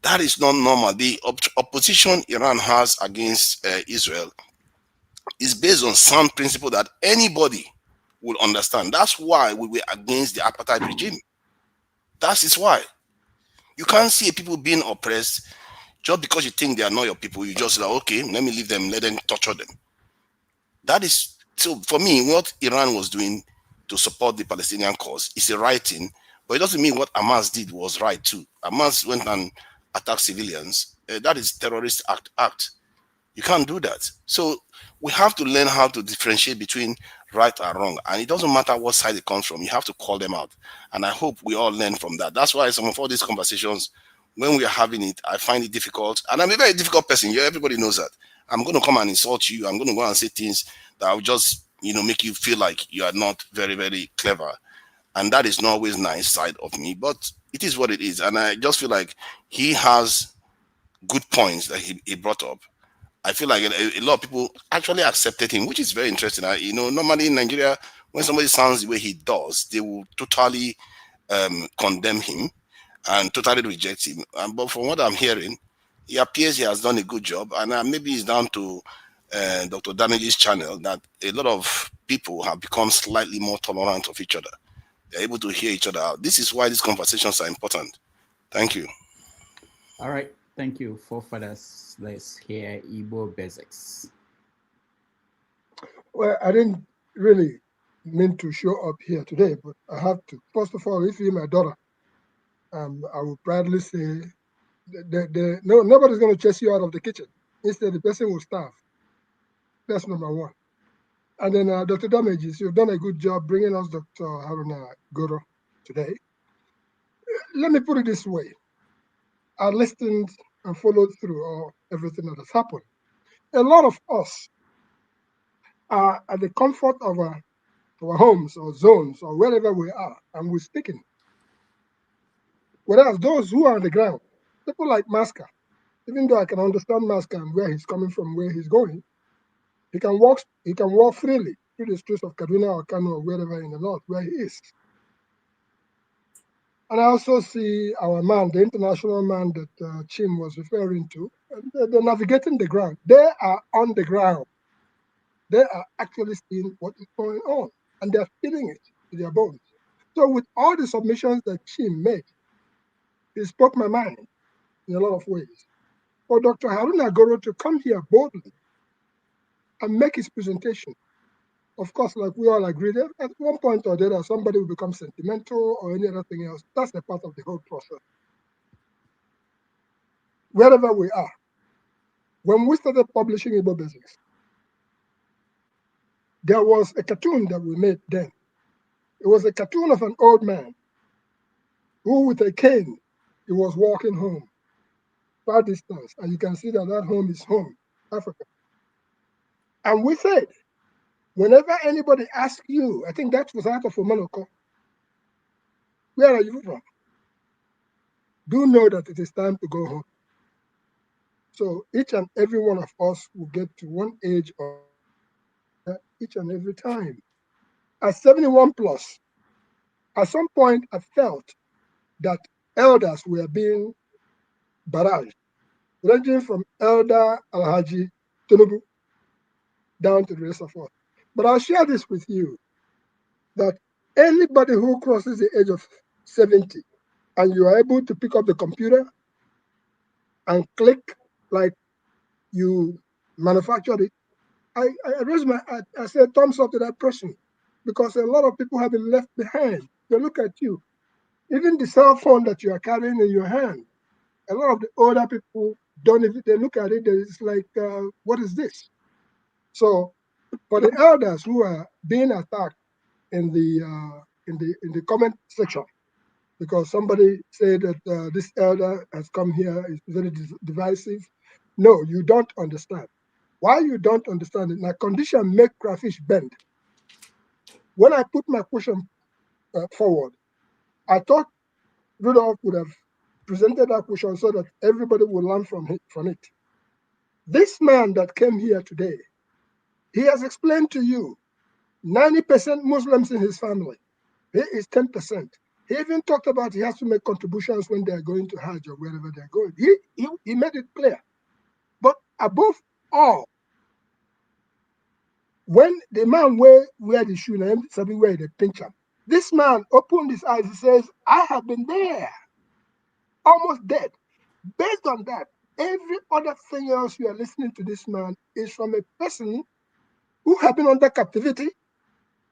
That is not normal. The opposition Iran has against Israel is based on sound principle that anybody will understand. That's why we were against the apartheid regime. That is why. You can't see people being oppressed just because you think they are not your people. You just like, okay, let me leave them, let them torture them. That is, so for me, what Iran was doing to support the Palestinian cause is the right thing, but it doesn't mean what Hamas did was right too. Hamas went and attacked civilians. That is terrorist act. You can't do that. So we have to learn how to differentiate between right and wrong. And it doesn't matter what side it comes from. You have to call them out. And I hope we all learn from that. That's why some of all these conversations, when we are having it, I find it difficult. And I'm a very difficult person. Yeah, everybody knows that. I'm going to come and insult you. I'm going to go and say things that will just, make you feel like you are not very, very clever. And that is not always nice side of me, but it is what it is. And I just feel like he has good points that he brought up. I feel like a lot of people actually accepted him, which is very interesting. Normally in Nigeria, when somebody sounds the way he does, they will totally condemn him and totally reject him. But from what I'm hearing, he appears he has done a good job. And maybe it's down to Dr. Damage's channel that a lot of people have become slightly more tolerant of each other. They're able to hear each other out. This is why these conversations are important. Thank you. All right. Thank you, forefathers. Let's hear Igbo basics. Well, I didn't really mean to show up here today, but I have to. First of all, if you're my daughter, I would proudly say nobody's going to chase you out of the kitchen. Instead, the person will starve. That's number one. And then Dr. Damages, you've done a good job bringing us Dr. Haruna Goroh today. Let me put it this way. I listened and followed through everything that has happened. A lot of us are at the comfort of our homes or zones or wherever we are, and we're speaking. Whereas those who are on the ground, people like Maska, even though I can understand Maska and where he's coming from, where he's going, he can walk freely through the streets of Kaduna or Kano or wherever in the north where he is. And I also see our man, the international man that Chim was referring to, they're navigating the ground. They are on the ground. They are actually seeing what is going on, and they're feeling it in their bones. So with all the submissions that Chim made, he spoke my mind in a lot of ways. For Dr. Haruna Goroh to come here boldly and make his presentation, of course, like we all agree, that at one point or the other, somebody will become sentimental or any other thing else. That's a part of the whole process. Wherever we are, when we started publishing Igbo Basics, there was a cartoon that we made then. It was a cartoon of an old man who, with a cane, he was walking home, far distance, and you can see that that home is home, Africa. And we said, whenever anybody asks you, I think that was out of Omanoko, where are you from? Do know that it is time to go home. So each and every one of us will get to one age or each and every time. At 71 plus, at some point I felt that elders were being barraged, ranging from Elder Alhaji Tinubu down to the rest of us. But I'll share this with you, that anybody who crosses the age of 70 and you are able to pick up the computer and click like you manufactured it, I raise I say thumbs up to that person, because a lot of people have been left behind. They look at you. Even the cell phone that you are carrying in your hand, a lot of the older people don't even, they look at it, it's like, what is this? So for the elders who are being attacked in the comment section, because somebody said that this elder has come here, is very divisive. No, you don't understand. Why you don't understand it? Now, condition make crayfish bend. When I put my question forward, I thought Rudolph would have presented that question so that everybody would learn from it. This man that came here today, he has explained to you 90% Muslims in his family. He is 10%. He even talked about he has to make contributions when they're going to Hajj or wherever they're going. He made it clear. But above all, when the man wear the shoe and somebody wear the pinch him, this man opened his eyes. He says, I have been there, almost dead. Based on that, every other thing else you are listening to this man is from a person who have been under captivity,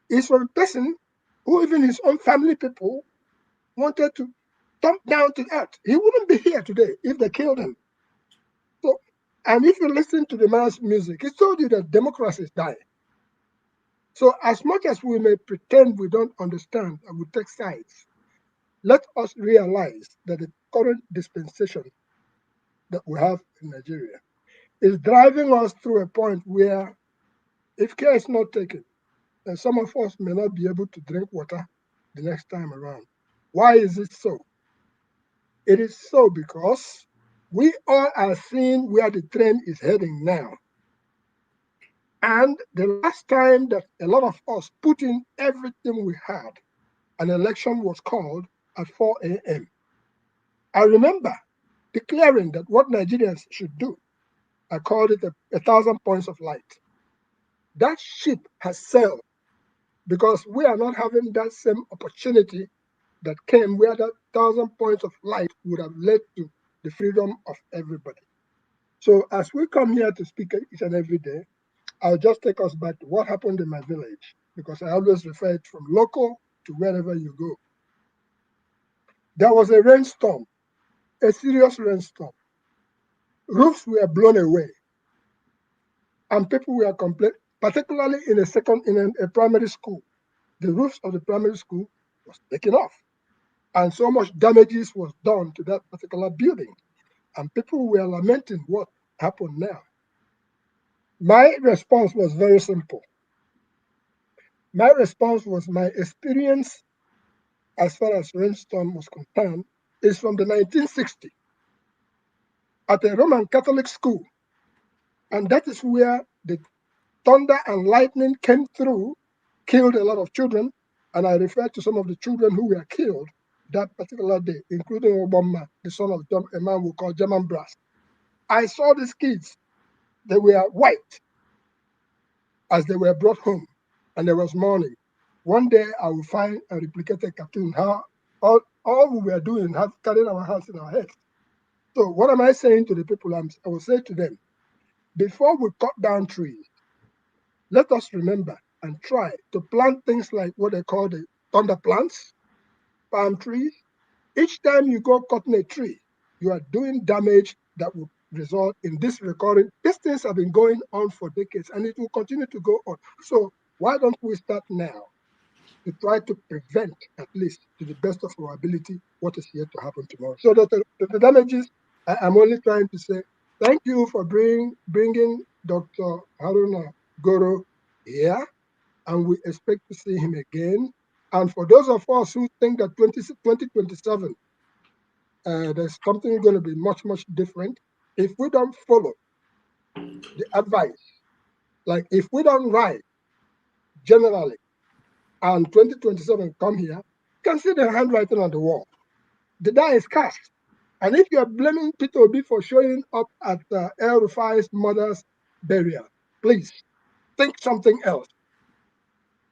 is from a person who even his own family people wanted to dump down to earth. He wouldn't be here today if they killed him. So, and if you listen to the man's music, he told you that democracy is dying. So as much as we may pretend we don't understand and we take sides, let us realize that the current dispensation that we have in Nigeria is driving us through a point where, if care is not taken, then some of us may not be able to drink water the next time around. Why is it so? It is so because we all are seeing where the trend is heading now. And the last time that a lot of us put in everything we had, an election was called at 4 a.m. I remember declaring that what Nigerians should do, I called it 1,000 points of light. That ship has sailed because we are not having that same opportunity that came where that 1,000 points of light would have led to the freedom of everybody. So as we come here to speak each and every day, I'll just take us back to what happened in my village, because I always refer it from local to wherever you go. There was a rainstorm, a serious rainstorm. Roofs were blown away, and people were complaining, particularly in a primary school. The roofs of the primary school was taken off, and so much damages was done to that particular building, and people were lamenting what happened now. My response was very simple. My response was my experience as far as rainstorm was concerned is from the 1960s at a Roman Catholic school. And that is where the thunder and lightning came through, killed a lot of children. And I refer to some of the children who were killed that particular day, including Obama, the son of a man we call German Brass. I saw these kids. They were white as they were brought home, and there was mourning. One day I will find a replicated cartoon, how all we were doing, carrying our hands in our heads. So what am I saying to the people? I will say to them, before we cut down trees, let us remember and try to plant things like what they call the thunder plants, palm trees. Each time you go cutting a tree, you are doing damage that will result in this recurring. These things have been going on for decades, and it will continue to go on. So why don't we start now to try to prevent, at least to the best of our ability, what is yet to happen tomorrow? So the damages, I'm only trying to say thank you for bringing Dr. Haruna Goroh here, and we expect to see him again. And for those of us who think that 2027, there's something going to be much, much different, if we don't follow the advice, like if we don't write generally, and 2027 come here, you can see the handwriting on the wall. The die is cast. And if you are blaming Peter Obi for showing up at El Rufai's mother's burial, please think something else.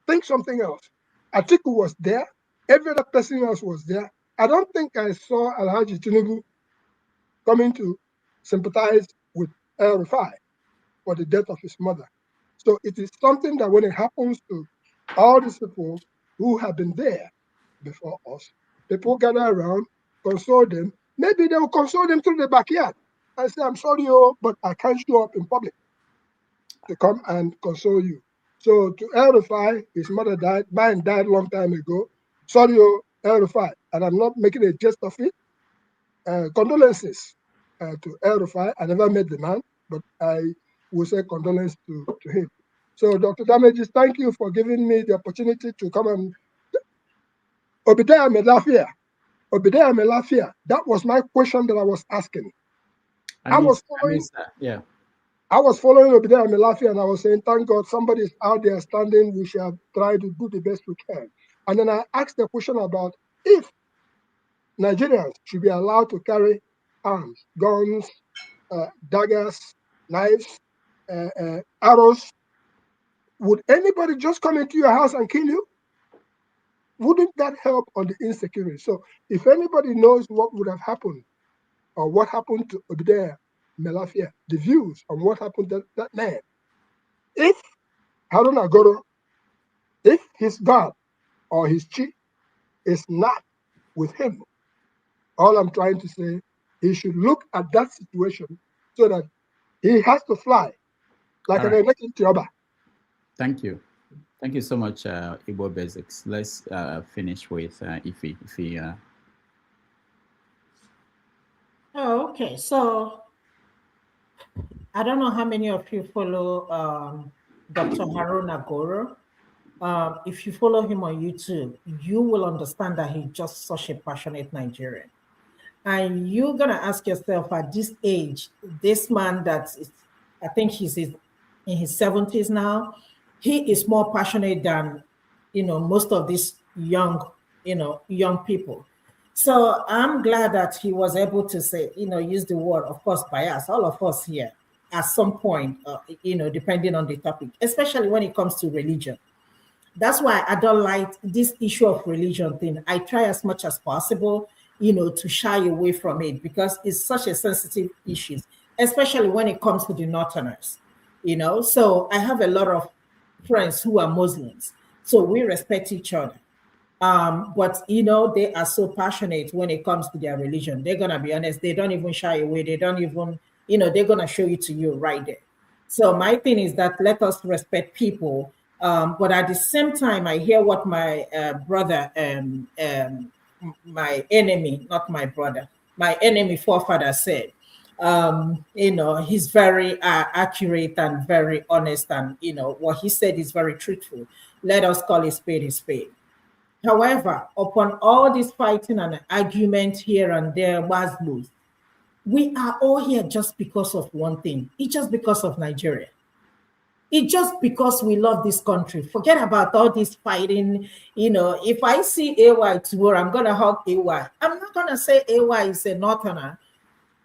Think something else. Atiku was there. Every other person else was there. I don't think I saw Alhaji Tinubu coming to sympathize with El Rufai for the death of his mother. So it is something that when it happens to all these people who have been there before us, people gather around, console them. Maybe they will console them through the backyard and say, I'm sorry, but I can't show up in public to come and console you. So to El Rufai, his mother died, mine died a long time ago. Sorry, El Rufai, and I'm not making a jest of it. Condolences to El Rufai. I never met the man, but I will say condolences to him. So Dr. Damages, thank you for giving me the opportunity to come and Obadiah Melafia. Obadiah Melafia, that was my question that I was asking. I was following Obadiah Melafia, and I was saying, thank God somebody is out there standing. We shall try to do the best we can. And then I asked the question about if Nigerians should be allowed to carry arms, guns, daggers, knives, arrows. Would anybody just come into your house and kill you? Wouldn't that help on the insecurity? So if anybody knows what would have happened or what happened to Obadiah Melafia, the views on what happened to that man, if Haruna Goroh, if his God or his chief is not with him, all I'm trying to say, he should look at that situation so that he has to fly like an electric Tioba. Thank you. Thank you so much, Igbo Basics. Let's finish with Ife. Oh, okay. So I don't know how many of you follow Dr. Haruna Goroh. If you follow him on YouTube, you will understand that he's just such a passionate Nigerian. And you're going to ask yourself at this age, this man that is, I think he's in his 70s now, he is more passionate than, most of these young people. So I'm glad that he was able to say, use the word, of course, bias, all of us here at some point, depending on the topic, especially when it comes to religion. That's why I don't like this issue of religion thing. I try as much as possible, to shy away from it because it's such a sensitive issue, especially when it comes to the Northerners, So I have a lot of friends who are Muslims, so we respect each other. But they are so passionate when it comes to their religion. They're gonna be honest, they don't even shy away, they don't even, they're gonna show it to you right there. So my thing is that let us respect people, but at the same time, I hear what my brother, my enemy, not my brother, my enemy forefather said. He's very accurate and very honest, and what he said is very truthful. Let us call a spade a spade. However, upon all this fighting and argument here and there, was we are all here just because of one thing. It's just because of Nigeria. It's just because we love this country. Forget about all this fighting. If I see AY tomorrow, I'm going to hug AY. I'm not going to say AY is a Northerner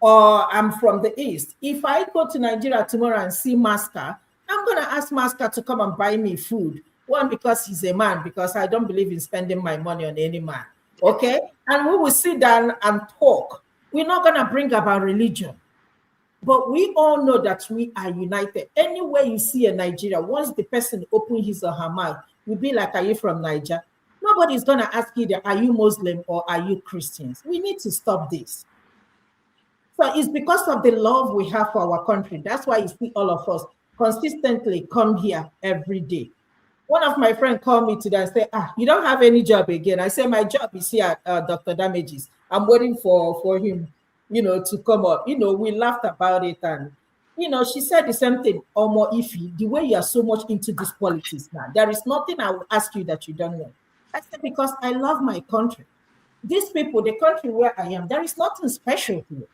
or I'm from the East. If I go to Nigeria tomorrow and see Masker, I'm going to ask Masker to come and buy me food. One, because he's a man, because I don't believe in spending my money on any man. Okay? And we will sit down and talk. We're not going to bring about religion. But we all know that we are united. Anywhere you see a Nigeria, once the person opens his or her mouth, you'll be like, are you from Niger? Nobody's going to ask you, are you Muslim or are you Christians? We need to stop this. So it's because of the love we have for our country. That's why you see all of us consistently come here every day. One of my friends called me today and said, you don't have any job again. I said, my job is here at Dr. Damages. I'm waiting for him, to come up. We laughed about it. And, she said the same thing, Omo Ifi, the way you are so much into this politics now, there is nothing I will ask you that you don't know. I said, because I love my country. These people, the country where I am, there is nothing special here.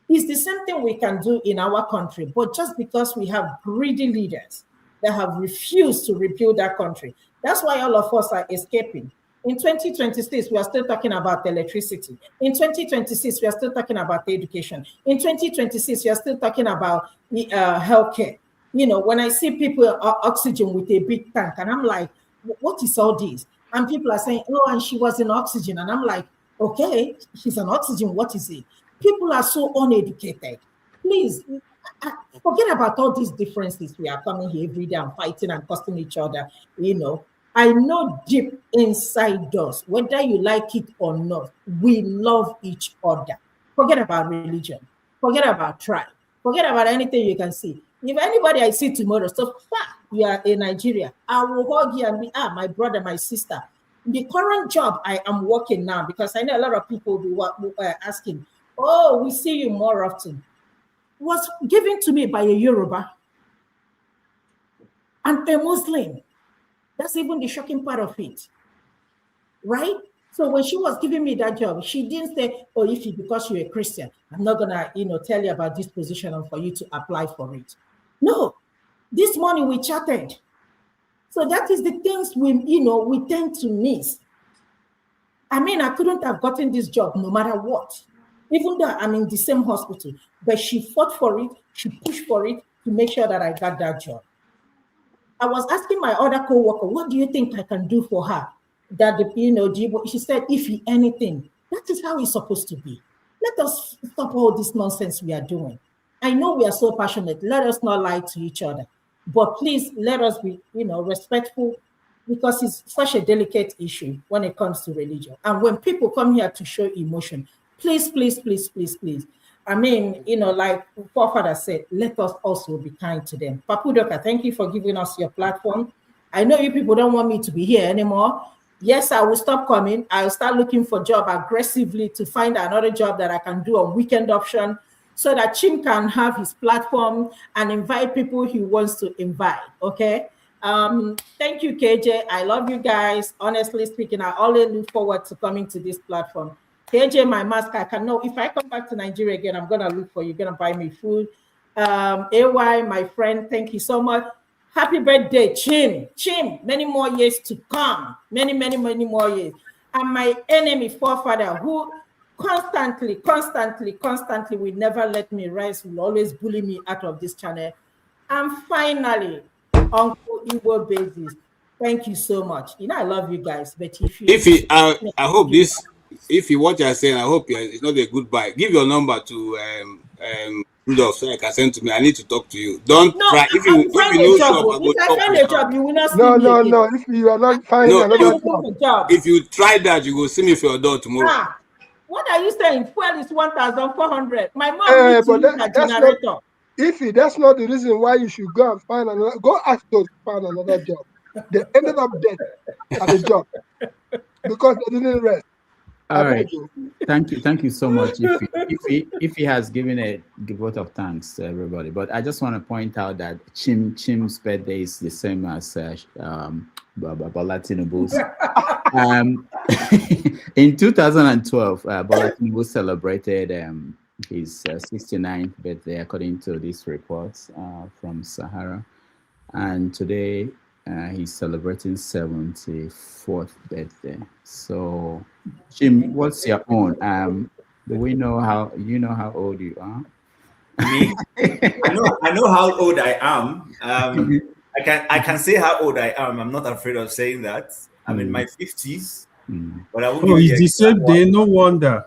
It's the same thing we can do in our country, but just because we have greedy leaders that have refused to rebuild that country, that's why all of us are escaping. In 2026, we are still talking about electricity. In 2026, we are still talking about education. In 2026, we are still talking about healthcare. When I see people oxygen with a big tank, and I'm like, what is all this? And people are saying, oh, and she was in oxygen. And I'm like, Okay, he's an oxygen. What is it? People are so uneducated. Please, forget about all these differences. We are coming here every day and fighting and cussing each other. I know deep inside us, whether you like it or not, we love each other. Forget about religion. Forget about tribe. Forget about anything you can see. If anybody I see tomorrow, so far you are in Nigeria, I will hug you and be, my brother, my sister. The current job I am working now, because I know a lot of people will be asking, oh, we see you more often, was given to me by a Yoruba and a Muslim. That's even the shocking part of it, right? So when she was giving me that job, she didn't say, oh, because you're a Christian, I'm not gonna, tell you about this position and for you to apply for it. No, this morning we chatted. So that is the things we tend to miss. I mean, I couldn't have gotten this job no matter what, even though I'm in the same hospital, but she fought for it, she pushed for it to make sure that I got that job. I was asking my other co-worker, what do you think I can do for her? That, she said, if anything, that is how it's supposed to be. Let us stop all this nonsense we are doing. I know we are so passionate. Let us not lie to each other. But please, let us be, respectful, because it's such a delicate issue when it comes to religion. And when people come here to show emotion, please, please, please, please, please. I mean, like forefather said, let us also be kind to them. Papu Doka, thank you for giving us your platform. I know you people don't want me to be here anymore. Yes, I will stop coming. I'll start looking for job aggressively to find another job that I can do on weekend option so that Chim can have his platform and invite people he wants to invite, okay? Thank you, KJ. I love you guys. Honestly speaking, I always look forward to coming to this platform. KJ, my mask, I can know if I come back to Nigeria again, I'm gonna look for you, gonna buy me food. AY, my friend, thank you so much. Happy birthday, Chim. Chim, many more years to come. Many, many, many more years. And my enemy forefather, who constantly will never let me rise, will always bully me out of this channel. And finally, Uncle Igbo Basis, thank you so much. I love you guys, but I hope this, what you're saying, I hope it's not a goodbye. Give your number to Rudolph so I can send to me. I need to talk to you. Don't try. If you know shop, if I find a job, you will not see no, me again. No. If you are not finding another job, if you try that, you will see me for your door tomorrow. What are you saying? Fuel is 1,400. My mom needs to use that generator. That's not the reason why you should go and find another. Go ask those to find another job. They ended up dead at the job because they didn't rest. All right. Thank you so much. If he has given a vote of thanks to everybody, but I just want to point out that Chim's birthday is the same as Bola Tinubu's. In 2012, Bola Tinubu celebrated his 69th birthday, according to these reports from Sahara, and today he's celebrating 74th birthday. So, Jim, what's your own? Do we know how old you are? Me, I know how old I am. I can say how old I am. I'm not afraid of saying that. I'm in my 50s. But I will it's the same day. No wonder.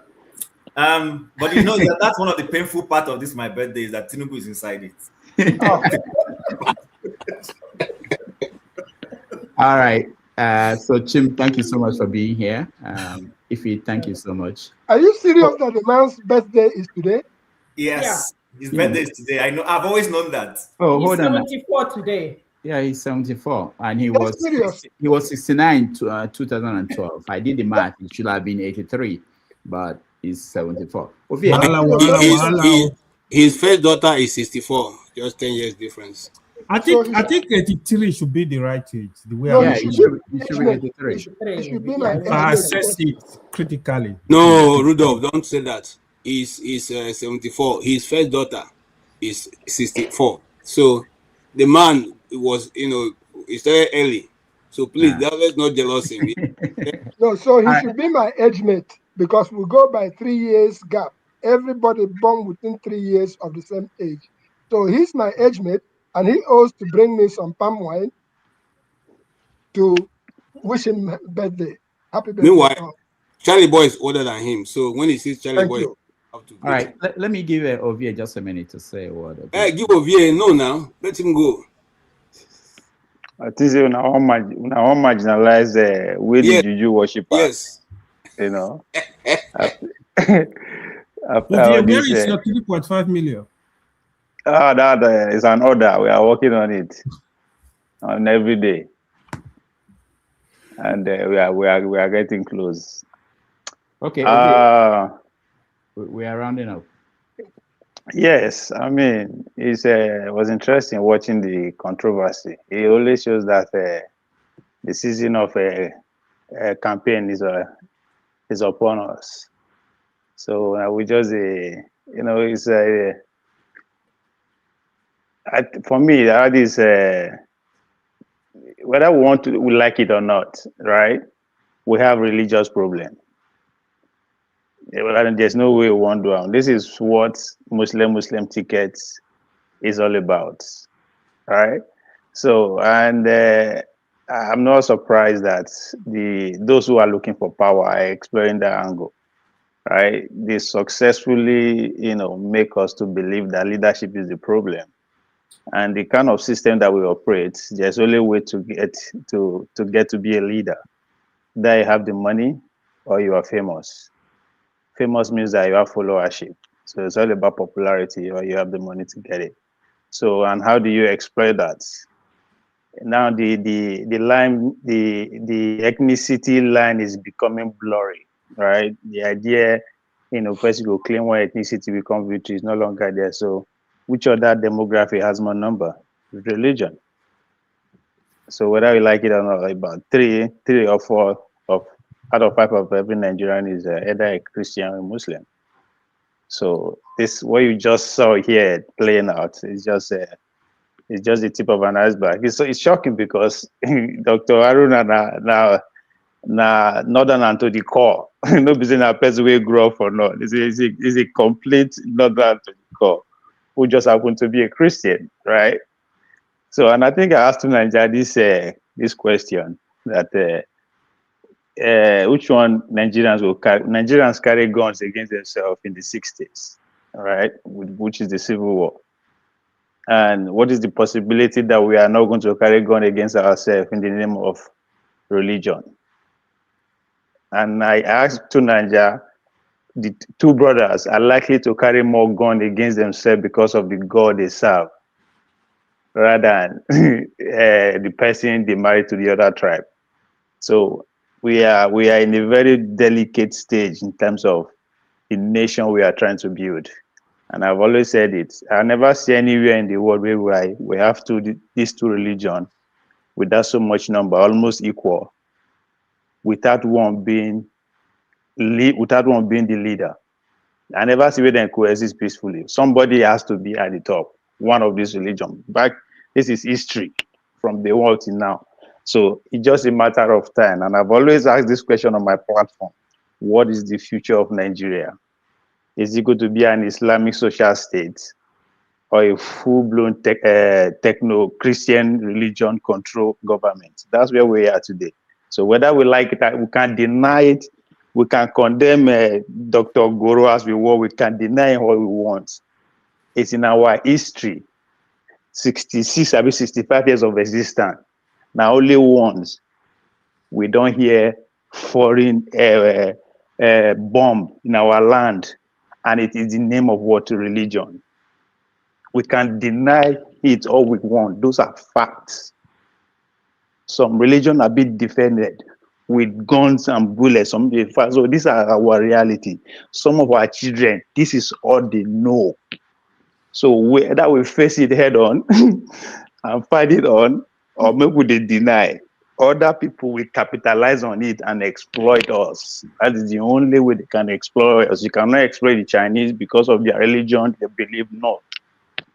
But that's one of the painful part of this. My birthday is that Tinubu is inside it. All right. So, Chim, thank you so much for being here. Ify, thank you so much. Are you serious that the man's birthday is today? Yes, his birthday is today. I know. I've always known that. Oh, he's 74 today. Yeah, he's 74, and he was 69 to 2012. I did the math; it should have been 83, but he's 74. His first daughter is 64, just 10 years difference. I think 83 should be the right age. The way it should be 83. I assess it critically. No, Rudolph, don't say that. He's 74. His first daughter is 64. So the man was, he started early. So please, let's not jealous him. No, so he should be my age mate because we go by 3 years gap. Everybody born within 3 years of the same age. So he's my age mate, and he owes to bring me some palm wine to wish him birthday. Happy birthday. Charlie Boy is older than him, so when he sees Charlie Boy, all right, let me give Ovie just a minute to say a word. Hey, give Ovie no now. Let him go. I think they now marginalize where the juju worshippers. Yes. You know. Ovie, where is your 3.5 million? That is an order. We are working on it on every day, and we are getting close. Okay. We are rounding up. Yes, I mean, it was interesting watching the controversy. It only shows that the season of a campaign is upon us. So we just, it's for me, that is whether we like it or not, right? We have religious problem. There's no way we won't do it. This is what Muslim tickets is all about, right? So, and I'm not surprised that those who are looking for power are exploring the angle, right? They successfully, make us to believe that leadership is the problem. And the kind of system that we operate, there's only a way to get to be a leader. That you have the money or you are famous. Famous means that you have followership. So it's all about popularity or you have the money to get it. So, and how do you exploit that? Now the line, the ethnicity line is becoming blurry, right? The idea, first you go claim one ethnicity become victory is no longer there. So which other demography has more number? Religion. So whether you like it or not, about three or four out of 5 of every Nigerian is either a Christian or a Muslim. So this, what you just saw here playing out, is just the tip of an iceberg. It's shocking because Dr. Haruna now northern and to the core. No business a person will grow up or not. It's a complete northern to the core who just happen to be a Christian, right? So, and I think I asked Nigeria this question that which one Nigerians will carry? Nigerians carry guns against themselves in the 60s, right? Which is the Civil War. And what is the possibility that we are not going to carry gun against ourselves in the name of religion? And I asked to Nigeria, the 2 brothers are likely to carry more gun against themselves because of the God they serve, rather than the person they married to the other tribe. So we are in a very delicate stage in terms of the nation we are trying to build. And I've always said it. I never see anywhere in the world where we have these 2 religions without so much number, almost equal, without one being the leader. I never see where they coexist peacefully. Somebody has to be at the top, one of these religions. This is history from the world till now. So it's just a matter of time. And I've always asked this question on my platform: what is the future of Nigeria? Is it going to be an Islamic social state or a full-blown techno-Christian religion control government? That's where we are today. So whether we like it, we can't deny it. We can condemn Dr. Goroh as we want. We can deny him what we want. It's in our history. 66, 65 years of existence. Now only once we don't hear foreign bomb in our land, and it is the name of what? Religion. We can deny it all we want. Those are facts. Some religion are being defended with guns and bullets. So these are our reality. Some of our children, this is all they know. So whether we face it head on and fight it on, or maybe they deny, other people will capitalize on it and exploit us. That is the only way they can exploit us. You cannot exploit the Chinese because of their religion. They believe not.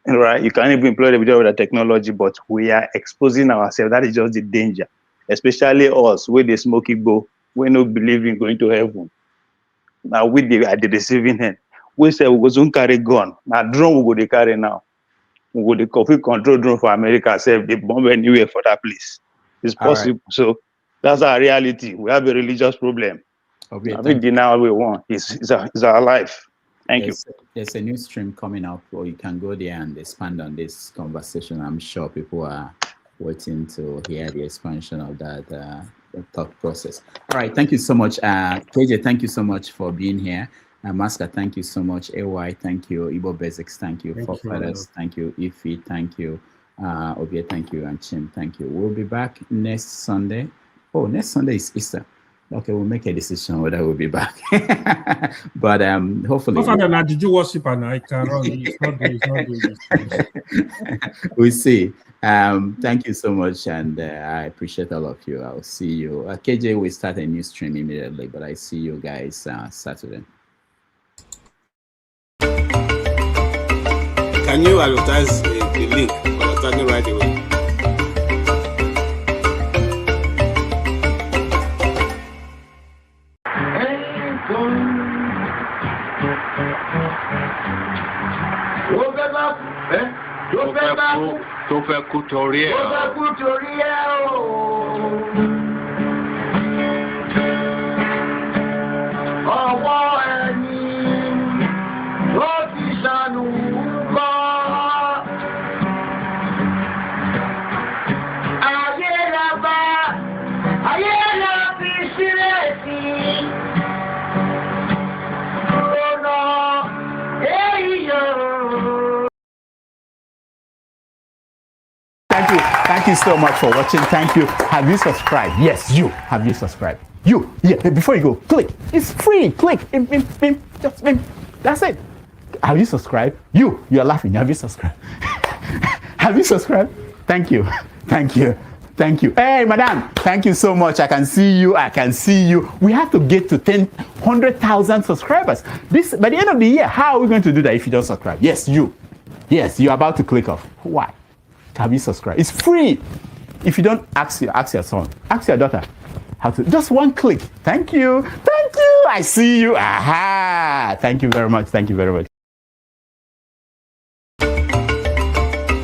Right? You can't even employ them with the technology, but we are exposing ourselves. That is just the danger. Especially us, with the smoky bow, we don't believe in going to heaven. Now we at the receiving end. We say we go soon carry gun. Now drone we go to carry now. We go to coffee control drone for America. Say they bomb anywhere for that place. It's possible. Right. So that's our reality. We have a religious problem. We deny what we want. It's our life. Thank you. There's a new stream coming up, or you can go there and expand on this conversation. I'm sure people are waiting to hear the expansion of that thought process. All right, thank you so much. KJ, thank you so much for being here. Maska, thank you so much. AY, thank you. Igbo Basics, thank you. Forefathers, thank you. Ifi, thank you. Obie, thank you. And Chim, thank you. We'll be back next Sunday. Oh, next Sunday is Easter. Okay, we'll make a decision whether we'll be back. But hopefully. Did you worship and I can run? It's not doing this. We'll see. Thank you so much, and I appreciate all of you. I'll see you. KJ will start a new stream immediately, but I see you guys Saturday. Can you advertise the link? We're starting right away. Tó fẹ́ kú torí ẹ̀. Ọwọ́ ẹni ló ti ṣàánú kọ́. Ayé la bá, ayé la fi sílẹ̀ sí. Lọ́nà èyí yóò. Thank you so much for watching. Thank you. Have you subscribed? Yes, you. Have you subscribed? You. Yeah, before you go, click. It's free. Click. Just that's it. Have you subscribed? You are laughing. Have you subscribed? Have you subscribed? Thank you. Thank you. Thank you. Hey, madam. Thank you so much. I can see you. I can see you. We have to get to 100,000 subscribers. By the end of the year, how are we going to do that if you don't subscribe? Yes, you. Yes, you're about to click off. Why? Have you subscribed? It's free. If you don't, ask your son, ask your daughter how to. Just one click. Thank you. Thank you. I see you. Aha. Thank you very much. Thank you very much.